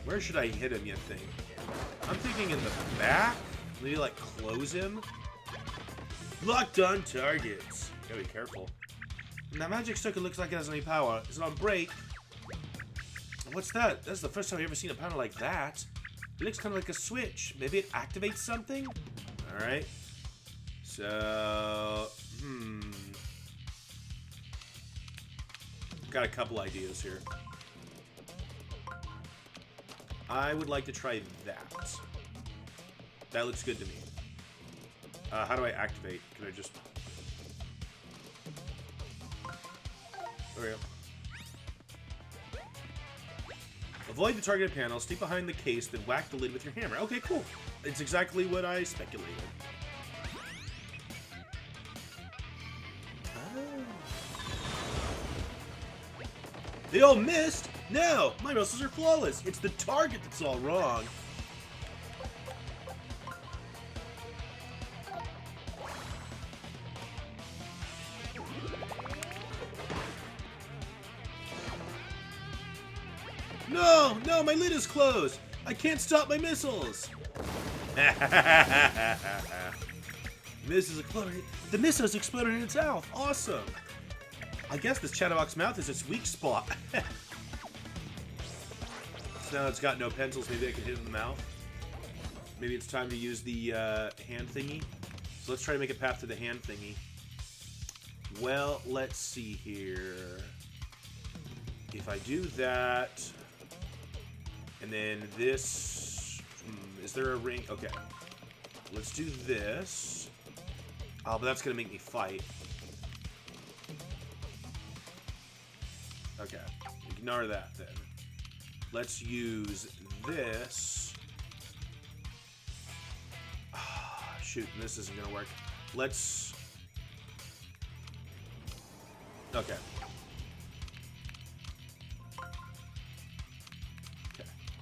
Where should I hit him, you think? I'm thinking in the back? Maybe, like, close him? Locked on targets. Gotta be careful. And that magic stick, it looks like it has any power. Is it on break? What's that? That's the first time I've ever seen a panel like that. It looks kind of like a switch. Maybe it activates something? Alright. So... Got a couple ideas here. I would like to try that. That looks good to me. How do I activate? Can I just... There we go. Avoid the targeted panel, stay behind the case, then whack the lid with your hammer. Okay, cool. It's exactly what I speculated. They all missed? No! My muscles are flawless. It's the target that's all wrong. No! No, my lid is closed! I can't stop my missiles! Missiles exploded. The missiles exploded in its mouth. Awesome! I guess this chatterbox mouth is its weak spot. So now it's got no pencils, maybe I can hit it in the mouth. Maybe it's time to use the hand thingy. So let's try to make a path to the hand thingy. Well, let's see here. If I do that... And then this... is there a ring? Okay. Let's do this. Oh, but that's going to make me fight. Okay. Ignore that, then. Let's use this. Ah, shoot, this isn't going to work. Let's... Okay.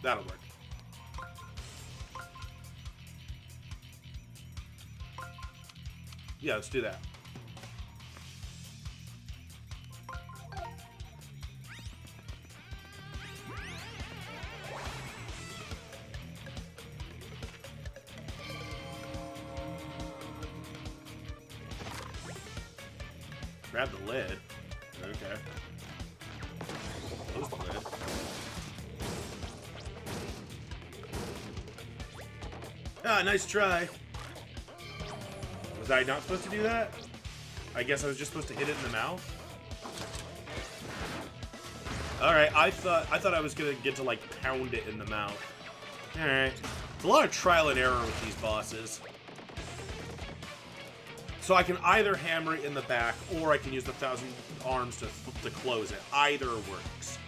That'll work. Yeah, let's do that. Grab the lid. Okay. Close the lid. Ah, nice try. Was I not supposed to do that? I guess I was just supposed to hit it in the mouth. Alright, I thought I was gonna get to like pound it in the mouth. Alright. It's a lot of trial and error with these bosses. So I can either hammer it in the back, or I can use the 1,000 arms to close it. Either works.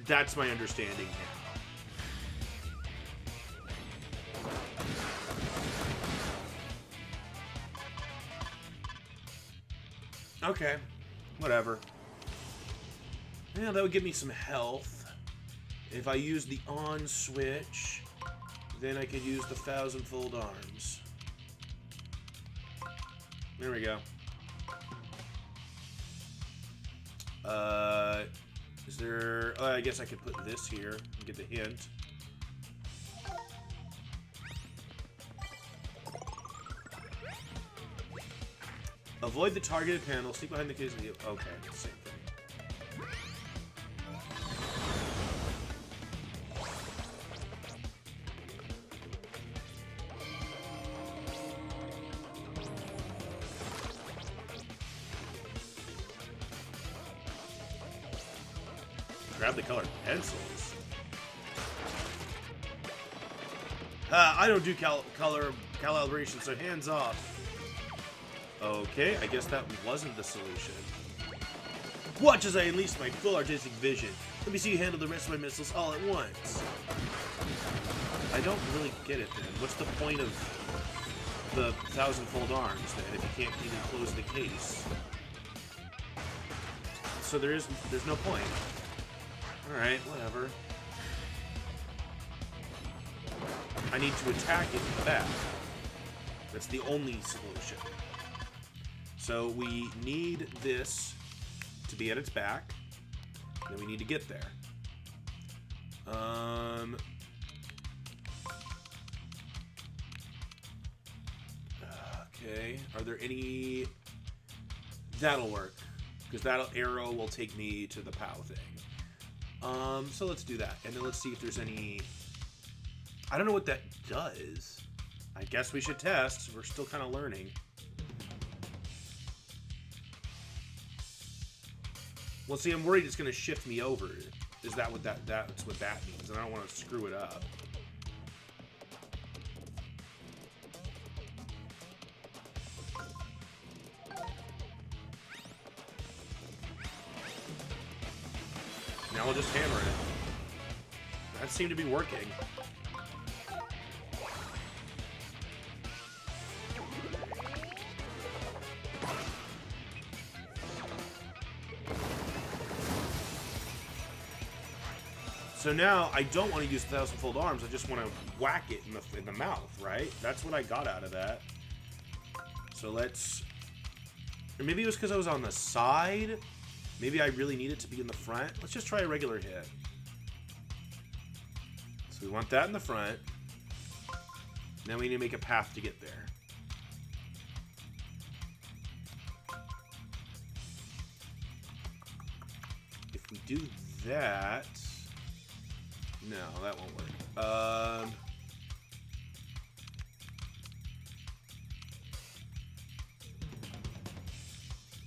That's my understanding now. Okay, whatever. Yeah, that would give me some health. If I use the on switch, then I could use the 1,000-fold arms. There we go. Is there... Oh, I guess I could put this here and get the hint. Avoid the targeted panel. Stick behind the case of the... Okay, same thing. Grab the colored pencils. I don't do color calibration, so hands off. Okay, I guess that wasn't the solution. Watch as I unleash my full artistic vision. Let me see you handle the rest of my missiles all at once. I don't really get it then. What's the point of the 1,000-fold arms then if you can't even close the case? So there's no point. Alright, whatever. I need to attack it in the back. That's the only solution. So we need this to be at its back. Then we need to get there. Okay. Are there any... That'll work. Because that arrow will take me to the POW thing. So let's do that. And then let's see if there's any... I don't know what that does. I guess we should test. We're still kind of learning. Well, see, I'm worried it's going to shift me over. Is that what that's what that means? And I don't want to screw it up. Now we'll just hammer it. That seemed to be working. So now I don't want to use 1,000-fold arms. I just want to whack it in the mouth, right? That's what I got out of that. So let's... Or maybe it was because I was on the side. Maybe I really need it to be in the front. Let's just try a regular hit. So we want that in the front. Now we need to make a path to get there. If we do that... No, that won't work.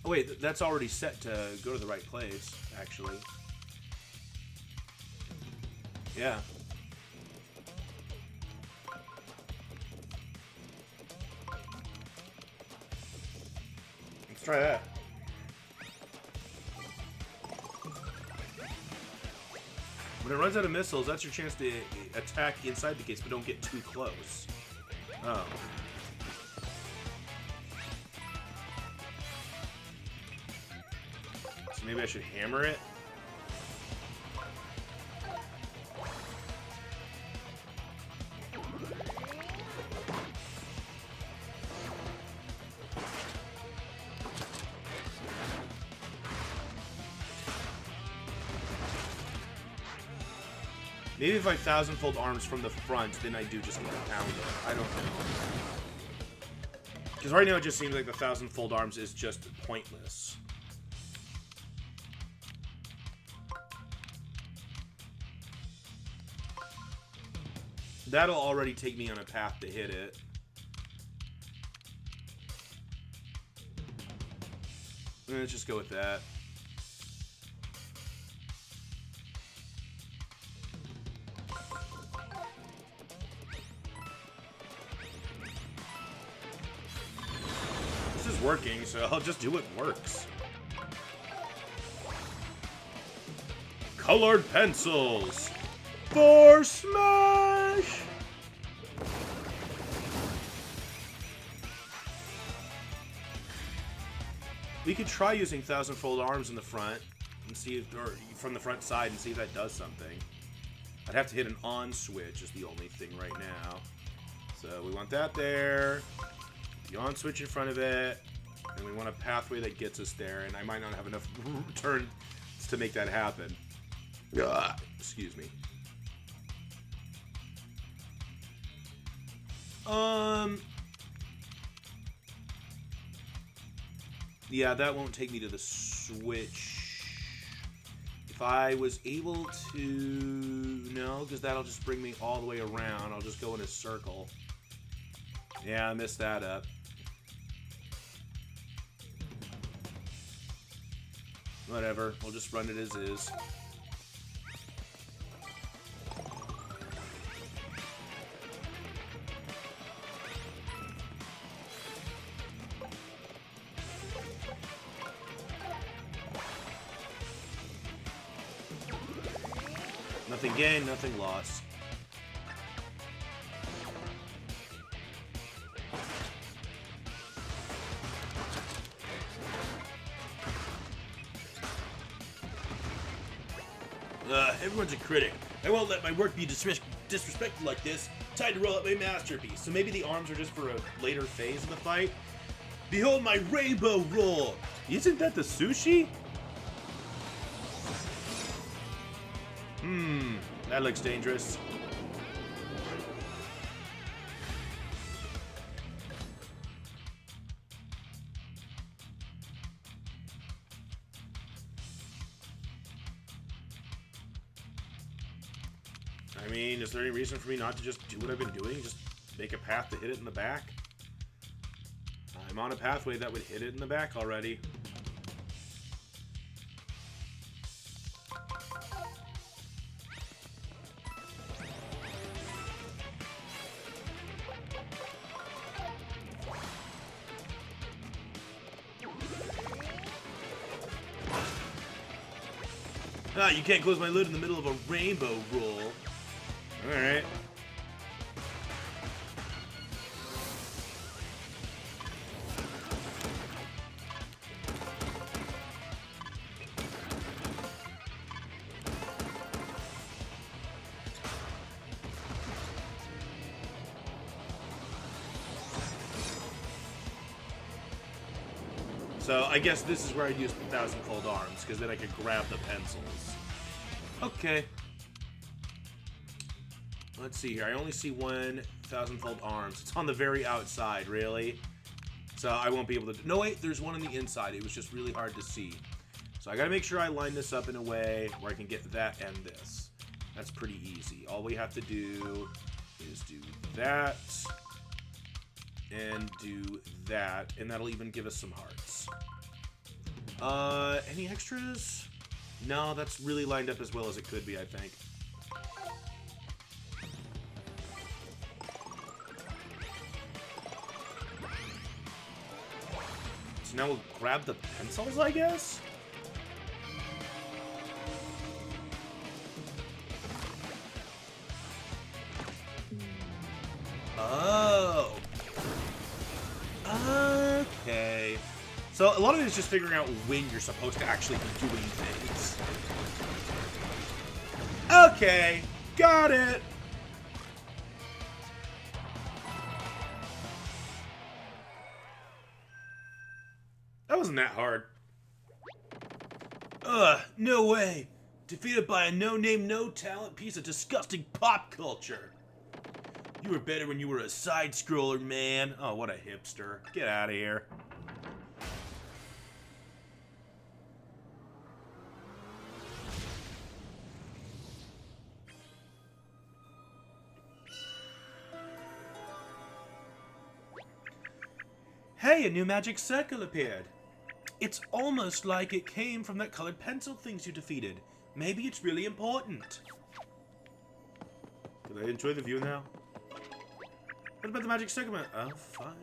Oh, wait, that's already set to go to the right place, actually. Yeah. Let's try that. When it runs out of missiles, that's your chance to attack inside the case, but don't get too close. Oh. So maybe I should hammer it? Maybe if I 1,000-fold arms from the front, then I do just get pounded. I don't know. Because right now it just seems like the 1,000-fold arms is just pointless. That'll already take me on a path to hit it. Let's just go with that. Working, so I'll just do what works. Colored pencils for smash. We could try using 1,000-fold arms in the front and see if, or from the front side, and see if that does something. I'd have to hit an on switch is the only thing right now. So we want that there. The on switch in front of it. And we want a pathway that gets us there, and I might not have enough turns to make that happen. Ugh, excuse me. Yeah, that won't take me to the switch. If I was able to... No, because that'll just bring me all the way around. I'll just go in a circle. Yeah, I messed that up. Whatever, we'll just run it as is. Nothing gained, nothing lost. Everyone's a critic. I won't let my work be disrespected like this. Time to roll out my masterpiece. So maybe the arms are just for a later phase of the fight. Behold my rainbow roar! Isn't that the sushi? That looks dangerous. I mean, is there any reason for me not to just do what I've been doing? Just make a path to hit it in the back? I'm on a pathway that would hit it in the back already. Ah, you can't close my lid in the middle of a rainbow roll. Alright. So I guess this is where I'd use the 1,000-fold arms, because then I could grab the pencils. Okay. Let's see here. I only see 1,000-fold arms. It's on the very outside, really. So I won't be able to... No, wait, there's one on the inside. It was just really hard to see. So I gotta make sure I line this up in a way where I can get that and this. That's pretty easy. All we have to do is do that and do that, and that'll even give us some hearts. Any extras? No, that's really lined up as well as it could be, I think. So now we'll grab the pencils, I guess? Oh. Okay. So a lot of it is just figuring out when you're supposed to actually be doing things. Okay. Got it. That wasn't that hard. Ugh, no way. Defeated by a no-name, no-talent piece of disgusting pop culture. You were better when you were a side-scroller, man. Oh, what a hipster. Get out of here. Hey, a new magic circle appeared. It's almost like it came from that colored pencil things you defeated. Maybe it's really important. Can I enjoy the view now? What about the magic circle? Oh, fine.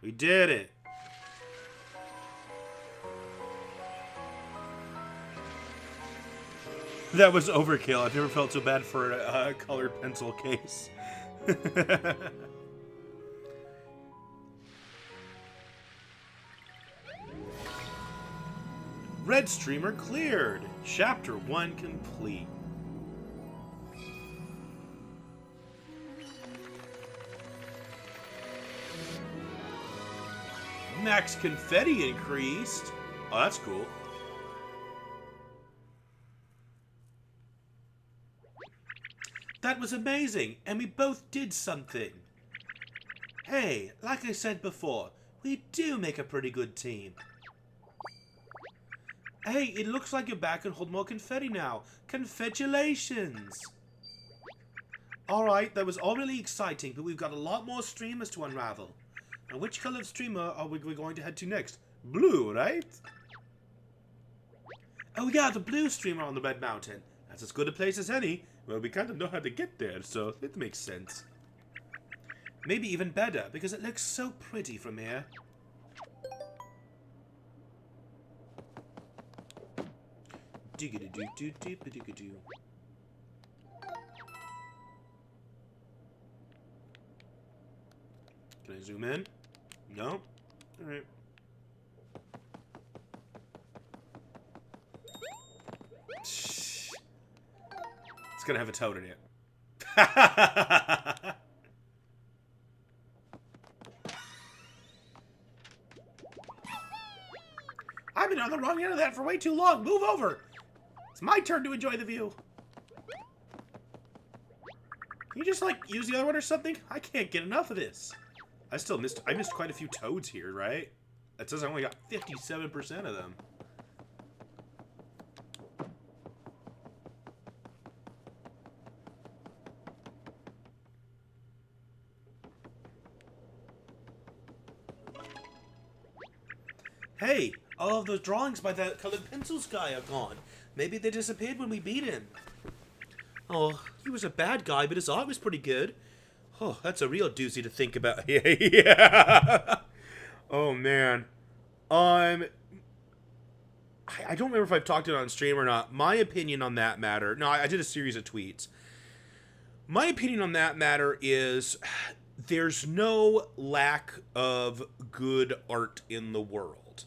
We did it. That was overkill. I've never felt so bad for a colored pencil case. Red streamer cleared. Chapter 1 complete. Max confetti increased. Oh, that's cool. That was amazing, and we both did something. Hey, like I said before, we do make a pretty good team. Hey, it looks like your bag can hold more confetti now. Confetulations! Alright, that was all really exciting, but we've got a lot more streamers to unravel. Now, which colored streamer are we going to head to next? Blue, right? Oh yeah, the blue streamer on the Red Mountain. That's as good a place as any. Well, we kind of know how to get there, so it makes sense. Maybe even better, because it looks so pretty from here. Diggity-doo-doo-doo-doo-doo. Can I zoom in? No? Alright. It's gonna have a toad in it. I've been on the wrong end of that for way too long. Move over. It's my turn to enjoy the view. Can you just, like, use the other one or something? I can't get enough of this. I missed quite a few toads here, right? It says I only got 57% of them. Hey, all of those drawings by that colored pencils guy are gone. Maybe they disappeared when we beat him. Oh, he was a bad guy, but his art was pretty good. Oh, that's a real doozy to think about. Yeah. Oh, man. I don't remember if I've talked it on stream or not. My opinion on that matter... No, I did a series of tweets. My opinion on that matter is there's no lack of good art in the world.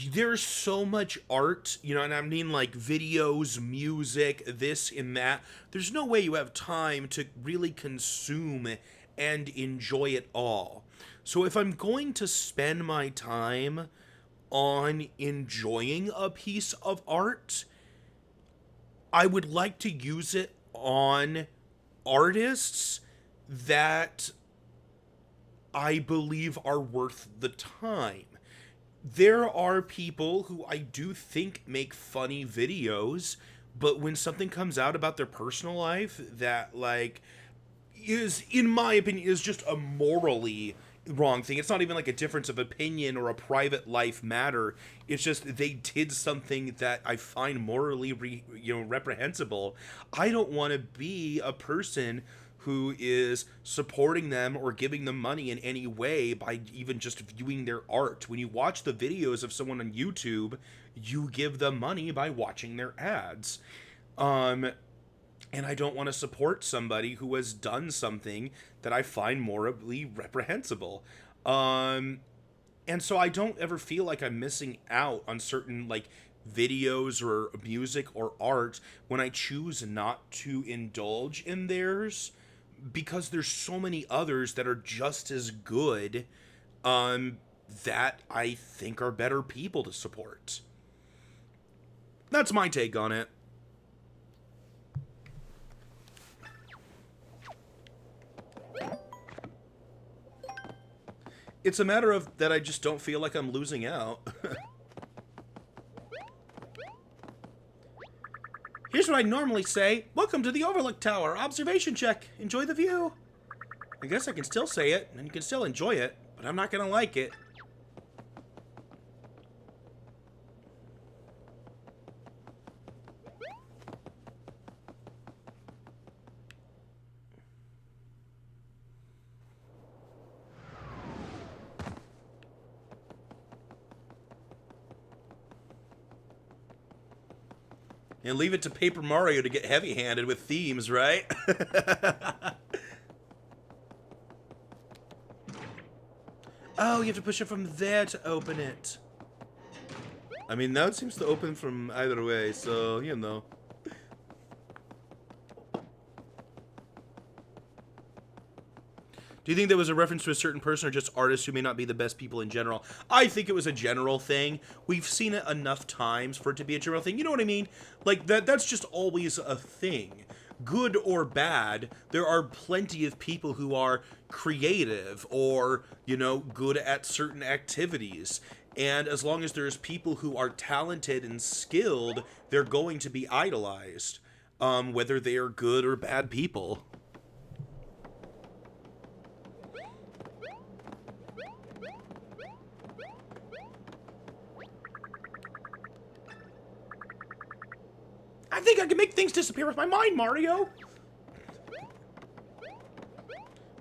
There's so much art, you know, and I mean like videos, music, this and that. There's no way you have time to really consume and enjoy it all. So if I'm going to spend my time on enjoying a piece of art, I would like to use it on artists that I believe are worth the time. There are people who I do think make funny videos, but when something comes out about their personal life that, like, is, in my opinion, is just a morally wrong thing. It's not even like a difference of opinion or a private life matter. It's just they did something that I find morally reprehensible. I don't want to be a person who is supporting them or giving them money in any way by even just viewing their art. When you watch the videos of someone on YouTube, you give them money by watching their ads. And I don't want to support somebody who has done something that I find morally reprehensible. And so I don't ever feel like I'm missing out on certain, like, videos or music or art when I choose not to indulge in theirs, because there's so many others that are just as good, that I think are better people to support. That's my take on it. It's a matter of that I just don't feel like I'm losing out. Here's what I normally say. Welcome to the Overlook Tower. Observation check. Enjoy the view. I guess I can still say it, and you can still enjoy it, but I'm not gonna like it. And leave it to Paper Mario to get heavy-handed with themes, right? Oh, you have to push it from there to open it. I mean, now it seems to open from either way, so, you know. Do you think that was a reference to a certain person or just artists who may not be the best people in general? I think it was a general thing. We've seen it enough times for it to be a general thing. You know what I mean? Like, that's just always a thing. Good or bad, there are plenty of people who are creative or, you know, good at certain activities. And as long as there's people who are talented and skilled, they're going to be idolized, whether they are good or bad people. I think I can make things disappear with my mind, Mario!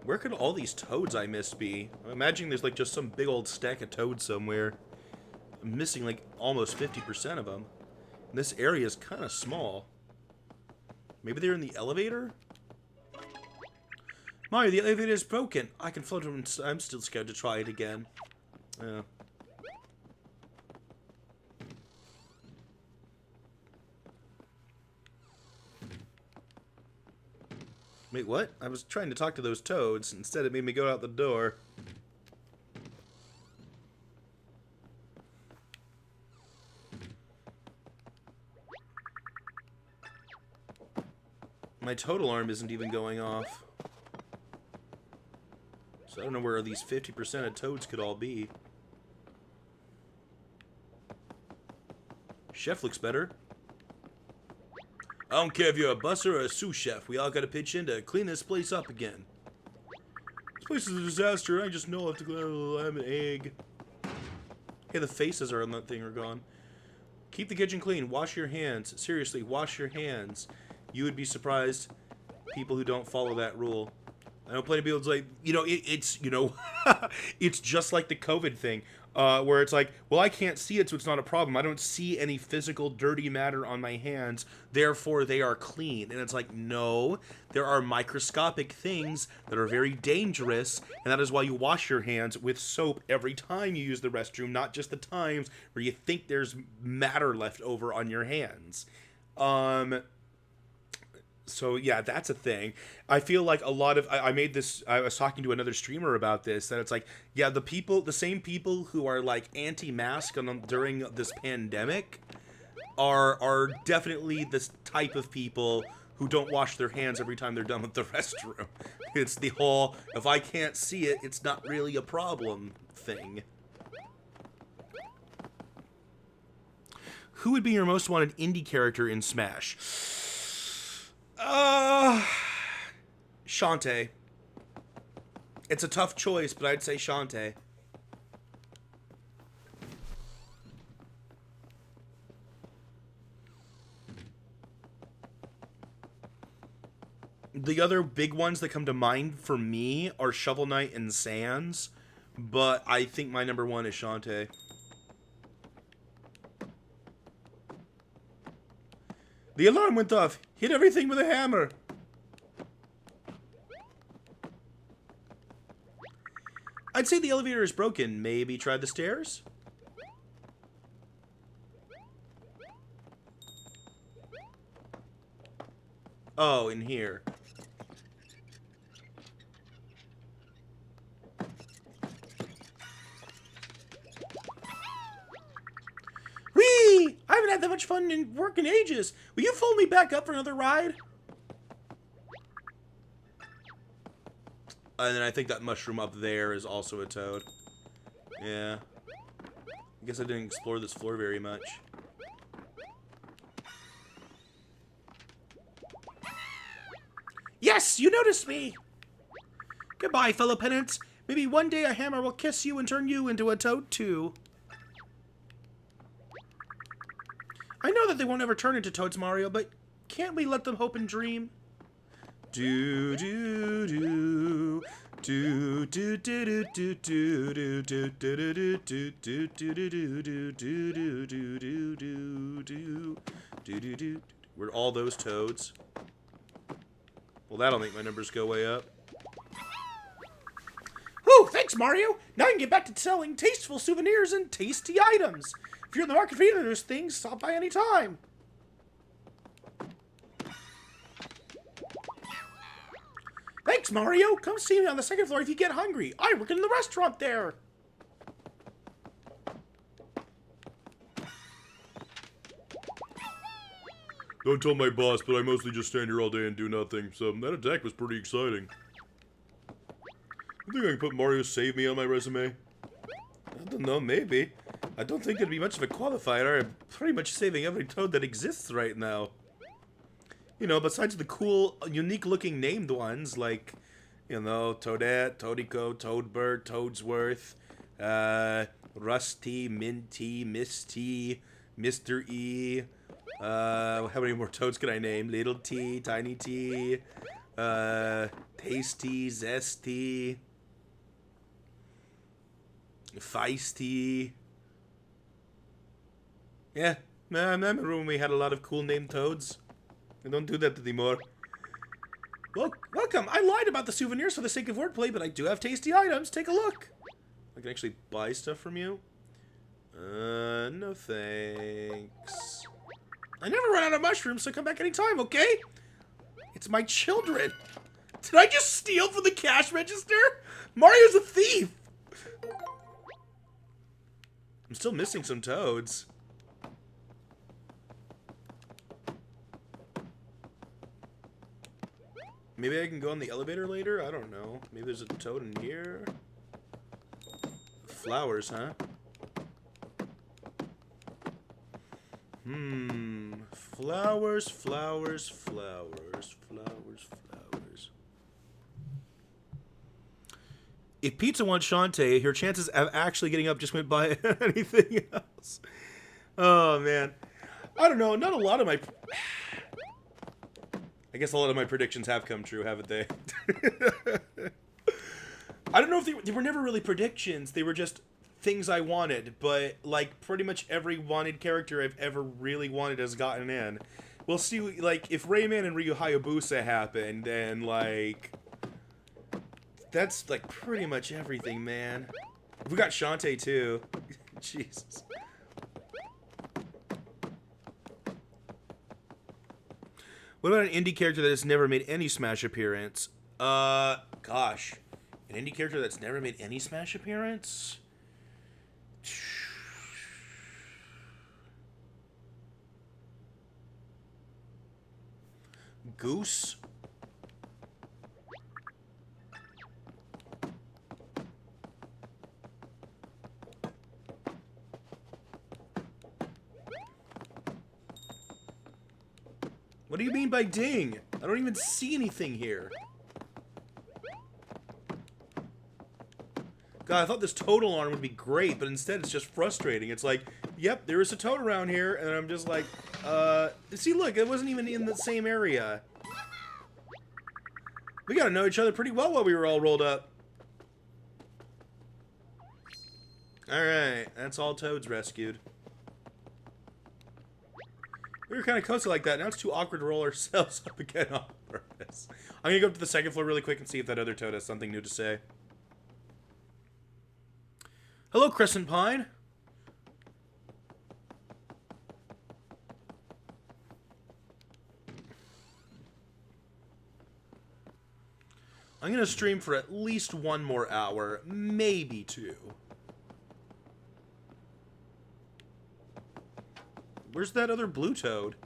Where could all these toads I missed be? I'm imagining there's like just some big old stack of toads somewhere. I'm missing like almost 50% of them. And this area is kind of small. Maybe they're in the elevator? Mario, the elevator is broken. I can float them. I'm still scared to try it again. Yeah. Wait, what? I was trying to talk to those toads. Instead, it made me go out the door. My toad alarm isn't even going off. So I don't know where these 50% of toads could all be. Chef looks better. I don't care if you're a busser or a sous chef. We all gotta pitch in to clean this place up again. This place is a disaster. I just know I have to go. I have an egg. Hey, the faces are on that thing are gone. Keep the kitchen clean. Wash your hands. Seriously, wash your hands. You would be surprised. People who don't follow that rule. I know plenty of people. It's like, you know, it's you know, it's just like the COVID thing. Where it's like, well, I can't see it, so it's not a problem. I don't see any physical dirty matter on my hands, therefore they are clean. And it's like, no, there are microscopic things that are very dangerous, and that is why you wash your hands with soap every time you use the restroom, not just the times where you think there's matter left over on your hands. So yeah, that's a thing. I feel like a lot of I made this. I was talking to another streamer about this. That it's like, yeah, the same people who are like anti-mask during this pandemic, are definitely this type of people who don't wash their hands every time they're done with the restroom. It's the whole if I can't see it, it's not really a problem thing. Who would be your most wanted indie character in Smash? Shantae. It's a tough choice, but I'd say Shantae. The other big ones that come to mind for me are Shovel Knight and Sans, but I think my number one is Shantae. The alarm went off. Hit everything with a hammer. I'd say the elevator is broken. Maybe try the stairs? Oh, in here. Whee! I haven't had that much fun in work in ages. Will you fold me back up for another ride? And then I think that mushroom up there is also a toad. Yeah. I guess I didn't explore this floor very much. Yes, you noticed me! Goodbye, fellow penance. Maybe one day a hammer will kiss you and turn you into a toad, too. I know that they won't ever turn into toads, Mario, but can't we let them hope and dream? Do do do do do do do do do do do do do do do do do do. Where'd all those toads? Well, that'll make my numbers go way up. Whew, thanks, Mario. Now I can get back to selling tasteful souvenirs and tasty items. If you're in the market for either of those things, stop by any time. Thanks, Mario. Come see me on the second floor if you get hungry. I work in the restaurant there. Don't tell my boss, but I mostly just stand here all day and do nothing, so that attack was pretty exciting. You think I can put Mario Save Me on my resume? I don't know, maybe. I don't think it'd be much of a qualifier. I'm pretty much saving every toad that exists right now. You know, besides the cool, unique-looking named ones, like, you know, Toadette, Toadico, Toadbird, Toadsworth, Rusty, Minty, Misty, Mr. E, How many more toads can I name? Little T, Tiny T, Tasty, Zesty, Feisty. Yeah, I remember when we had a lot of cool named toads. I don't do that anymore. Well, welcome. I lied about the souvenirs for the sake of wordplay, but I do have tasty items. Take a look. I can actually buy stuff from you. No thanks. I never run out of mushrooms, so come back anytime, okay? It's my children. Did I just steal from the cash register? Mario's a thief. I'm still missing some toads. Maybe I can go on the elevator later? I don't know. Maybe there's a toad in here. Flowers, huh? Flowers, flowers, flowers, flowers, flowers. If Pizza wants Shantae, her chances of actually getting up just went by anything else. Oh, man. I don't know. Not a lot of my... I guess a lot of my predictions have come true, haven't they? I don't know if they were never really predictions. They were just things I wanted. But, like, pretty much every wanted character I've ever really wanted has gotten in. We'll see, like, if Rayman and Ryu Hayabusa happen, then, like... That's, like, pretty much everything, man. We got Shantae, too. Jesus. What about an indie character that has never made any Smash appearance? Gosh. An indie character that's never made any Smash appearance? Goose? What do you mean by ding? I don't even see anything here. God, I thought this toad alarm would be great, but instead it's just frustrating. It's like, yep, there is a toad around here, and I'm just like, see, look, it wasn't even in the same area. We got to know each other pretty well while we were all rolled up. Alright, that's all toads rescued. We were kind of cozy like that. Now it's too awkward to roll ourselves up again on purpose. I'm going to go up to the second floor really quick and see if that other toad has something new to say. Hello, Crescent Pine. I'm going to stream for at least 1 more hour, maybe 2. Where's that other blue toad?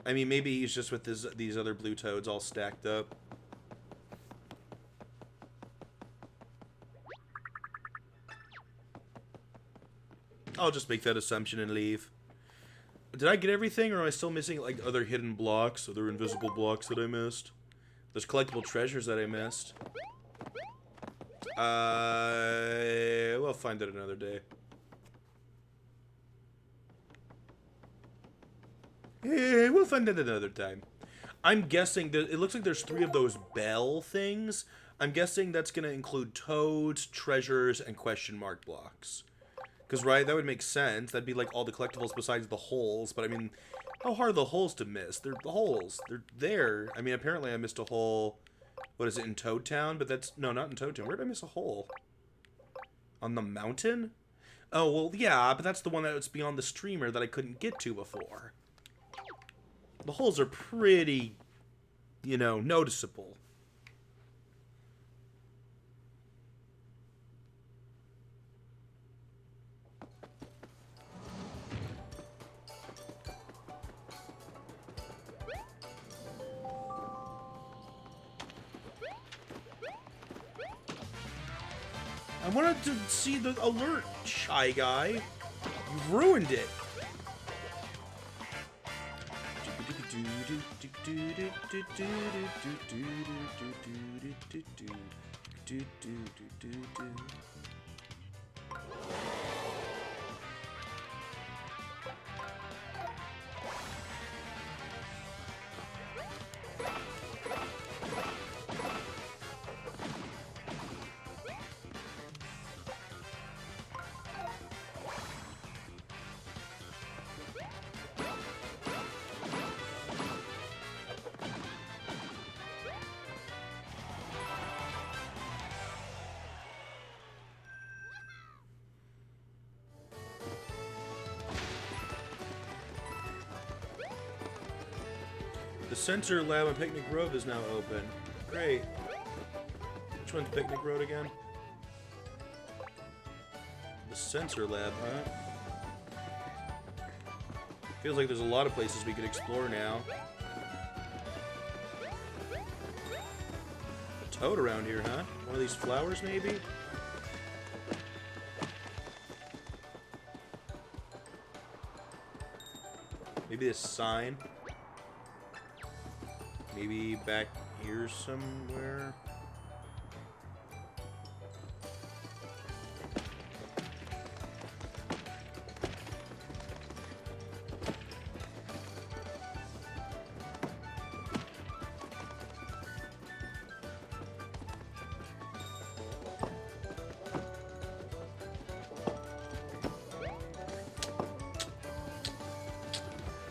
I mean, maybe he's just with these other blue toads all stacked up. I'll just make that assumption and leave. Did I get everything, or am I still missing, like, other hidden blocks, other invisible blocks that I missed? There's collectible treasures that I missed. We'll find it another day. Yeah, we'll find it another time. I'm guessing that it looks like there's 3 of those bell things. I'm guessing that's going to include toads, treasures, and question mark blocks. Because, right, that would make sense. That'd be like all the collectibles besides the holes. But, I mean, how hard are the holes to miss? They're the holes. They're there. I mean, apparently I missed a hole. What is it, in Toad Town? But that's... No, not in Toad Town. Where did I miss a hole? On the mountain? Oh, well, yeah, but that's the one that's beyond the streamer that I couldn't get to before. The holes are pretty, you know, noticeable. I wanted to see the alert, Shy Guy. You've ruined it. The sensor lab on Picnic Grove is now open. Great. Which one's Picnic Road again? The sensor lab, huh? Feels like there's a lot of places we could explore now. A toad around here, huh? One of these flowers, maybe? Maybe this sign? Maybe back here somewhere?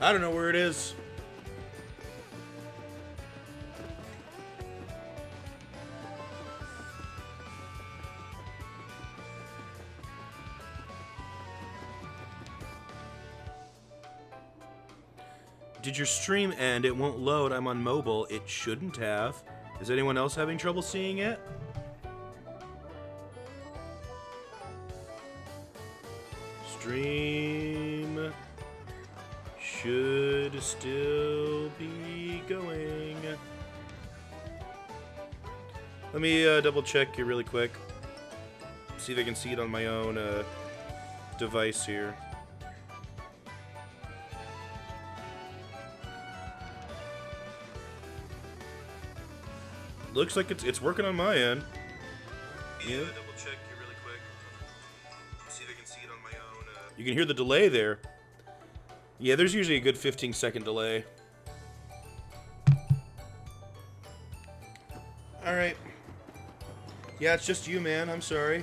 I don't know where it is. Did your stream end? It won't load. I'm on mobile. It shouldn't have. Is anyone else having trouble seeing it? Stream should still be going. Let me double check here really quick. See if I can see it on my own device here. Looks like it's working on my end. Yeah. Double check here really quick. See if I can see it on my own. You can hear the delay there. Yeah, there's usually a good 15-second delay. All right. Yeah, it's just you, man. I'm sorry.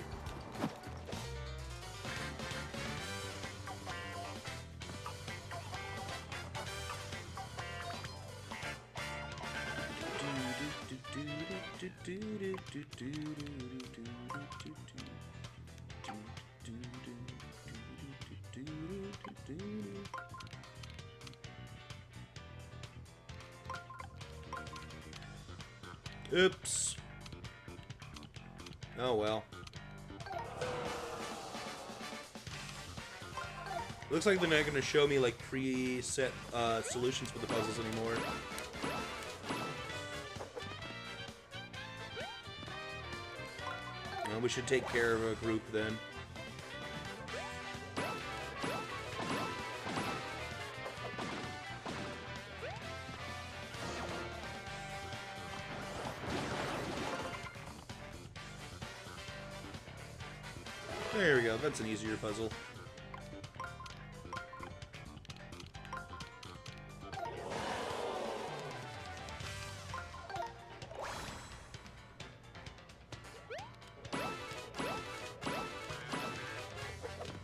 Oops. Oh well. Looks like they're not going to show me like preset solutions for the puzzles anymore. Well, we should take care of a group then. There we go, that's an easier puzzle.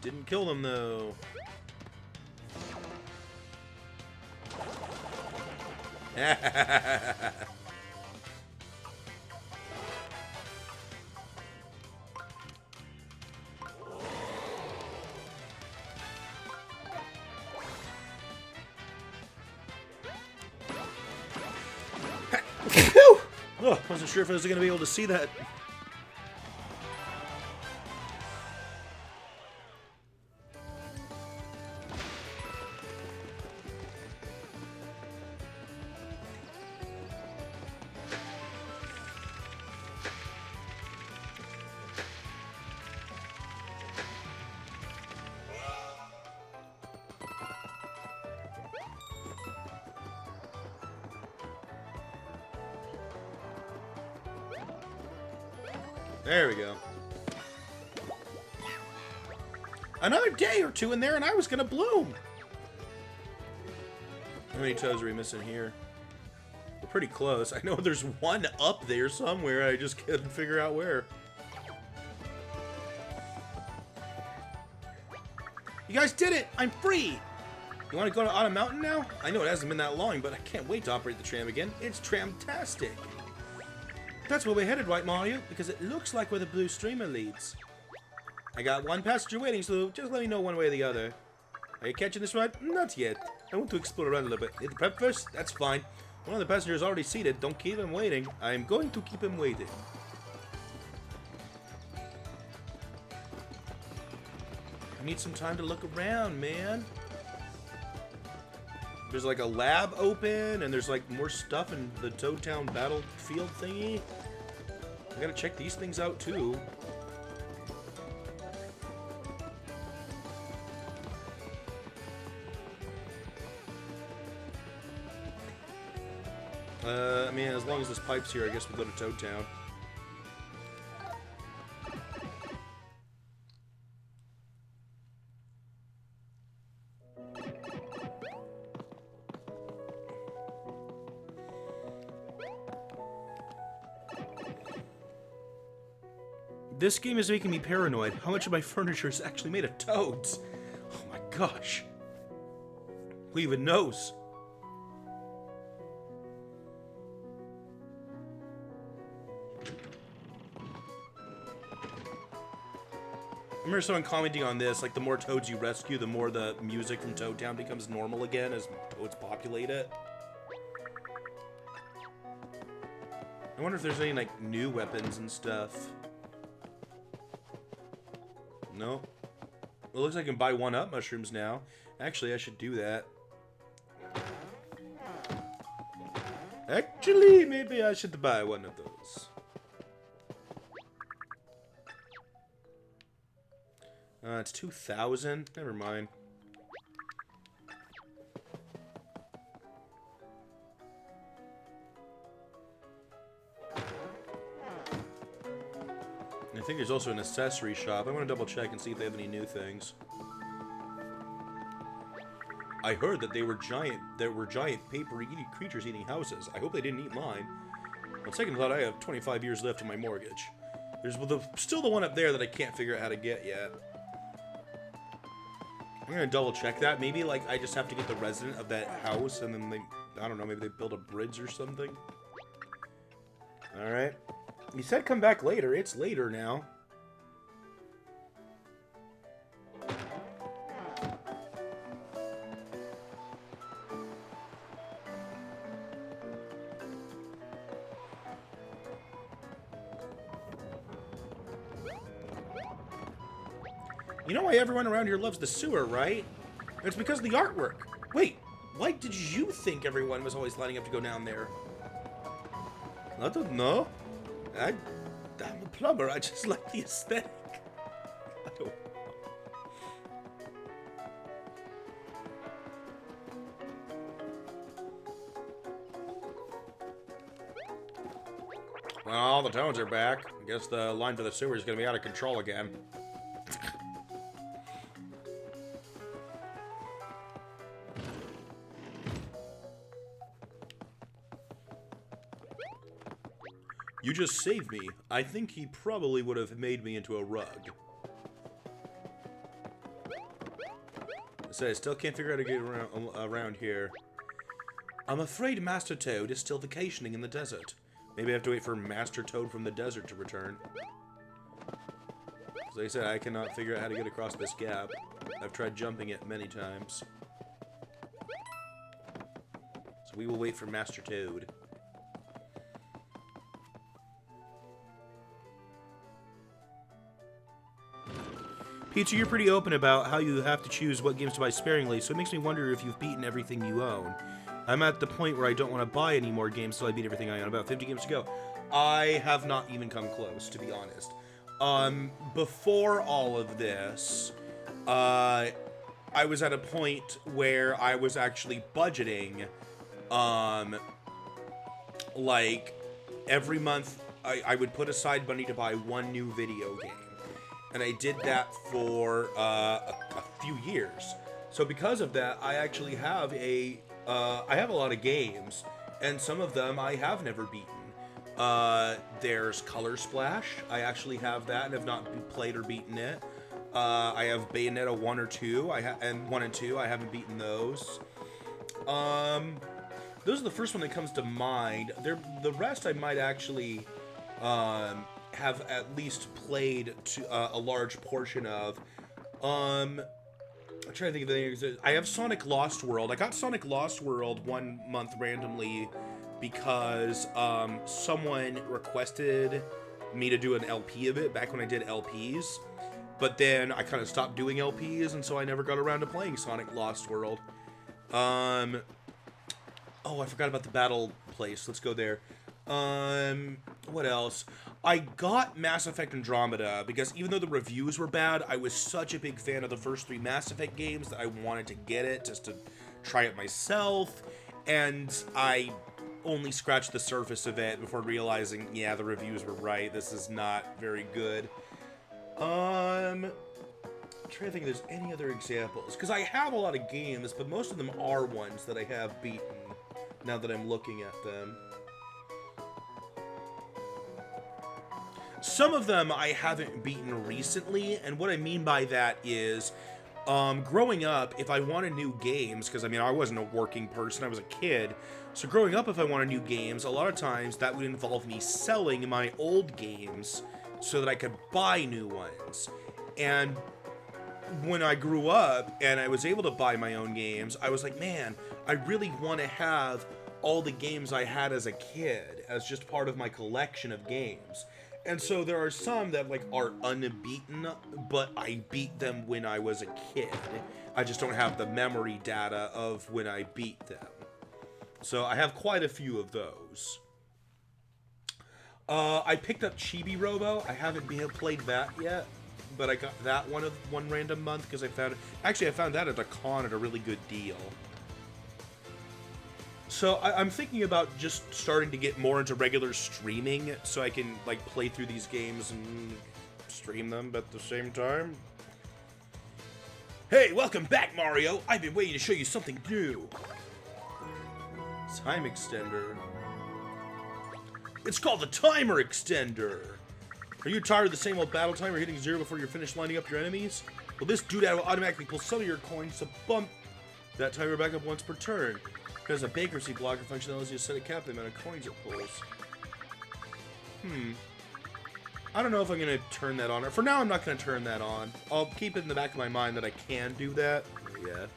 Didn't kill them though. Oh, wasn't sure if I was going to be able to see that. There we go. Another day or two in there and I was gonna bloom! How many toes are we missing here? We're pretty close. I know there's one up there somewhere, I just couldn't figure out where. You guys did it! I'm free! You wanna go to Autumn Mountain now? I know it hasn't been that long, but I can't wait to operate the tram again. It's tramtastic! That's where we're headed, right, Mario? Because it looks like where the blue streamer leads. I got one passenger waiting, so just let me know one way or the other. Are you catching this ride? Not yet. I want to explore around a little bit. Need the prep first? That's fine. One of the passengers already seated. Don't keep him waiting. I'm going to keep him waiting. I need some time to look around, man. There's like a lab open, and there's like more stuff in the Toad Town battlefield thingy. I gotta check these things out too. I mean, as long as this pipe's here, I guess we'll go to Toad Town. This game is making me paranoid. How much of my furniture is actually made of toads? Oh my gosh. Who even knows? I remember someone commenting on this, like the more toads you rescue, the more the music from Toad Town becomes normal again as toads populate it. I wonder if there's any like new weapons and stuff. No. It looks like I can buy one-up mushrooms now. Actually, I should do that. Actually, maybe I should buy one of those. It's 2,000. Never mind. I think there's also an accessory shop. I want to double check and see if they have any new things. I heard that there were giant paper-eating creatures eating houses. I hope they didn't eat mine. On second thought, I have 25 years left on my mortgage. There's still the one up there that I can't figure out how to get yet. I'm gonna double check that. Maybe like I just have to get the resident of that house, and then I don't know, maybe they build a bridge or something. All right. You said come back later. It's later now. You know why everyone around here loves the sewer, right? It's because of the artwork. Wait, why did you think everyone was always lining up to go down there? I don't know. I'm a plumber. I just like the aesthetic. I don't know. Well, all the tones are back. I guess the line for the sewer is going to be out of control again. You just saved me. I think he probably would have made me into a rug. I still can't figure out how to get around here. I'm afraid Master Toad is still vacationing in the desert. Maybe I have to wait for Master Toad from the desert to return. As I said, I cannot figure out how to get across this gap. I've tried jumping it many times. So we will wait for Master Toad. Pizza, you're pretty open about how you have to choose what games to buy sparingly, so it makes me wonder if you've beaten everything you own. I'm at the point where I don't want to buy any more games till I beat everything I own. About 50 games to go. I have not even come close, to be honest. Before all of this, I was at a point where I was actually budgeting, like, every month I would put aside money to buy one new video game. And I did that for a few years. So because of that, I actually have I have a lot of games, and some of them I have never beaten. There's Color Splash. I actually have that and have not played or beaten it. I have Bayonetta 1 or 2. And 1 and 2. I haven't beaten those. Those are the first one that comes to mind. The rest I might actually have at least played to a large portion of. I'm trying to think of the things. I have Sonic Lost World. I got Sonic Lost World one month randomly because someone requested me to do an LP of it back when I did LPs, but then I kind of stopped doing LPs, and so I never got around to playing Sonic Lost World. Oh, I forgot about the battle place. Let's go there. What else? I got Mass Effect Andromeda because even though the reviews were bad, I was such a big fan of the first 3 Mass Effect games that I wanted to get it just to try it myself, and I only scratched the surface of it before realizing, yeah, the reviews were right. This is not very good. I'm trying to think if there's any other examples, because I have a lot of games, but most of them are ones that I have beaten now that I'm looking at them. Some of them I haven't beaten recently, and what I mean by that is, growing up, if I wanted new games, because I mean, I wasn't a working person, I was a kid, so growing up, if I wanted new games, a lot of times that would involve me selling my old games so that I could buy new ones. And when I grew up and I was able to buy my own games, I was like, man, I really want to have all the games I had as a kid as just part of my collection of games. And so there are some that like are unbeaten, but I beat them when I was a kid. I just don't have the memory data of when I beat them. So I have quite a few of those. I picked up Chibi Robo. I haven't played that yet, but I got that one random month because I found it. Actually, I found that at a con at a really good deal. So I'm thinking about just starting to get more into regular streaming so I can like play through these games and stream them at the same time. Hey, welcome back, Mario! I've been waiting to show you something new. Time extender. It's called the timer extender. Are you tired of the same old battle timer hitting 0 before you're finished lining up your enemies? Well, this doodad will automatically pull some of your coins to bump that timer back up once per turn. Because a vacancy blocker function allows you to set a cap to the amount of coins it pulls. I don't know if I'm going to turn that on. For now, I'm not going to turn that on. I'll keep it in the back of my mind that I can do that. Yeah.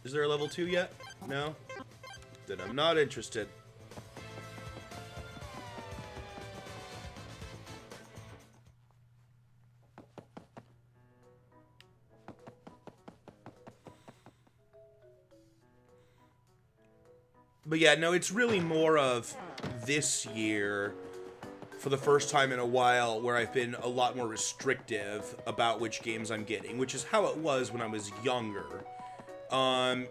Is there a level 2 yet? No? Then I'm not interested. But yeah, no, it's really more of this year, for the first time in a while, where I've been a lot more restrictive about which games I'm getting, which is how it was when I was younger. And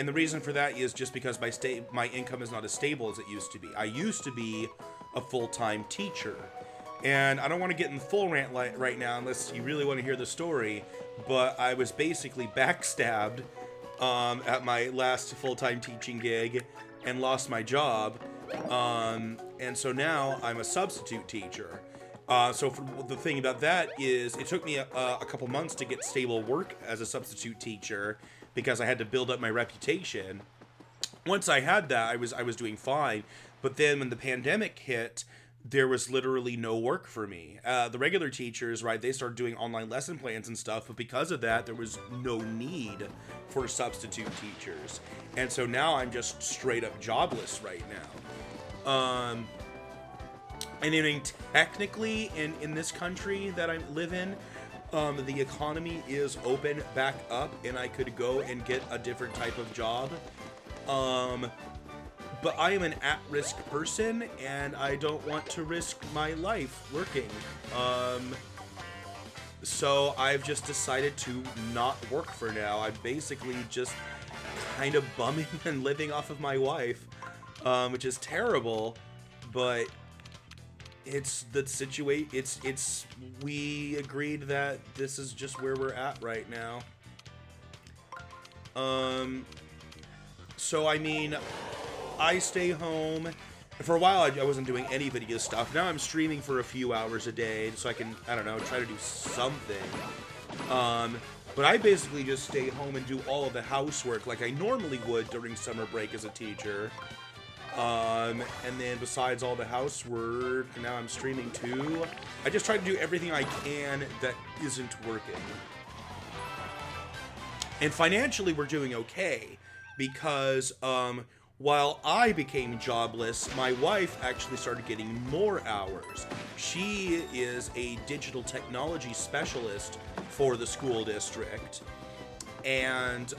the reason for that is just because my income is not as stable as it used to be. I used to be a full-time teacher, and I don't want to get in the full rant right now unless you really want to hear the story, but I was basically backstabbed at my last full-time teaching gig and lost my job, and so now I'm a substitute teacher. So the thing about that is it took me a couple months to get stable work as a substitute teacher because I had to build up my reputation. Once I had that, I was doing fine, but then when the pandemic hit, there was literally no work for me. The regular teachers, right, they started doing online lesson plans and stuff, but because of that, there was no need for substitute teachers. And so now I'm just straight up jobless right now. And I mean, technically, in this country that I live in, the economy is open back up, and I could go and get a different type of job. But I am an at-risk person, and I don't want to risk my life working. So I've just decided to not work for now. I'm basically just kind of bumming and living off of my wife, which is terrible, but it's the situation. We agreed that this is just where we're at right now. So I mean, I stay home. For a while, I wasn't doing any video stuff. Now I'm streaming for a few hours a day, so I can, I don't know, try to do something. But I basically just stay home and do all of the housework like I normally would during summer break as a teacher. And then besides all the housework, now I'm streaming too. I just try to do everything I can that isn't working. And financially, we're doing okay because while I became jobless, my wife actually started getting more hours. She is a digital technology specialist for the school district, and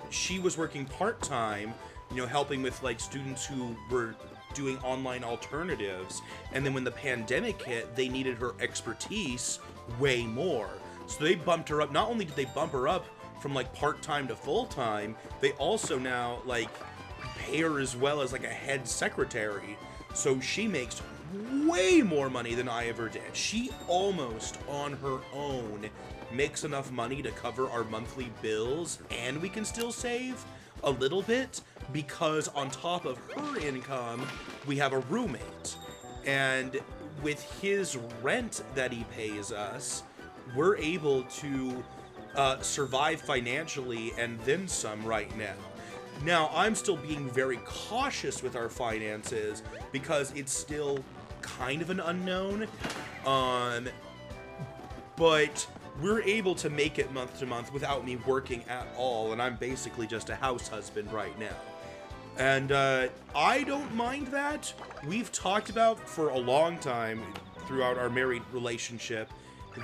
she was working part-time, helping with like students who were doing online alternatives. And then when the pandemic hit, they needed her expertise way more. So they bumped her up. Not only did they bump her up from like part-time to full-time, they also now like pay her as well as like a head secretary. So she makes way more money than I ever did. She almost on her own makes enough money to cover our monthly bills, and we can still save a little bit because on top of her income, we have a roommate. And with his rent that he pays us, we're able to survive financially and then some right now. Now, I'm still being very cautious with our finances because it's still kind of an unknown. But we're able to make it month to month without me working at all, and I'm basically just a house husband right now. And I don't mind that. We've talked about for a long time throughout our married relationship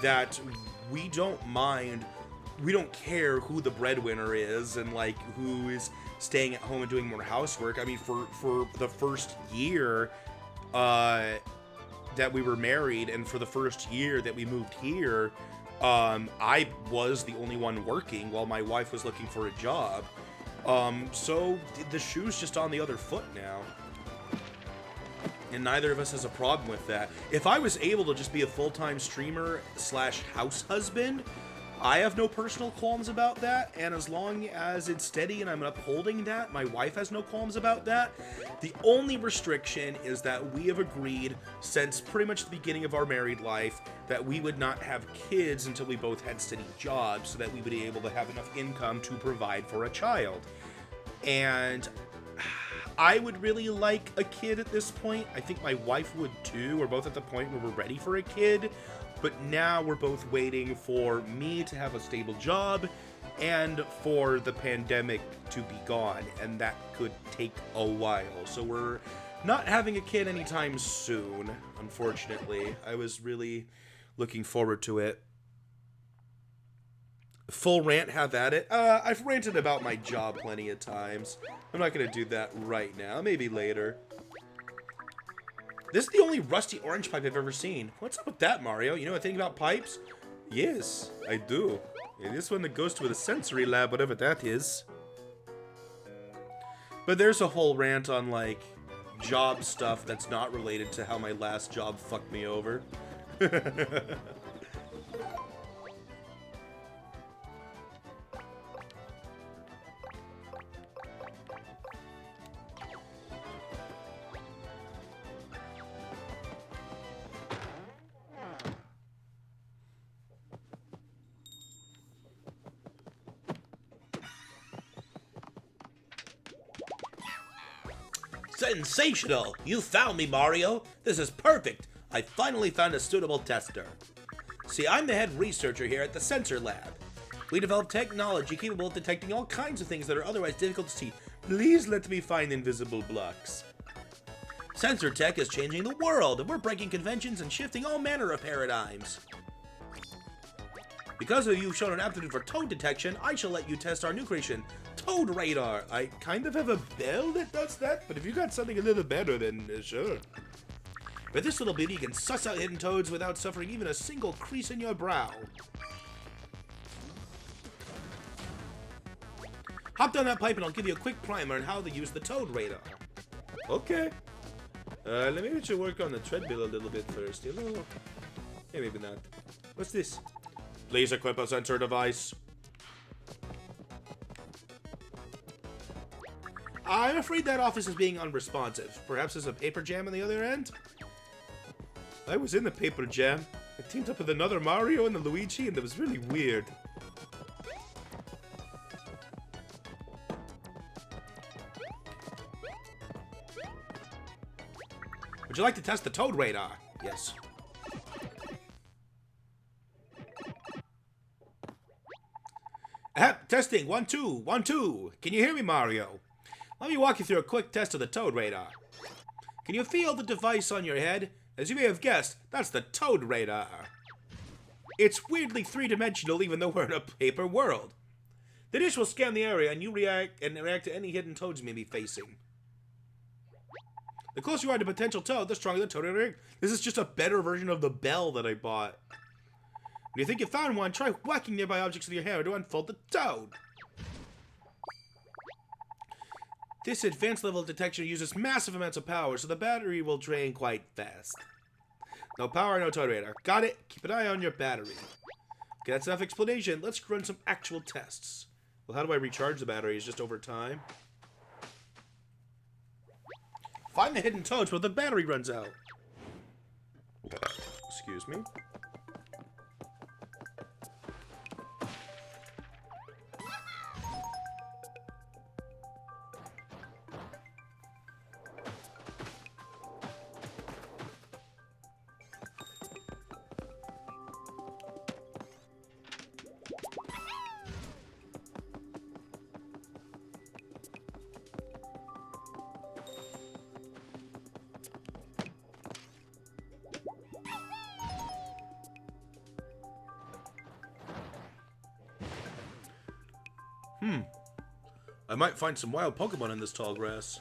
that we don't mind, we don't care who the breadwinner is and like who is staying at home and doing more housework. I mean, for the first year that we were married and for the first year that we moved here, I was the only one working while my wife was looking for a job. So the shoe's just on the other foot now. And neither of us has a problem with that. If I was able to just be a full-time streamer / house husband, I have no personal qualms about that. And as long as it's steady and I'm upholding that, my wife has no qualms about that. The only restriction is that we have agreed since pretty much the beginning of our married life that we would not have kids until we both had steady jobs so that we would be able to have enough income to provide for a child. And I would really like a kid at this point. I think my wife would too. We're both at the point where we're ready for a kid. But now we're both waiting for me to have a stable job and for the pandemic to be gone. And that could take a while. So we're not having a kid anytime soon, unfortunately. I was really looking forward to it. Full rant, have at it. I've ranted about my job plenty of times. I'm not going to do that right now. Maybe later. This is the only rusty orange pipe I've ever seen. What's up with that, Mario? You know a thing about pipes? Yes, I do. And this one that goes to the sensory lab, whatever that is. But there's a whole rant on, like, job stuff that's not related to how my last job fucked me over. Sensational! You found me, Mario! This is perfect! I finally found a suitable tester. See, I'm the head researcher here at the Sensor Lab. We develop technology capable of detecting all kinds of things that are otherwise difficult to see. Please let me find invisible blocks. Sensor tech is changing the world, and we're breaking conventions and shifting all manner of paradigms. Because of you've shown an aptitude for toad detection, I shall let you test our new creation, Toad Radar. I kind of have a bell that does that, but if you got something a little better, then sure. With this little beauty, you can suss out hidden toads without suffering even a single crease in your brow. Hop down that pipe and I'll give you a quick primer on how to use the Toad Radar. Okay. Maybe we should work on the treadmill a little bit first, you know? Yeah, maybe not. What's this? Please equip a sensor device. I'm afraid that office is being unresponsive. Perhaps there's a paper jam on the other end? I was in the paper jam. I teamed up with another Mario and the Luigi, and it was really weird. Would you like to test the Toad Radar? Yes. Testing, 1, 2, 1, 2. Can you hear me, Mario? Let me walk you through a quick test of the Toad radar. Can you feel the device on your head? As you may have guessed, that's the Toad radar. It's weirdly three-dimensional even though we're in a paper world. The dish will scan the area and you react to any hidden toads you may be facing. The closer you are to potential toad, the stronger the toad radar. This is just a better version of the bell that I bought. When you think you found one, try whacking nearby objects with your hammer to unfold the toad. This advanced level of detection uses massive amounts of power, so the battery will drain quite fast. No power, no toad radar. Got it? Keep an eye on your battery. Okay, that's enough explanation. Let's run some actual tests. Well, how do I recharge the batteries? Just over time? Find the hidden toads where the battery runs out. Excuse me. I might find some wild Pokemon in this tall grass.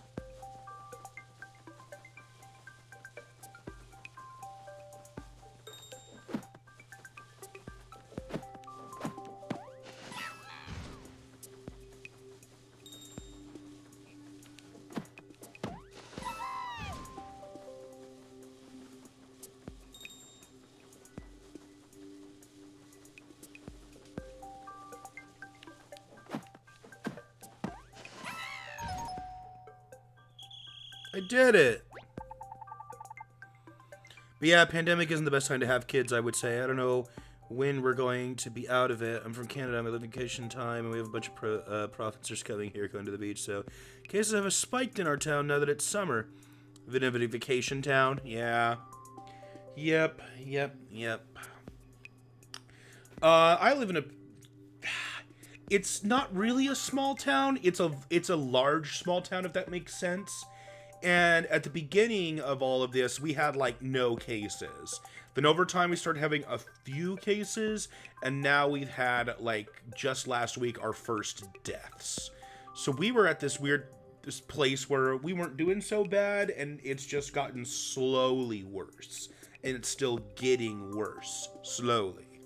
I did it! But yeah, pandemic isn't the best time to have kids, I would say. I don't know when we're going to be out of it. I'm from Canada, I'm on vacation time, and we have a bunch of provinces coming here, going to the beach, so cases have spiked in our town now that it's summer. Vacation town? Yeah. Yep. I live in a... It's not really a small town. It's a large small town, if that makes sense. And at the beginning of all of this, we had, like, no cases. Then over time, we started having a few cases, and now we've had, like, just last week, our first deaths. So we were at this place where we weren't doing so bad, and it's just gotten slowly worse. And it's still getting worse, slowly.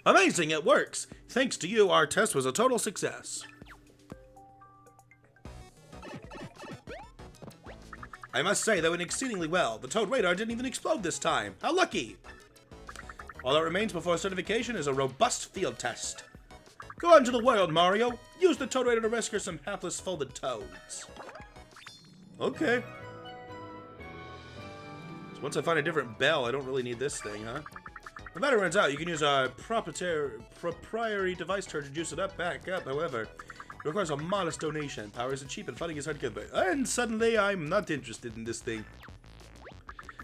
Amazing, it works! Thanks to you, our test was a total success. I must say, that went exceedingly well. The Toad radar didn't even explode this time. How lucky! All that remains before certification is a robust field test. Go out into the world, Mario. Use the Toad radar to rescue some hapless folded toads. Okay. So once I find a different bell, I don't really need this thing, huh? When the battery runs out, you can use a proprietary device charger to juice it back up, however. It requires a modest donation. Power isn't cheap and funding is hard to get by. And suddenly, I'm not interested in this thing.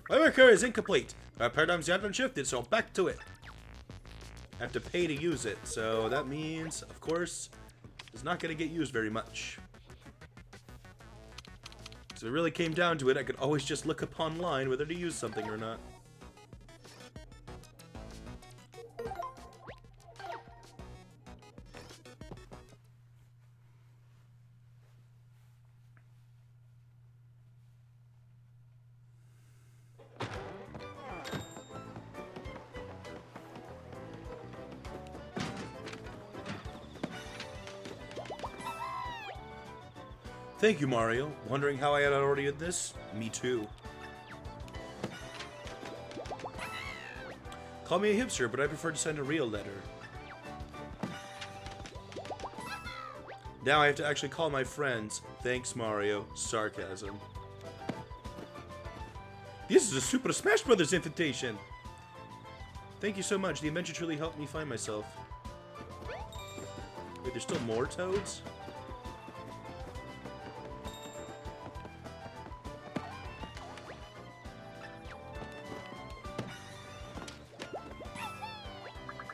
My work here is incomplete. Our paradigms haven't shifted, so back to it. I have to pay to use it, so that means, of course, it's not going to get used very much. So if it really came down to it, I could always just look up online whether to use something or not. Thank you, Mario. Wondering how I had already did this? Me too. Call me a hipster, but I prefer to send a real letter. Now I have to actually call my friends. Thanks, Mario. Sarcasm. This is a Super Smash Brothers invitation! Thank you so much. The adventure truly helped me find myself. Wait, there's still more toads?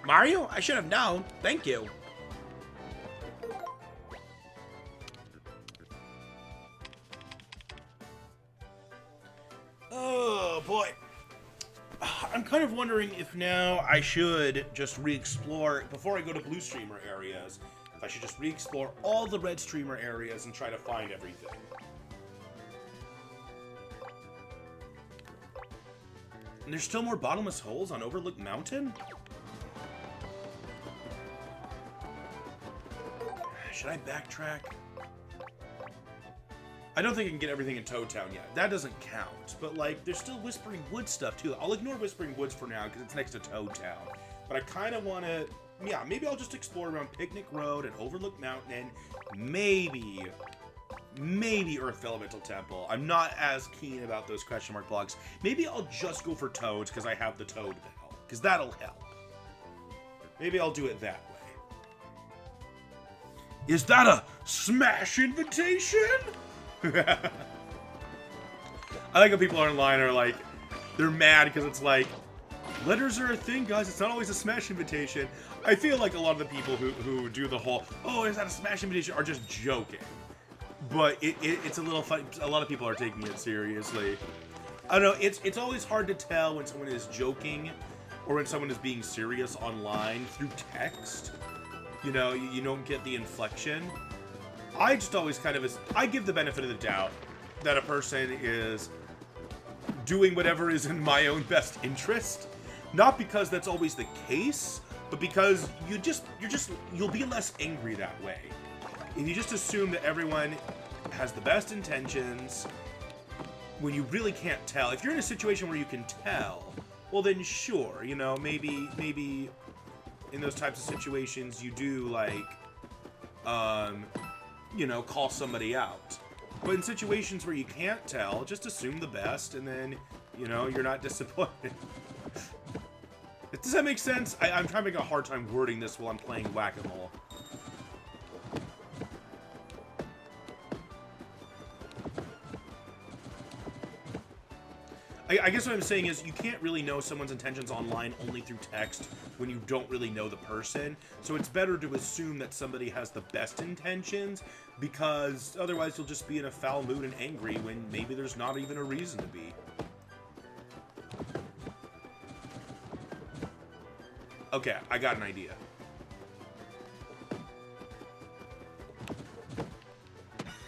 Mario? I should have known. Thank you. boy. I'm kind of wondering if now I should just re-explore, before I go to blue streamer areas, if I should just re-explore all the red streamer areas and try to find everything. And there's still more bottomless holes on Overlook Mountain? Should I backtrack? I don't think I can get everything in Toad Town yet. That doesn't count. But, like, there's still Whispering Woods stuff, too. I'll ignore Whispering Woods for now, because it's next to Toad Town. But I kind of want to... Yeah, maybe I'll just explore around Picnic Road and Overlook Mountain and maybe Earth Elemental Temple. I'm not as keen about those question mark blocks. Maybe I'll just go for Toads, because I have the Toad Bell. Because that'll help. Maybe I'll do it that way. Is that a smash invitation? I like how people online are like, they're mad because it's like, letters are a thing, guys. It's not always a smash invitation. I feel like a lot of the people who do the whole, oh, is that a smash invitation, are just joking. But it's a little fun. A lot of people are taking it seriously. I don't know. It's always hard to tell when someone is joking or when someone is being serious online through text. You know, you don't get the inflection. I just always kind of, I give the benefit of the doubt that a person is doing whatever is in my own best interest. Not because that's always the case, but because you'll be less angry that way. If you just assume that everyone has the best intentions, when you really can't tell. If you're in a situation where you can tell, well then sure, you know, maybe in those types of situations you do like, you know, call somebody out. But in situations where you can't tell, just assume the best, and then, you know, you're not disappointed. Does that make sense? I'm trying to make a hard time wording this while I'm playing Whack-A-Mole. I guess what I'm saying is you can't really know someone's intentions online only through text when you don't really know the person. So it's better to assume that somebody has the best intentions, because otherwise you'll just be in a foul mood and angry when maybe there's not even a reason to be. Okay, I got an idea.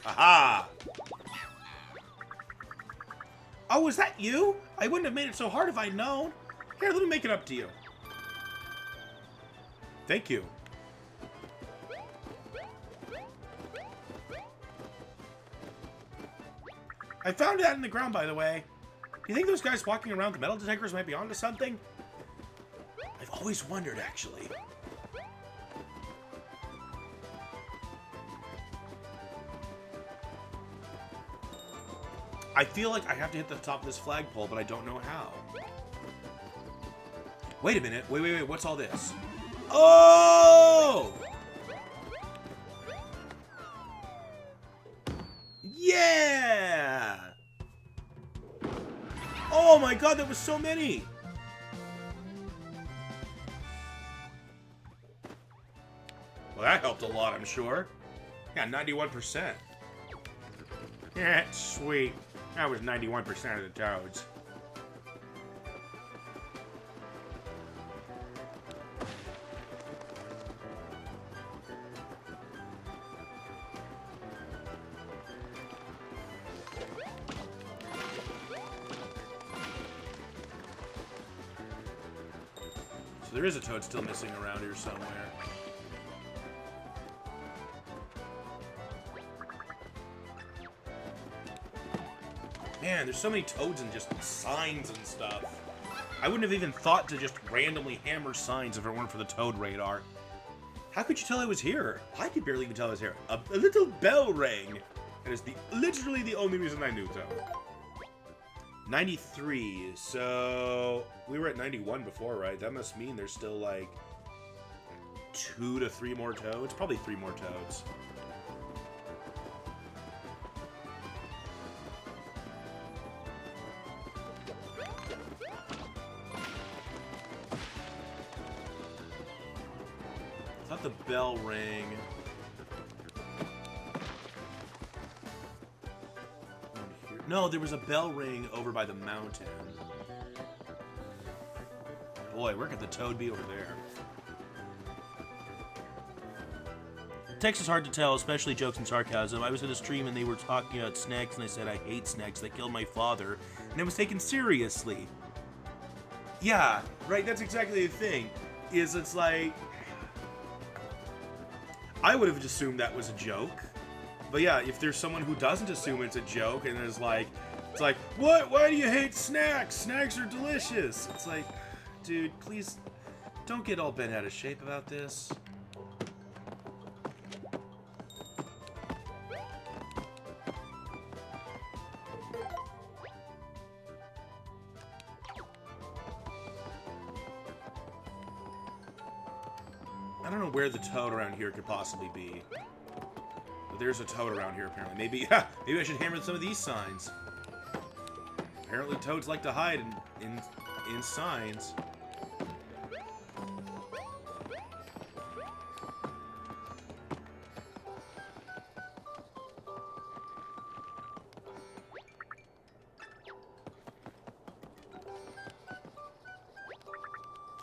Aha! Oh, was that you? I wouldn't have made it so hard if I'd known. Here, let me make it up to you. Thank you. I found that in the ground, by the way. Do you think those guys walking around with metal detectors might be onto something? I've always wondered, actually. I feel like I have to hit the top of this flagpole, but I don't know how. Wait a minute. Wait. What's all this? Oh! Yeah! Oh my god, that was so many! Well, that helped a lot, I'm sure. Yeah, 91%. Yeah, sweet. That was 91% of the toads. So there is a toad still missing around here somewhere. Man, there's so many toads and just signs and stuff. I wouldn't have even thought to just randomly hammer signs if it weren't for the toad radar. How could you tell I was here? I could barely even tell I was here. A little bell rang. That is literally the only reason I knew, though. 93, so we were at 91 before, right? That must mean there's still like 2 to 3 more toads. Probably 3 more toads. I thought the bell rang. No, there was a bell ring over by the mountain. boy, where could the toad be over there? Text is hard to tell, especially jokes and sarcasm. I was at a stream and they were talking about snacks, and I said, I hate snacks, they killed my father. And it was taken seriously. Yeah, right, that's exactly the thing. It's like... I would have assumed that was a joke. But yeah, if there's someone who doesn't assume it's a joke and is like... It's like, what? Why do you hate snacks? Snacks are delicious. It's like, dude, please don't get all bent out of shape about this. I don't know where the toad around here could possibly be. But there's a toad around here, apparently. Maybe I should hammer some of these signs. Apparently toads like to hide in signs.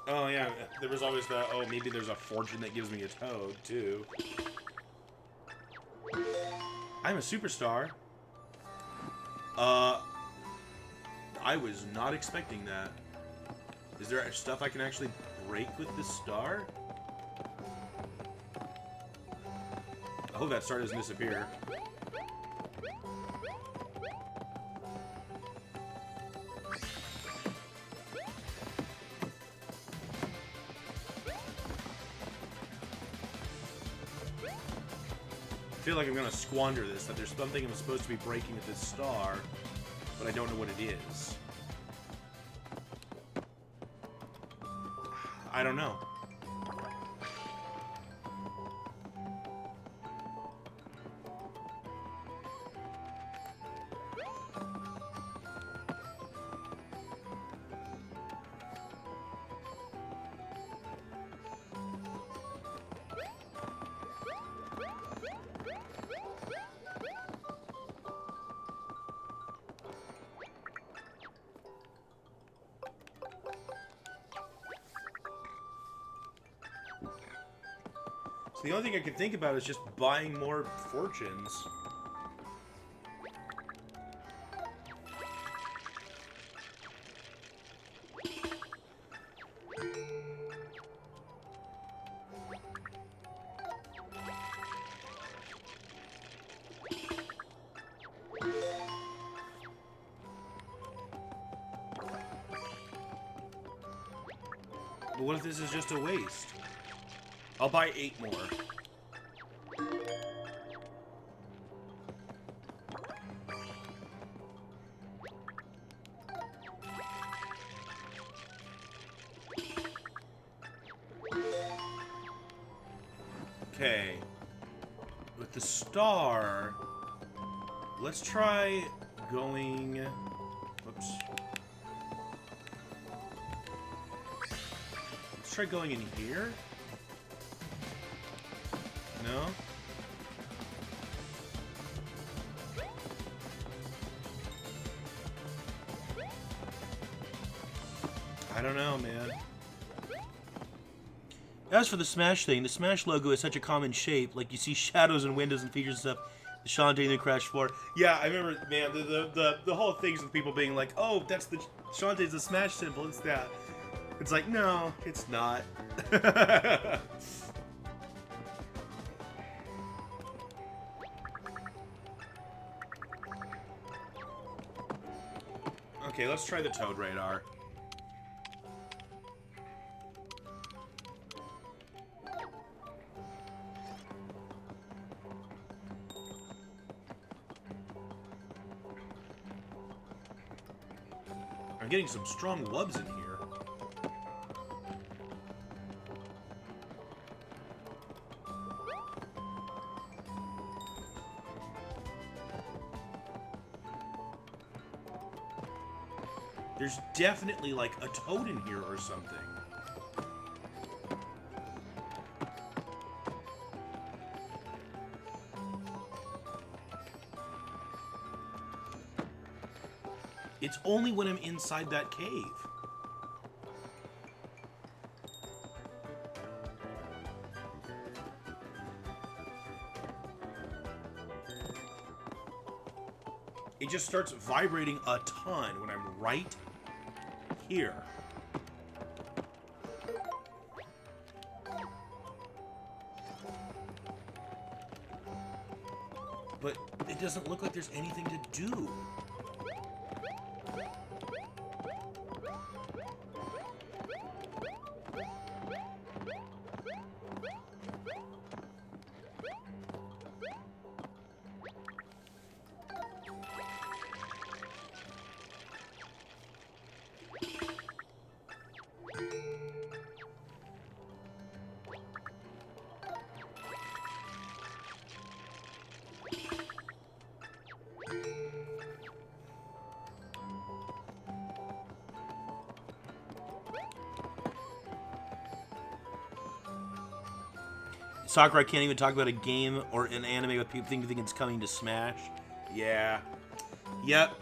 Oh yeah, there was always the, oh, maybe there's a fortune that gives me a toad, too. I'm a superstar. I was not expecting that. Is there stuff I can actually break with this star? I hope that star doesn't disappear. I feel like I'm gonna squander this, that there's something I'm supposed to be breaking with this star, but I don't know what it is. I don't know. The only thing I can think about is just buying more fortunes. But what if this is just a waste? I'll buy 8 more. Okay. With the star, let's try going... Whoops. Let's try going in here. No? I don't know, man. As for the Smash thing, the Smash logo is such a common shape. Like, you see shadows and windows and features and stuff. The Shantae and the Crash 4. Yeah, I remember, man, the whole things with people being like, oh, that's the... Shantae's the Smash symbol, it's that. It's like, no, it's not. Okay, let's try the Toad Radar. I'm getting some strong wubs in here. There's definitely, like, a toad in here or something. It's only when I'm inside that cave. it just starts vibrating a ton when I'm right here. But it doesn't look like there's anything to do. Sakurai can't even talk about a game or an anime with people thinking it's coming to Smash. Yeah. Yep.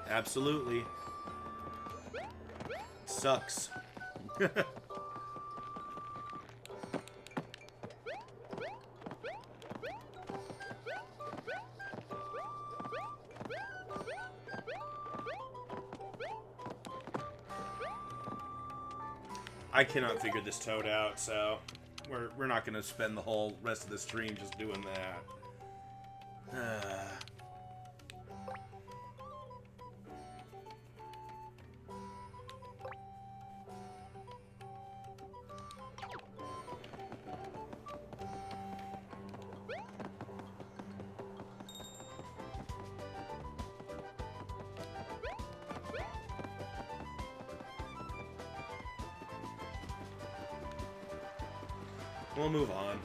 Absolutely. Sucks. I cannot figure this Toad out, so we're not gonna spend the whole rest of the stream just doing that. We'll move on.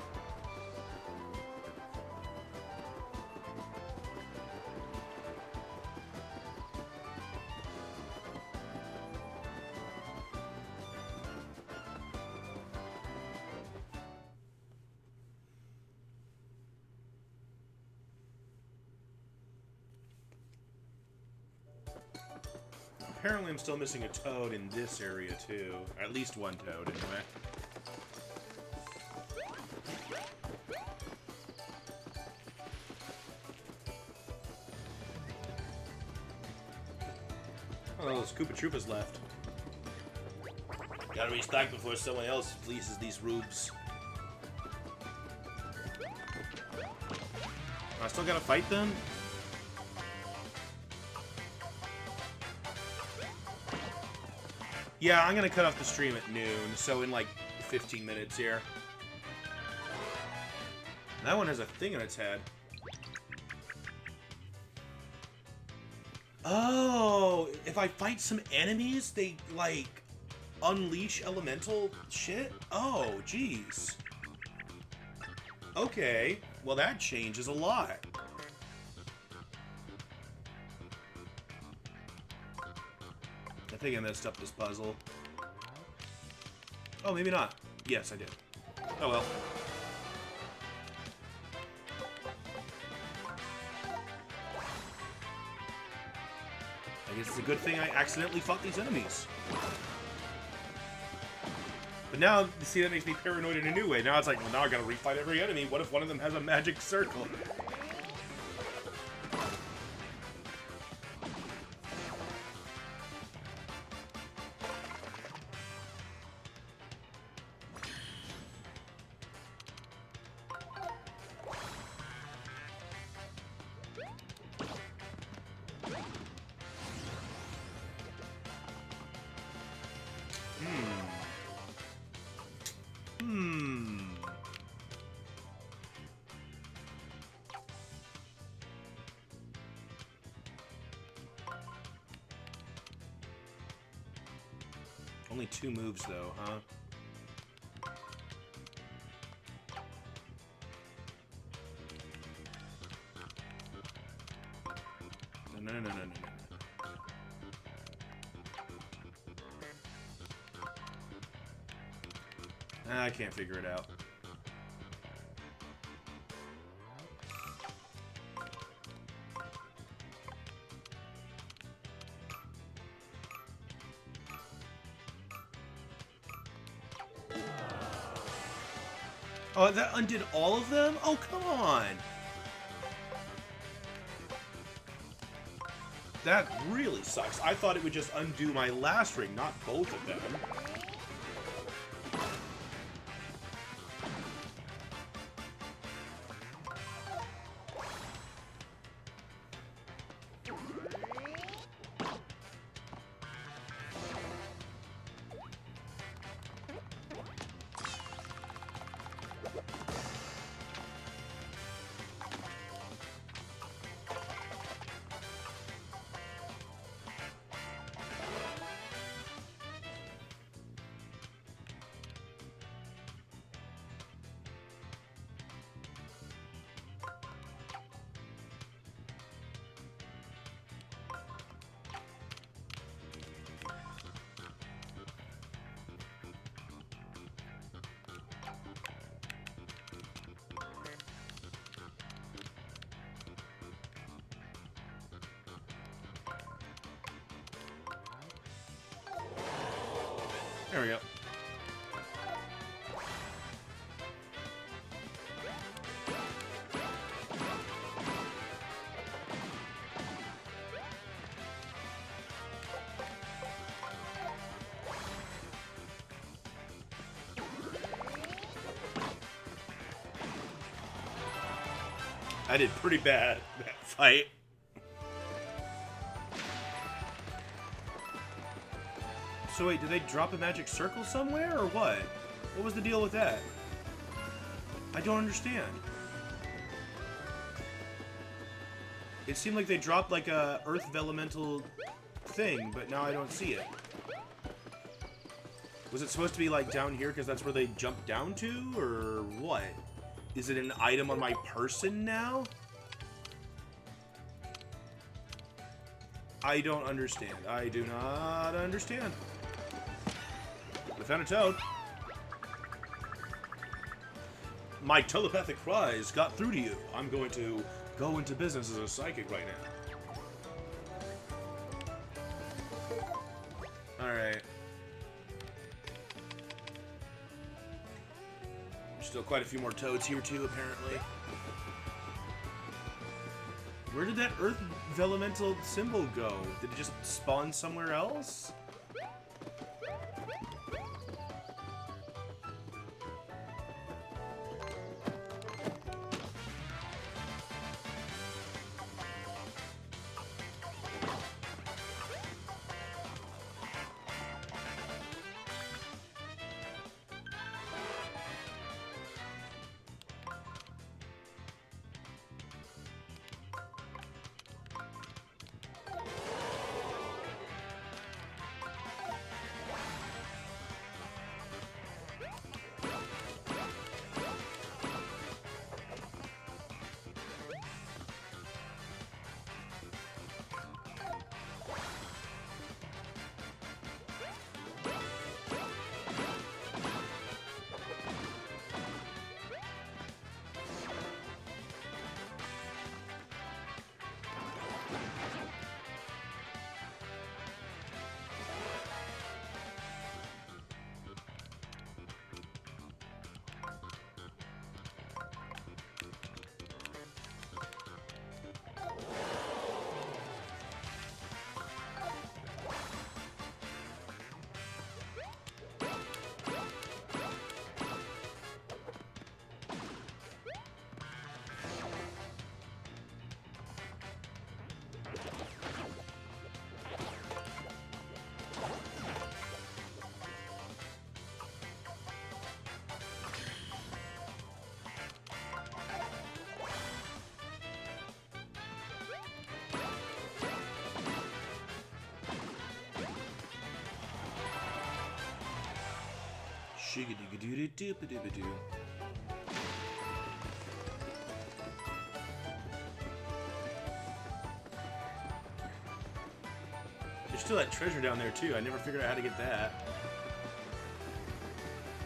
Apparently I'm still missing a Toad in this area too. At least one Toad anyway. Oh, those Koopa Troopas left. Gotta restock before someone else fleeces these rubes. I still gotta fight them? Yeah, I'm gonna cut off the stream at noon, so in like 15 minutes here. That one has a thing in its head. Oh, if I fight some enemies, they, like, unleash elemental shit? Oh, jeez. Okay, well that changes a lot. I think I messed up this puzzle. Oh, maybe not. Yes, I did. Oh well. I guess it's a good thing I accidentally fought these enemies. But now, see, that makes me paranoid in a new way. Now it's like, well, now I gotta refight every enemy. What if one of them has a magic circle? Only 2 moves, though, huh? No. I can't figure it out. Oh, that undid all of them? Oh, come on! That really sucks. I thought it would just undo my last ring, not both of them. There we go. I did pretty bad that fight. So wait, did they drop a magic circle somewhere, or what? What was the deal with that? I don't understand. It seemed like they dropped like a earth elemental thing, but now I don't see it. Was it supposed to be like down here because that's where they jumped down to, or what? Is it an item on my person now? I don't understand. I do not understand. I found a toad. My telepathic cries got through to you. I'm going to go into business as a psychic right now. Alright. Still quite a few more toads here too, apparently. Where did that earth elemental symbol go? Did it just spawn somewhere else? Shigadoo-doo-doo-doo-doo-doo. There's still that treasure down there too. I never figured out how to get that.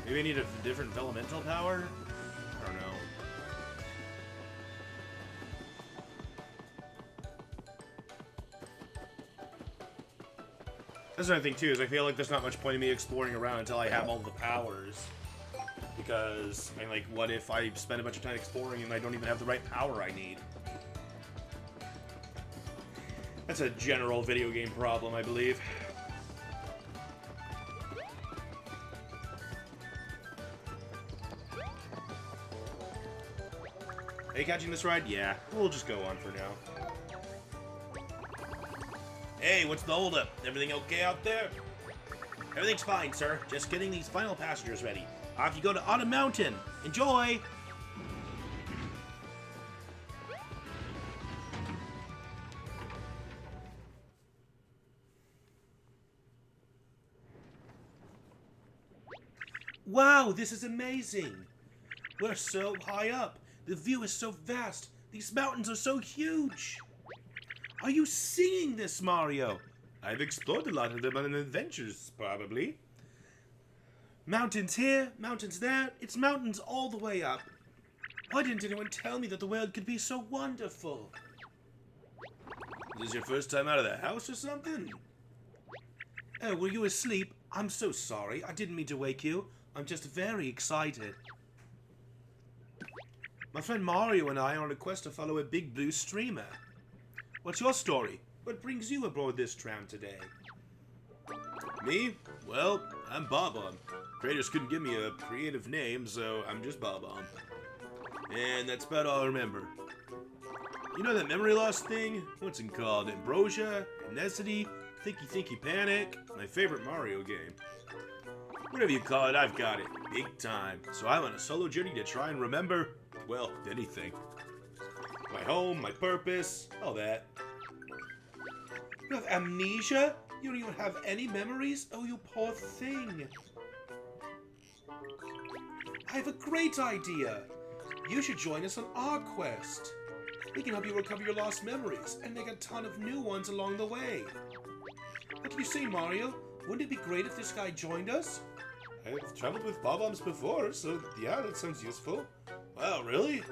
Maybe I need a different elemental power? I don't know. That's another thing too, is I feel like there's not much point in me exploring around until I have all the powers. Because, I mean, like, what if I spend a bunch of time exploring and I don't even have the right power I need? That's a general video game problem, I believe. Are you catching this ride? Yeah, we'll just go on for now. Hey, what's the holdup? Everything okay out there? Everything's fine, sir. Just getting these final passengers ready. Off you go to Autumn Mountain. Enjoy! Wow, this is amazing! We're so high up. The view is so vast. These mountains are so huge. Are you seeing this, Mario? I've explored a lot of them on adventures, probably. Mountains here, mountains there. It's mountains all the way up. Why didn't anyone tell me that the world could be so wonderful? Is this your first time out of the house or something? Oh, were you asleep? I'm so sorry. I didn't mean to wake you. I'm just very excited. My friend Mario and I are on a quest to follow a big blue streamer. What's your story? What brings you aboard this tram today? Me? Well, I'm Bob-omb. Creators couldn't give me a creative name, so I'm just Bob-omb. And that's about all I remember. You know that memory loss thing? What's it called? Ambrosia? Amnesty? Thinky Thinky Panic? My favorite Mario game. Whatever you call it, I've got it. Big time. So I'm on a solo journey to try and remember, well, anything. My home, my purpose, all that. You have amnesia? You don't even have any memories? Oh, you poor thing. I have a great idea. You should join us on our quest. We can help you recover your lost memories and make a ton of new ones along the way. What do you say, Mario? Wouldn't it be great if this guy joined us? I've traveled with Bob-ombs before, so yeah, that sounds useful. Wow, really?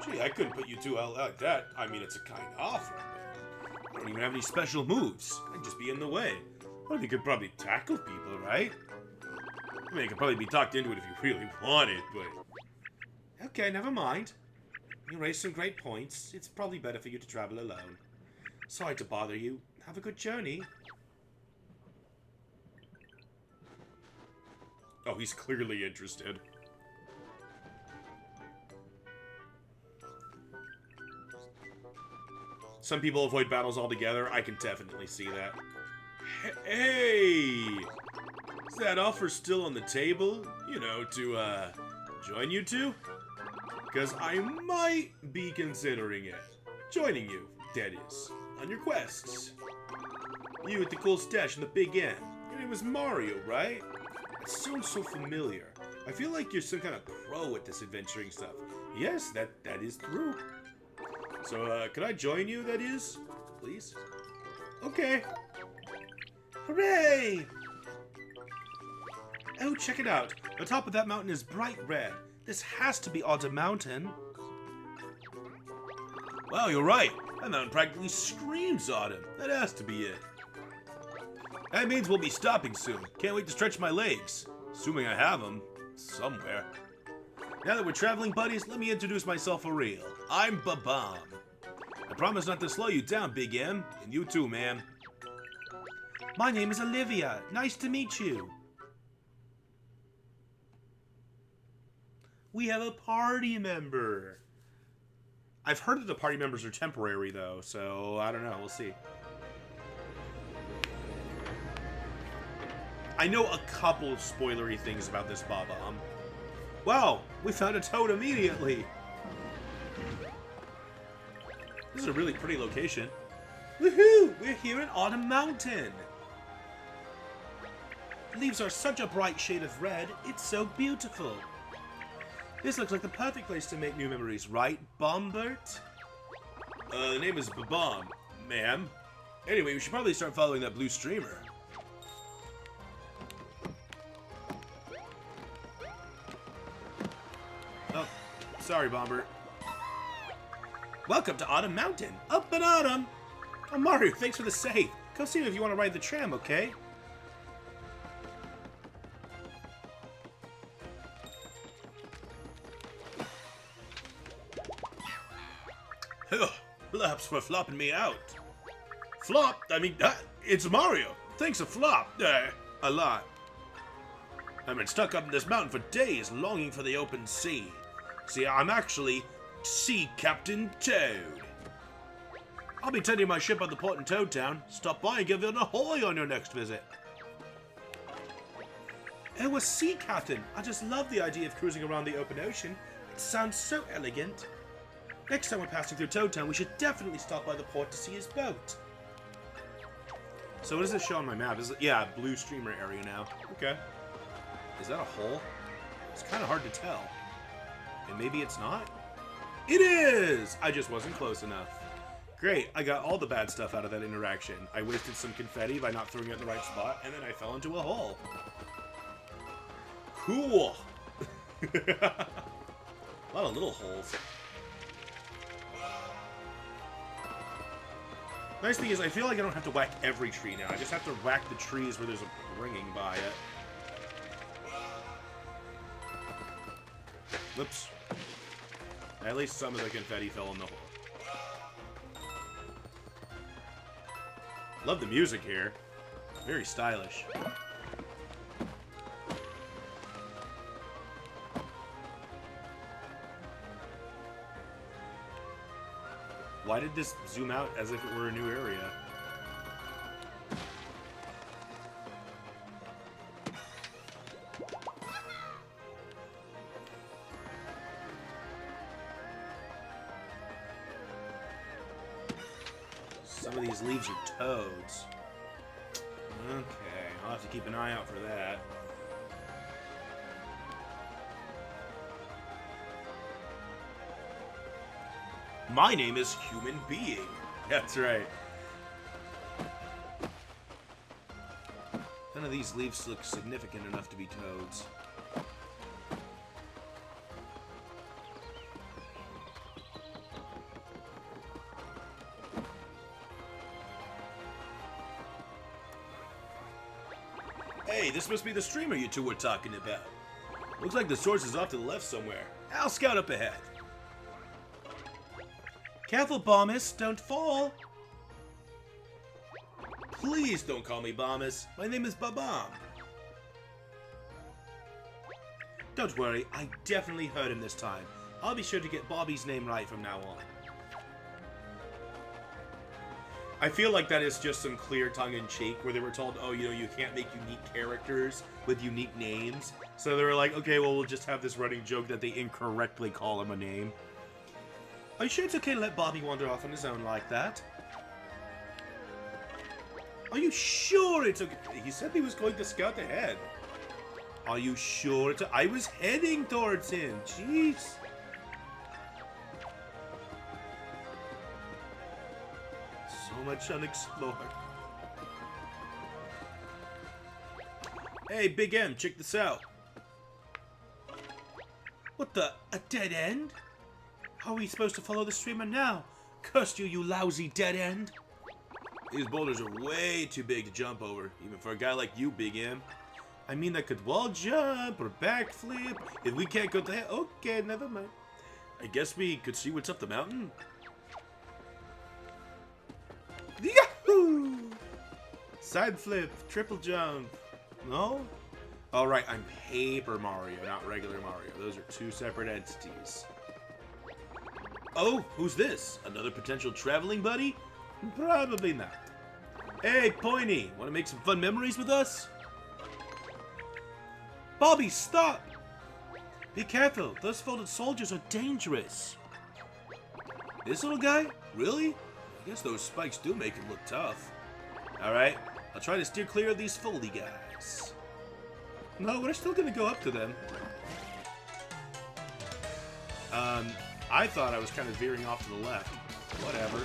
Gee, I couldn't put you two out like that. I mean, it's a kind offer, but I don't even have any special moves. I'd just be in the way. Well, you could probably tackle people, right? I mean, you could probably be talked into it if you really wanted, but... Okay, never mind. You raised some great points. It's probably better for you to travel alone. Sorry to bother you. Have a good journey. Oh, he's clearly interested. Some people avoid battles altogether. I can definitely see that. Hey! Is that offer still on the table? You know, to, join you two? Because I might be considering it. Joining you, that is, on your quests. You with the cool stash and the big N. Your name was Mario, right? It sounds so familiar. I feel like you're some kind of pro at this adventuring stuff. Yes, that is true. So, could I join you, that is? Please? Okay. Hooray! Oh, check it out. The top of that mountain is bright red. This has to be Autumn Mountain. Wow, you're right. That mountain practically screams autumn. That has to be it. That means we'll be stopping soon. Can't wait to stretch my legs. Assuming I have them. Somewhere. Now that we're traveling buddies, let me introduce myself for real. I'm Bob-omb. I promise not to slow you down, Big M. And you too, ma'am. My name is Olivia. Nice to meet you. We have a party member. I've heard that the party members are temporary, though, so I don't know. We'll see. I know a couple of spoilery things about this Bob-omb. Wow, we found a toad immediately. This is a really pretty location. Woohoo! We're here in Autumn Mountain. The leaves are such a bright shade of red. It's so beautiful. This looks like the perfect place to make new memories, right, Bombert? The name is Bob-omb, ma'am. Anyway, we should probably start following that blue streamer. Oh, sorry, Bombert. Welcome to Autumn Mountain. Up in autumn. Oh, Mario, thanks for the save. Come see me if you want to ride the tram, okay? Laps for flopping me out. Flop? I mean, it's Mario. Thanks a flop. A lot. I've been stuck up in this mountain for days, longing for the open sea. See, I'm actually Sea Captain Toad. I'll be tending my ship at the port in Toad Town. Stop by and give it an ahoy on your next visit. Oh, a sea captain. I just love the idea of cruising around the open ocean. It sounds so elegant. Next time we're passing through Toad Town, we should definitely stop by the port to see his boat. So what does this show on my map? Is it, yeah, blue streamer area now. Okay. Is that a hole? It's kind of hard to tell. And maybe it's not? It is! I just wasn't close enough. Great, I got all the bad stuff out of that interaction. I wasted some confetti by not throwing it in the right spot, and then I fell into a hole. Cool! A lot of little holes. Nice thing is, I feel like I don't have to whack every tree now. I just have to whack the trees where there's a ringing by it. Whoops. At least some of the confetti fell in the hole. Love the music here. Very stylish. Why did this zoom out as if it were a new area? Some of these leaves are toads. Okay, I'll have to keep an eye out for that. My name is Human Being. That's right. None of these leaves look significant enough to be toads. Hey, this must be the streamer you two were talking about. Looks like the source is off to the left somewhere. I'll scout up ahead. Careful, Bombus, don't fall. Please don't call me Bombus. My name is Babam. Don't worry, I definitely heard him this time. I'll be sure to get Bobby's name right from now on. I feel like that is just some clear tongue-in-cheek where they were told, oh, you know, you can't make unique characters with unique names. So they were like, okay, well, we'll just have this running joke that they incorrectly call him a name. Are you sure it's okay to let Bobby wander off on his own like that? Are you sure it's okay? He said he was going to scout ahead. Are you sure it's... I was heading towards him. Jeez. So much unexplored. Hey, Big M, check this out. What the? A dead end? How are we supposed to follow the streamer now? Curse you, you lousy dead end. These boulders are way too big to jump over, even for a guy like you, Big M. I mean, I could wall jump or backflip. If we can't go there, okay, never mind. I guess we could see what's up the mountain. Yahoo! Side flip, triple jump. No? Alright, I'm Paper Mario, not regular Mario. Those are two separate entities. Oh, who's this? Another potential traveling buddy? Probably not. Hey, Pointy, want to make some fun memories with us? Bobby, stop! Be careful, those folded soldiers are dangerous. This little guy? Really? I guess those spikes do make him look tough. Alright, I'll try to steer clear of these foldy guys. No, we're still gonna go up to them. I thought I was kind of veering off to the left. Whatever.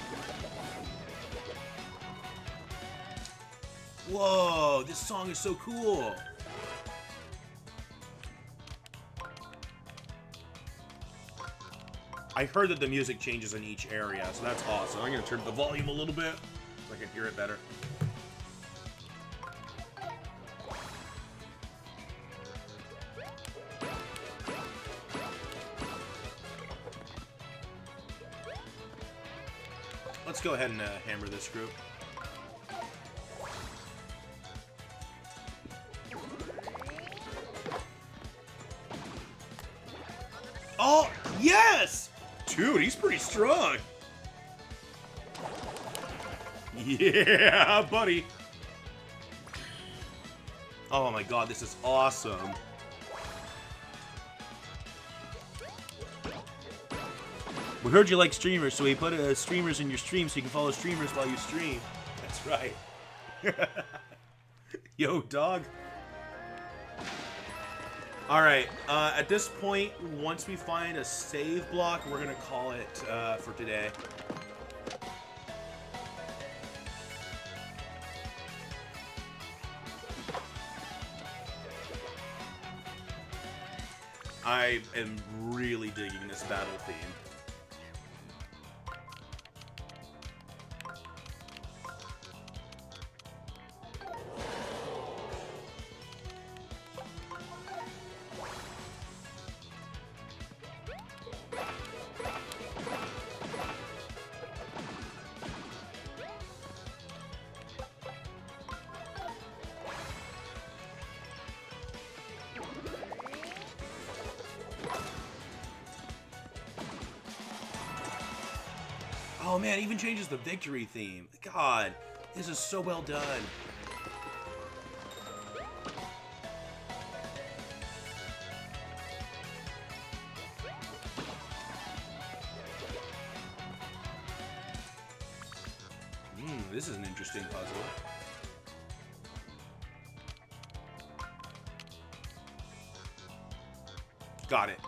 Whoa, this song is so cool. I heard that the music changes in each area, so that's awesome. I'm gonna turn up the volume a little bit so I can hear it better. Let's go ahead and hammer this group. Yes! Dude, he's pretty strong. Yeah, buddy. Oh my god, this is awesome. We heard you like streamers, so we put streamers in your stream so you can follow streamers while you stream. That's right. Yo, dog. Alright, at this point, once we find a save block, we're gonna call it for today. I am really digging this battle theme. Oh man, it even changes the victory theme. God, this is so well done. This is an interesting puzzle. Got it.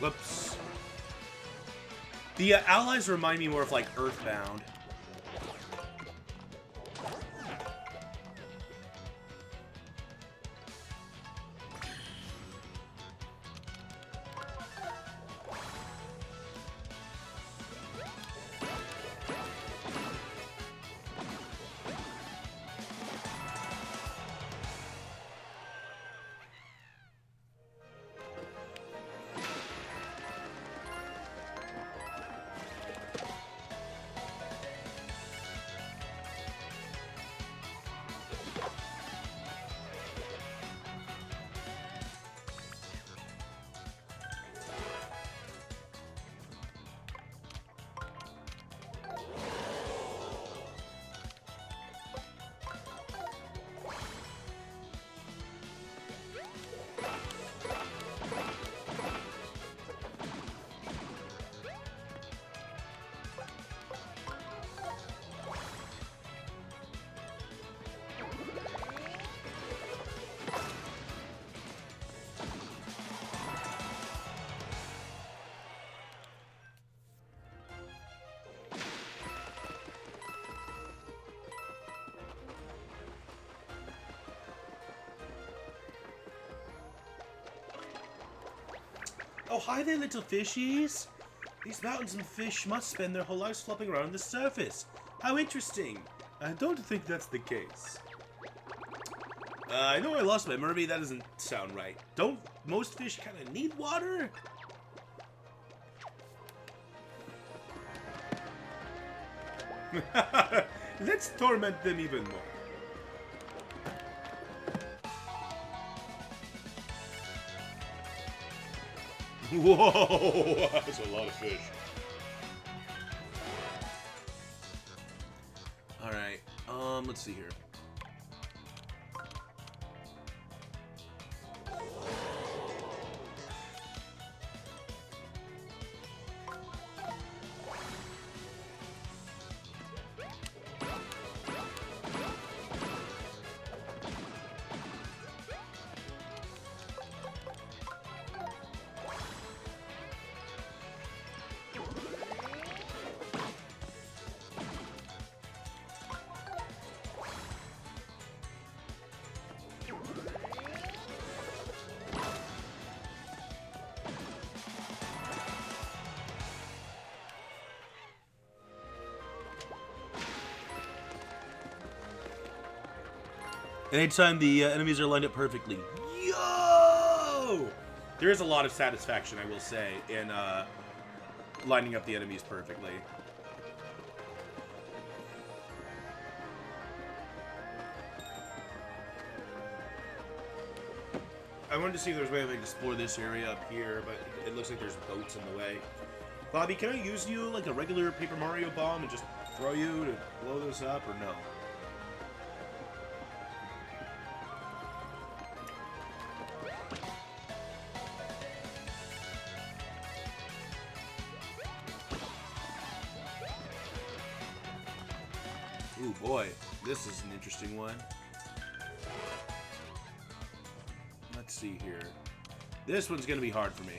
Whoops. The allies remind me more of like Earthbound. Oh, hi there, little fishies. These mountains and fish must spend their whole lives flopping around on the surface. How interesting. I don't think that's the case. I know I lost my mermaid. That doesn't sound right. Don't most fish kind of need water? Let's torment them even more. Whoa, that's a lot of fish. All right. Let's see here. Anytime the enemies are lined up perfectly. Yo! There is a lot of satisfaction, I will say, in lining up the enemies perfectly. I wanted to see if there was a way I could explore this area up here, but it looks like there's boats in the way. Bobby, can I use you like a regular Paper Mario bomb and just throw you to blow this up, or no? Ooh, boy. This is an interesting one. Let's see here. This one's going to be hard for me.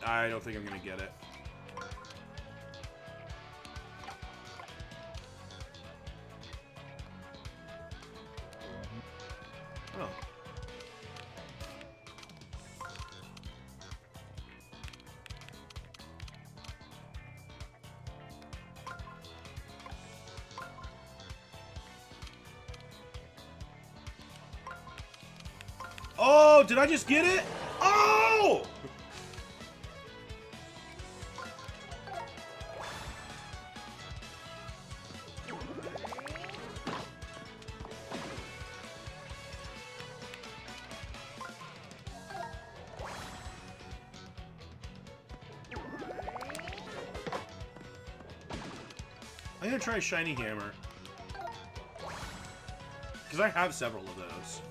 I don't think I'm going to get it. Oh. Oh, did I just get it? Oh! I'm gonna try a shiny hammer. Because I have several of those.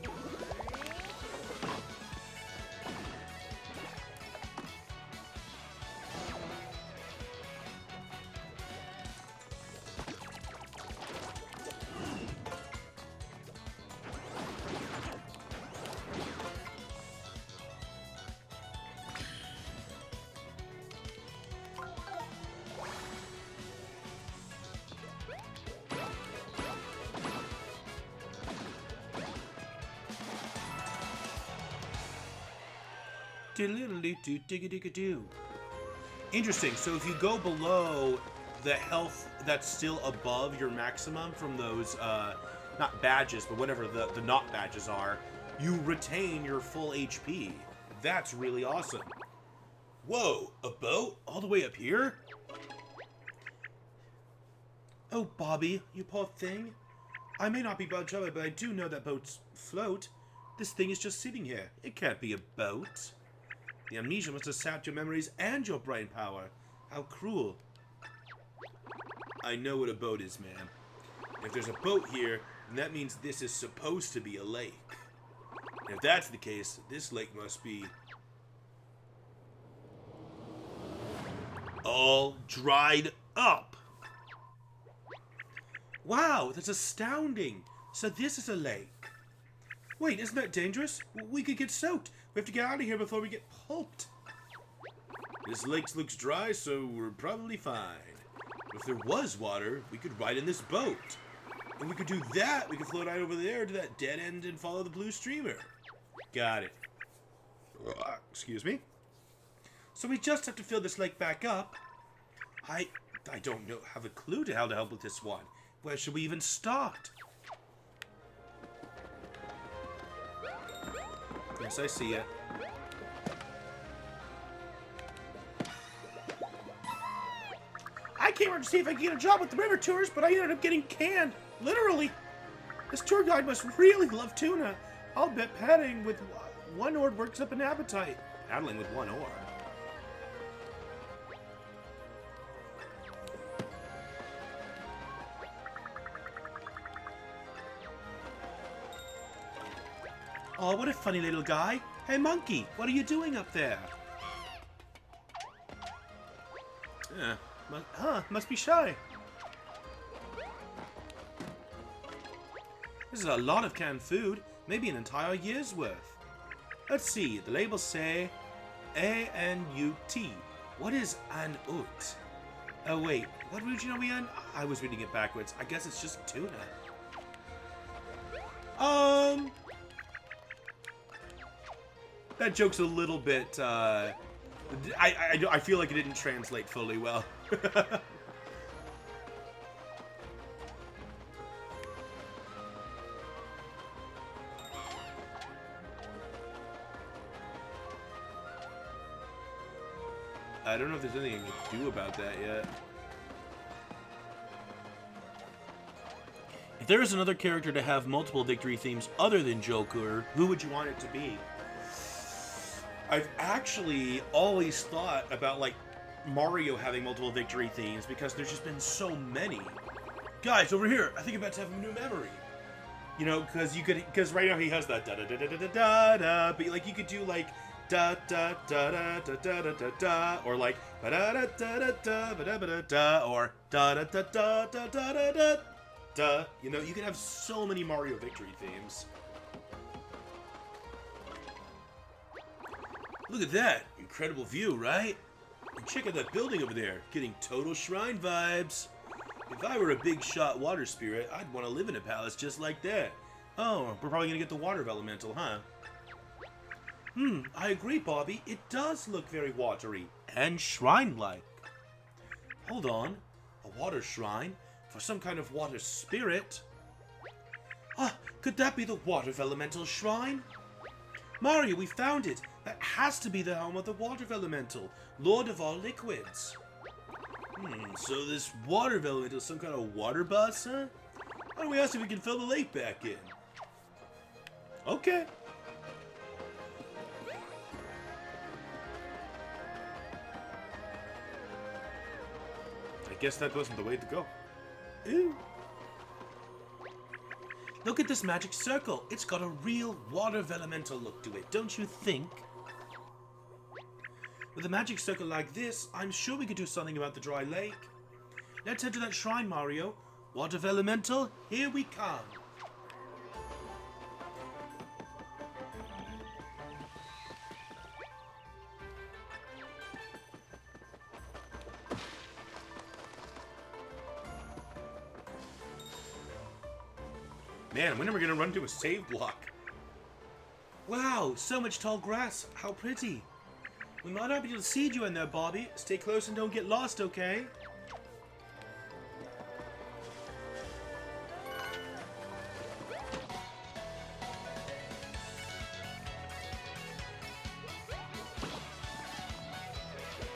Interesting. So if you go below the health that's still above your maximum from those, not badges, but whatever the not badges are, you retain your full HP. That's really awesome. Whoa, a boat? All the way up here? Oh, Bobby, you poor thing. I may not be boat trouble, but I do know that boats float. This thing is just sitting here. It can't be a boat. The amnesia must have sapped your memories and your brain power. How cruel. I know what a boat is, man. If there's a boat here, then that means this is supposed to be a lake. And if that's the case, this lake must be all dried up. Wow, that's astounding. So this is a lake. Wait, isn't that dangerous? We could get soaked. We have to get out of here before we get pulped. This lake looks dry, so we're probably fine. If there was water, we could ride in this boat. And we could do that. We could float right over there to that dead end and follow the blue streamer. Got it. Excuse me. So we just have to fill this lake back up. I don't have a clue to how to help with this one. Where should we even start? Yes, I see it. I came here to see if I could get a job with the river tours, but I ended up getting canned. Literally. This tour guide must really love tuna. I'll bet paddling with one oar works up an appetite. Paddling with one oar. Oh, what a funny little guy. Hey, monkey, what are you doing up there? Must be shy. This is a lot of canned food. Maybe an entire year's worth. Let's see, the labels say A-N-U-T. What is an-ut? Oh, wait, what region are we in? I was reading it backwards. I guess it's just tuna. That joke's a little bit I feel like it didn't translate fully well. I don't know if there's anything to do about that yet. If there is another character to have multiple victory themes other than Joker, who would you want it to be? I've actually always thought about, like, Mario having multiple victory themes because there's just been so many. Guys, over here, I think I'm about to have a new memory. You know, because right now he has that da da da da da da da, but like you could do like da da da da da da da da da, or like ba da da da da da ba da ba da da, or da da da da da da da da da. You know, you can have so many Mario victory themes. Look at that incredible view, right? And check out that building over there, getting total shrine vibes. If I were a big shot water spirit, I'd want to live in a palace just like that. Oh, we're probably gonna get the water elemental, huh? I agree, Bobby. It does look very watery and shrine-like. Hold on, a water shrine for some kind of water spirit? Ah, could that be the water elemental shrine? Mario, we found it. That has to be the helm of the water elemental, lord of all liquids. So this water elemental is some kind of water boss, huh? Why don't we ask if we can fill the lake back in? Okay. I guess that wasn't the way to go. Ew. Look at this magic circle. It's got a real water elemental look to it, don't you think? With a magic circle like this, I'm sure we could do something about the dry lake. Let's head to that shrine, Mario. Water elemental, here we come. Man, when are we gonna run to a save block? Wow, so much tall grass. How pretty. We might not be able to see you in there, Bobby. Stay close and don't get lost, okay?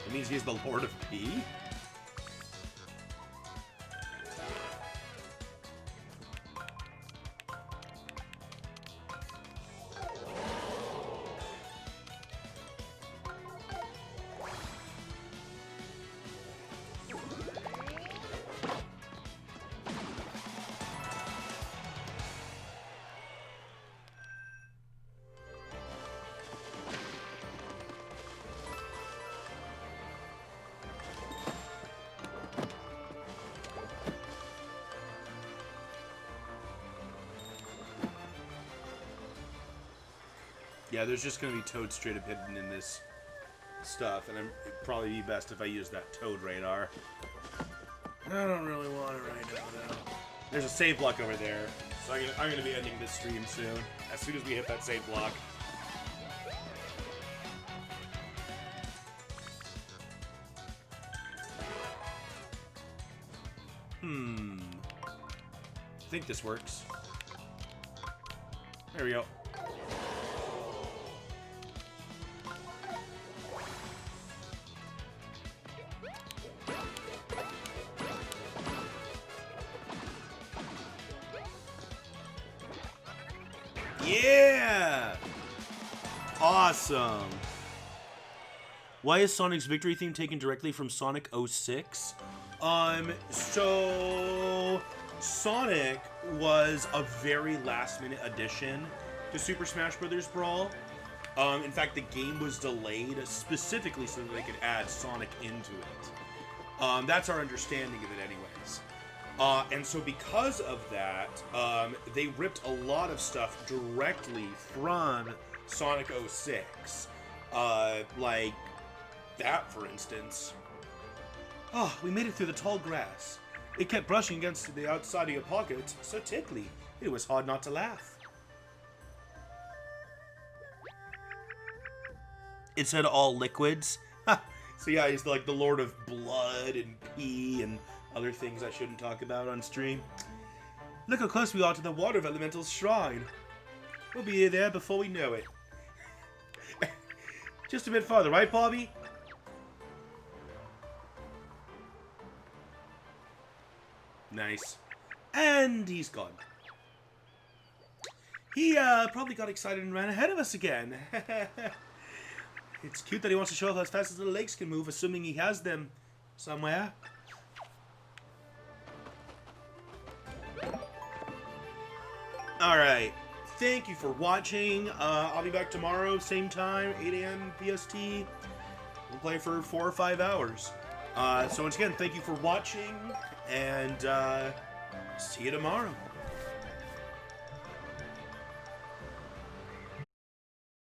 It means he's the Lord of P? Yeah, there's just gonna be Toad straight up hidden in this stuff, and it'd probably be best if I use that Toad radar. I don't really want it right now, though. There's a save block over there, so I'm gonna be ending this stream soon. As soon as we hit that save block. I think this works. There we go. Yeah! Awesome! Why is Sonic's victory theme taken directly from Sonic 06? So Sonic was a very last-minute addition to Super Smash Bros. Brawl. In fact, the game was delayed specifically so that they could add Sonic into it. That's our understanding of it anyways. And so because of that, they ripped a lot of stuff directly from Sonic 06. Like that, for instance. Oh, we made it through the tall grass. It kept brushing against the outside of your pocket, so tickly. It was hard not to laugh. It said all liquids. So yeah, he's like the Lord of Blood and Pee and other things I shouldn't talk about on stream. Look how close we are to the Water of Elemental's shrine. We'll be there before we know it. Just a bit farther, right, Bobby? Nice. And he's gone. He probably got excited and ran ahead of us again. It's cute that he wants to show off how fast his little legs can move, assuming he has them somewhere. Alright. Thank you for watching. I'll be back tomorrow, same time, 8 a.m. PST. We'll play for 4 or 5 hours. So once again, thank you for watching, and see you tomorrow.